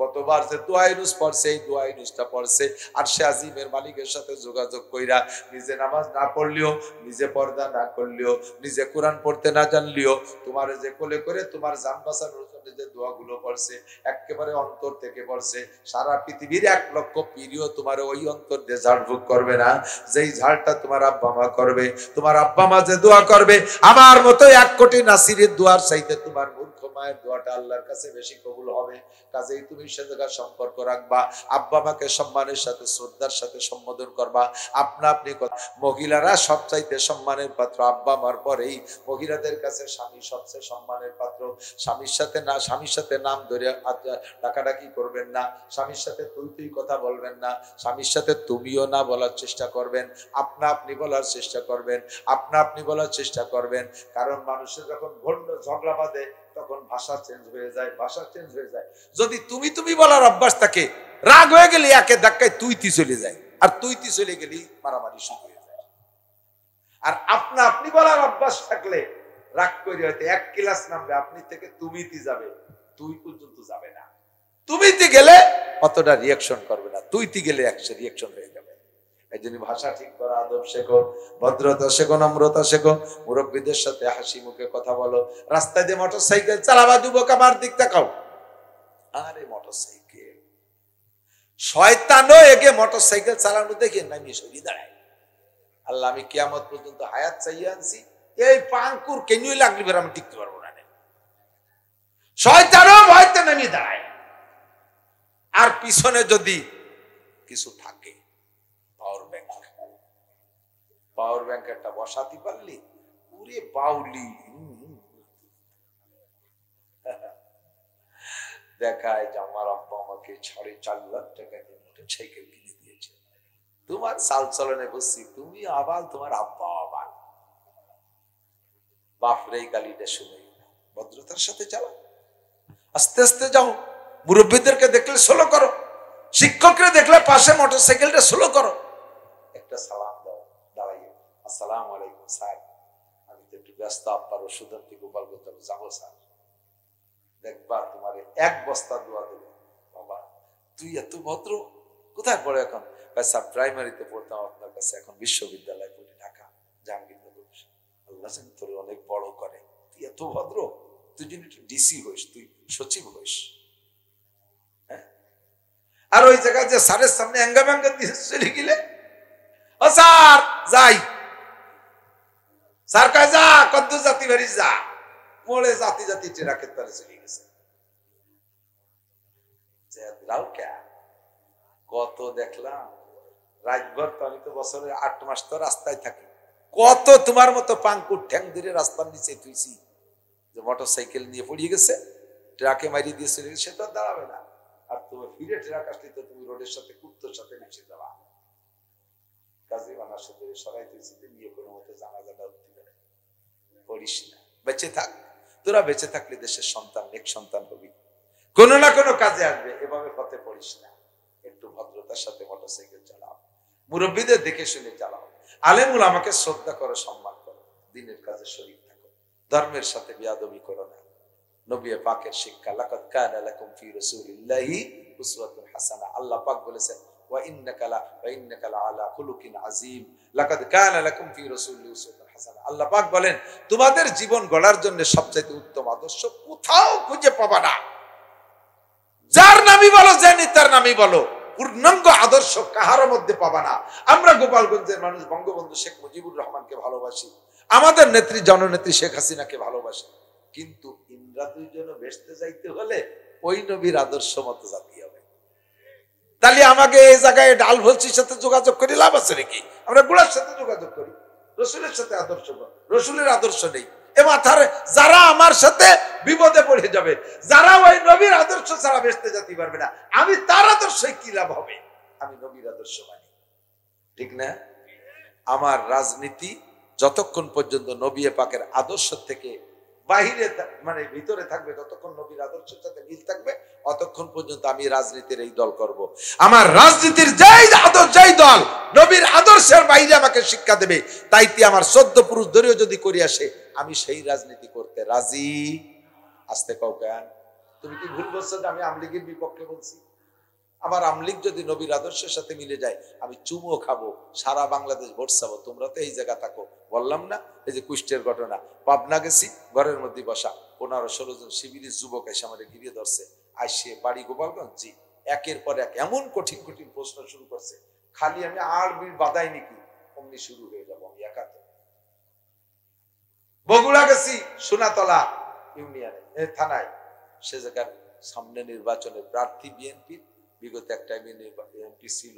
কতবার যে দোয়া ইউনুস পড়ছে, এই দোয়া ইউনুসটা পড়ছে, আর সে আজিমের মালিকের সাথে যোগাযোগ কইরা নিজে নামাজ না পড়লিও, নিজে পর্দা না করলিও, নিজে কোরআন পড়তে না জানলিও, তোমার যে কোলে করে তোমার জান বাঁচানোর জন্য যে দোয়াগুলো পড়ছে একেবারে অন্তর থেকে পড়ছে। সারা পৃথিবীর 1 লক্ষ পীরও তোমার ওই অন্তর দিয়ে ঝাড়ফুঁক করবে না, যেই ঝাড়টা তোমার আব্বা মা করবে। তোমার আব্বা মা যে দোয়া করবে, আমার মতো 1 কোটি নাসিরের দোয়ার চাইতে তোমার মূর্খ মায়ের দোয়াটা আল্লাহর কাছে বেশি কবুল হবে। কাজেই তুমি সে জায়গায় সম্পর্ক রাখবা, আব্বা মাকে সম্মানের সাথে শ্রদ্ধার সাথে সম্বোধন করবা। আপনা আপনি মহিলারা সবচাইতে সম্মানের পাত্র, আব্বা মার পরেই মহিলাদের কাছে স্বামী সবচেয়ে সম্মানের পাত্র। স্বামীর সাথে না না, স্বামীর সাথে নাম ধরে ডাকাডাকি করবেন না, স্বামীর সাথে তুই তুই কথা বলবেন না, স্বামীর সাথে তুমিও না বলার চেষ্টা করবেন, আপনা আপনি বলার চেষ্টা করবেন, আপনা আপনি বলার চেষ্টা করবেন। কারণ মানুষের যখন ঝগড়া বাঁধে তখন ভাষা চেঞ্জ হয়ে যায়, ভাষা চেঞ্জ হয়ে যায়। যদি তুমি তুমি বলার অভ্যাস থাকে, রাগ হয়ে গেলে একে ধাক্কায় তুইতি চলে যায়, আর তুইতি চলে গেলেই মারামারি শুরু হয়ে যায়। আর আপনা আপনি বলার অভ্যাস থাকলে রাগ করে হয়তো এক ক্লাস নামবে, আপনি থেকে তুমিতে যাবে, তুই পর্যন্ত যাবে না। তুমিতে গেলে অতটা রিয়াকশন করবে না, তুইতে গেলে একশো রিয়াকশন হয়ে যাবে। এই জন্য ভাষা ঠিক করো, আদব শেখো, ভদ্রতা শেখো, নম্রতা শেখো, মুরব্বীদের সাথে হাসি মুখে কথা বলো। রাস্তায় দিয়ে মোটর সাইকেল চালাবা, যুবক আমার দিক তাকাও, আরে মোটর সাইকেল, শয়তানও এগে মোটর সাইকেল চালানো দেখে নামিয়ে সরিয়ে দাঁড়ায়। আল্লাহ, আমি কিয়ামত পর্যন্ত হায়াত চাইয়ে আনছি, এই পাঙ্কুর কেনই লাগলি বের আমি টিকতে পারবো না। শয়তানও ভয়তে নামিয়ে দাঁড়ায়। আর পিছনে যদি কিছু থাকে, পাওয়ার ব্যাংক একটা বসাতে পারলি, পুরে বাউলি দেখায় যে আমার আব্বা আমাকে 4.5 লাখ টাকা দিয়ে মোটর সাইকেল কিনে দিয়েছে। তোমার চাল চলনে বুঝছি তুমি আবাল, তোমার আব্বা আবাল। বাপরে এই গালিটা শুনে ভদ্রতার সাথে চালাও, আস্তে আস্তে যাও। মুরব্বীদেরকে দেখলে স্লো করো, শিক্ষকরা দেখলে পাশে মোটর সাইকেলটা স্লো করো, একটা সালাম দাও, দাঁড়াইয়ে আসসালামু আলাইকুম স্যার, আমি তো একটু ব্যস্ত, আব্বার ওষুধ আনতে গোপালগঞ্জ যাবো স্যার, দেখবা তোমার 1 বস্তা দোয়া দেবে। বাবা তুই এত ভদ্র, কোথায় পড়ে এখন? স্যার প্রাইমারিতে পড়তাম আপনার কাছে, এখন বিশ্ববিদ্যালয়ে পড়ি, ঢাকা জাহাঙ্গীরনগর। আল্লাহ তোর অনেক বড় করে, তুই এত ভদ্র, তুই যদি একটু ডিসি হইস, তুই সচিব হইস। হ্যাঁ, আর ওই জায়গায় যে স্যারের সামনে অ্যাঙ্গা ব্যাঙ্গা দিয়ে চলে গেলে, ও স্যার যাই, স্যার কয় যা, কত জাতি বাড়ি যা, মোড়ে জাতি জাতি ট্রাকের তলে চলে গেছে। কত দেখলাম রাতভর, তো আমি তো বছরে 8 মাস তো রাস্তায় থাকি, কত তোমার মতো পাঙ্কুর ঠ্যাং ধরে রাস্তার নিচে তুইছি, যে মোটর সাইকেল নিয়ে পড়িয়ে গেছে, ট্রাকে মারিয়ে দিয়ে চলে গেছে, সে তো দাঁড়াবে না। আর তুমি ফিরে ট্রাক আসলে তো তুমি রোডের সাথে কুত্তোর সাথে মিশে যাবা। কাজী বানার সাথে সরাই তুইছি, নিয়ে কোনো মতো জানাজাটা উঠতে পারে, পড়িস না, বেঁচে থাক। তোরা বেঁচে থাকলে দেশের সন্তান, নেক সন্তান হবি, কোনো না কোনো কাজে আসবে। এভাবে পথে পড়িস না, একটু ভদ্রতার সাথে মোটর সাইকেল চালাও, মুরব্বীদের দেখে শুনে চালাও, আলেমুল আমাকে শ্রদ্ধা করো, সম্মান করো, দিনের কাজে শরীক থাকো, ধর্মের সাথে বেয়াদবি করো না। নবী পাকের শিক্ষা, লাকাদ কানা লাকুম ফি রাসূলিল্লাহি উসওয়াতুন হাসানাহ। আল্লাহ পাক বলেছেন ওয়া ইন্নাকা আলা খুলুকিন আযীম, লাকাদ কানা লাকুম ফি রাসূলিল্লাহি উসওয়াতুন হাসানাহ। আল্লাহ পাক বলেন তোমাদের জীবন গড়ার জন্য সবচেয়ে উত্তম আদর্শ কোথাও খুঁজে পাবা না। যার নামই বলো, যে নেতার নামই বলো, পূর্ণাঙ্গ আদর্শ কাহার মধ্যে পাবা না। আমরা গোপালগঞ্জের মানুষ বঙ্গবন্ধু শেখ মুজিবুর রহমানকে ভালোবাসি, আমাদের নেত্রী জননেত্রী শেখ হাসিনাকে ভালোবাসি, কিন্তু ইন্দ্রা দুইজনে বেসতে যাইতে হলে ওই নবীর আদর্শ মতো জাতি হবে। তাহলে আমাকে এই জায়গায় ডাল ভলসির সাথে যোগাযোগ করে লাভ আছে নাকি? আমরা গুড়ার সাথে যোগাযোগ করি, রসুলের সাথে আদর্শ, রসুলের আদর্শ নেই এ মাথার। যারা আমার সাথে বিপদে পড়ে যাবে, যারা ওই নবীর আদর্শ ছাড়া বেসতে যেতে পারবে না, আমি তার আদর্শে কি লাভ হবে? আমি নবীর আদর্শ মানি, ঠিক না? আমার রাজনীতি যতক্ষণ পর্যন্ত নবী পাকের আদর্শ থেকে বাহিরে মানে ভিতরে থাকবে, ততক্ষণ নবীর আদর্শের সাথে মিল থাকবে, অতক্ষণ পর্যন্ত আমি রাজনীতির এই দল করব। আমার রাজনীতির যেই দল নবীর আদর্শের বাইরে আমাকে শিক্ষা দেবে, তাইতে আমার 14 পুরুষ ধরেও যদি করি আসে, আমি সেই রাজনীতি করতে রাজি। আসতে কও কেন? তুমি কি ভুল বলছো যে আমি আমলিগের বিপক্ষে বলছি? আমার আমলিগ যদি নবীর আদর্শের সাথে মিলে যায়, আমি চুমো খাবো, সারা বাংলাদেশ ভোট চাবো। তোমরা তো এই জায়গা থাকো, বললাম না এই যে কুষ্টের ঘটনা, পাবনা গেছি, ঘরের মধ্যে বসা 15-16 জন শিবিরের যুবক এসে আমাদের ঘিরে ধরছে, আসে বাড়ি গোপালগঞ্জ, জি, একের পর এক এমন কঠিন কঠিন প্রশ্ন শুরু করছে, খালি আমি আর বাধাই নাকি অমনি শুরু হয়ে যাবো আমি একাতে। বগুড়া গেছি, সোনাতলা ইউনিয়নে থানায়, সে জায়গার সামনে নির্বাচনে প্রার্থী বিএনপি, বিগত এক টাইমে এমপি ছিল,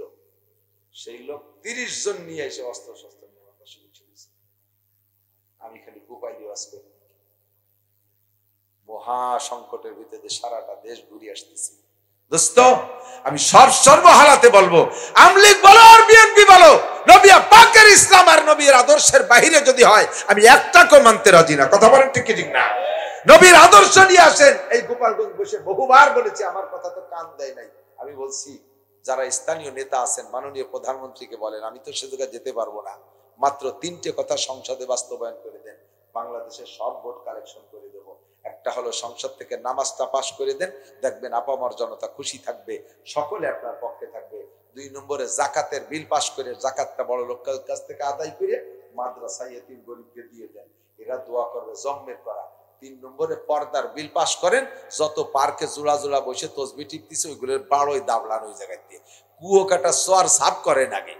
সেই লোক 30 জন নিয়ে এসে অস্ত্র শস্ত্র নিয়ে আমার পাশে বসে গেছে। আমি খালি গোপাই দিওয়াজ করি, মহা সংকটের ভিতরে সারাটা দেশ ঘুরে আসতেছি। দোস্ত, আমি সর্ব হালাতে বলবো, আমলিগ বলো আর বিএনপি বলো, নবী পাকের ইসলাম আর নবীর আদর্শের বাইরে যদি হয় আমি একটাকে মানতে রাজি না। কথা বলেন ঠিক ঠিক না? নবীর আদর্শ নিয়ে আসেন। এই গোপালগঞ্জ বসে বহুবার বলেছি, আমার কথা তো কান দেয় নাই। আমি বলছি যারা স্থানীয় নেতা আছেন মাননীয় প্রধানমন্ত্রীকে বলেন, আমি তো সে জায়গায় যেতে পারবো না, মাত্র 3টে কথা সংসদে বাস্তবায়ন করে দেন, বাংলাদেশের সব ভোট কালেকশন করে দেবো। একটা হলো সংসদ থেকে নামাজটা পাশ করে দেন, দেখবেন আপামর জনতা খুশি থাকবে, সকলে আপনার পক্ষে থাকবে। 2 নম্বরে জাকাতের বিল পাশ করে জাকাতটা বড় লোকের কাছ থেকে আদায় করে মাদ্রাসায় এতিম গরিবকে দিয়ে দেন, এরা দোয়া করবে জম্মের করা। 3 নম্বরে পর্দার বিল পাশ করেন, যত পার্কে জোড়া জোড়া বসে তসবি টিপতেছে ওইগুলোর বাড়োই দাবলান ওই জায়গায় দিয়ে, কুয়ো কাটা সোয়ার সাফ করেন আগে।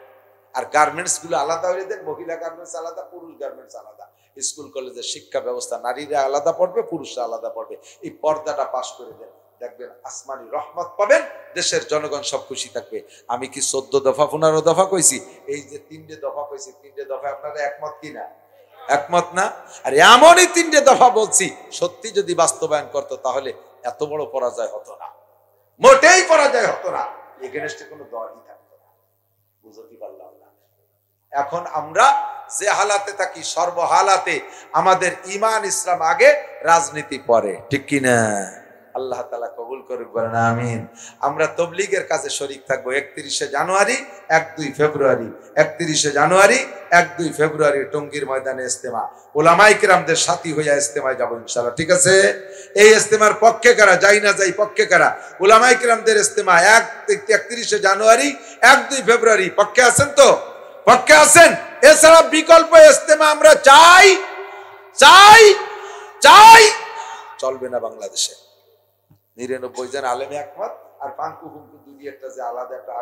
আর গার্মেন্টস গুলো আলাদা হয়ে দেন, মহিলা গার্মেন্টস আলাদা, পুরুষ গার্মেন্টস আলাদা। স্কুল কলেজের শিক্ষা ব্যবস্থা নারীরা আলাদা পড়বে, পুরুষরা আলাদা পড়বে। এই পর্দাটা পাশ করে দেন, দেখবেন আসমানি রহমত পাবেন, দেশের জনগণ সব খুশি থাকবে। আমি কি 14 দফা 15 দফা কইছি? এই যে 3টে দফা কইছি, 3টে দফা আপনারা একমত কিনা? একমত না? আর এমনই 3টে দফা বলছি, সত্যি যদি বাস্তবায়ন করতো তাহলে এত বড় পরাজয় হতো না, মোটেই পরাজয় হতো না, এগেনস্টে কোনো দলই থাকতো না। বুঝতে পারলাম না? এখন আমরা যে হালাতে থাকি, সর্বহালাতে আমাদের ঈমান ইসলাম আগে, রাজনীতি পরে, ঠিক কিনা? আল্লাহ তাআলা কবুল করুক, বলেন আমিন। আমরা তাবলীগের কাজে শরীক থাকবো। 31শে জানুয়ারি 1-2 ফেব্রুয়ারি, 31শে জানুয়ারি 1-2 ফেব্রুয়ারি টঙ্গীর ময়দানে ইজতেমা, উলামায়ে কিরামদের সাথী হইয়া ইজতেমায় যাব ইনশাআল্লাহ, ঠিক আছে? এই ইজতেমার পক্ষে কারা, যাই না যাই পক্ষে কারা? উলামায়ে কিরামদের ইজতেমা 31শে জানুয়ারি 1-2 ফেব্রুয়ারি, পক্ষে আছেন তো? পক্ষে আছেন? এছাড়া বিকল্প ইজতেমা আমরা চাই চাই চাই, চলবে না বাংলাদেশে। 99 জন আলেমে একমত, আর পাঙ্কু হুঙ্কু দুনিয়াটা যে আলাদা একটা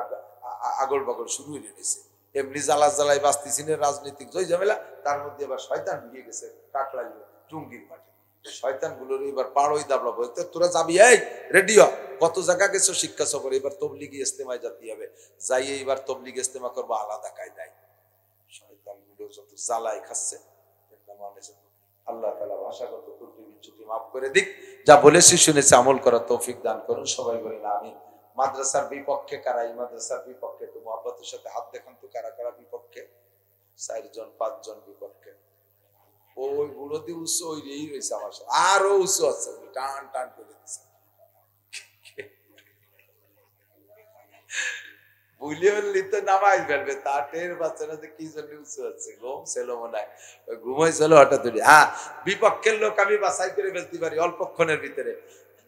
আগল বাগল শুরু হয়ে গেছে। এমনি জ্বালা জ্বালাই বাঁচতেছিলেন রাজনৈতিক জয় ঝামেলা, তার মধ্যে এবার শয়তান ঢুকে গেছে কাকড়াই টুঙ্গির মাঠে। শয়তান গুলোর এবার পাড়ই দাবলা বলতে, তোরা যাবি, এই রেডি হ, কত জায়গা গেছো শিক্ষা সফরে, এবার তবলিগি ইজতেমায় যেতে হবে, যাই এইবার তবলিগ ইজতেমা করবো আলাদা কায়দায়। শয়তান গুলো যত জ্বালাই খাচ্ছে, আল্লাহ তাআলা ভাষাগত ত্রুটি বিচ্যুতি মাফ করে দিক। যা বলেছি শুনেছি আমল করার তৌফিক দান করুন, সবাই বলেন আমিন। মাদ্রাসার বিপক্ষে কারা? এই মাদ্রাসার বিপক্ষে তো মুহাব্বতের সাথে হাত দেখান তো, কারা কারা বিপক্ষে? 4 জন 5 জন বিপক্ষে। ওই বুড়ো দিয়ে উঁচু ওই রেই রয়েছে আমার সাথে, আরো উঁচু আছে, টান টান করে দিচ্ছে, বুঝলি বললি তো নামাই ফেলবে, তা টের পাচ্ছে না যে কি জন্য উঁচু আছে, ঘুম ছিল মনে হয়, ঘুমাইছিল হঠাৎ। হ্যাঁ, বিপক্ষের লোক আমি বাছাই করে ফেলতে পারি অল্পক্ষণের ভিতরে।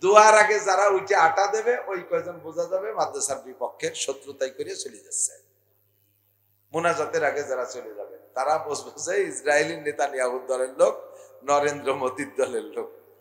দোয়ার আগে যারা উঠে আটা দেবে ওই কয়জন বোঝা যাবে মাদ্রাসার বিপক্ষের, শত্রুতাই করে চলে যাচ্ছে। মুনাজাতের আগে যারা চলে যাবে তারা বুঝবে যে ইসরায়েলি নেতানিয়াহুর দলের লোক, নরেন্দ্র মোদীর দলের লোক।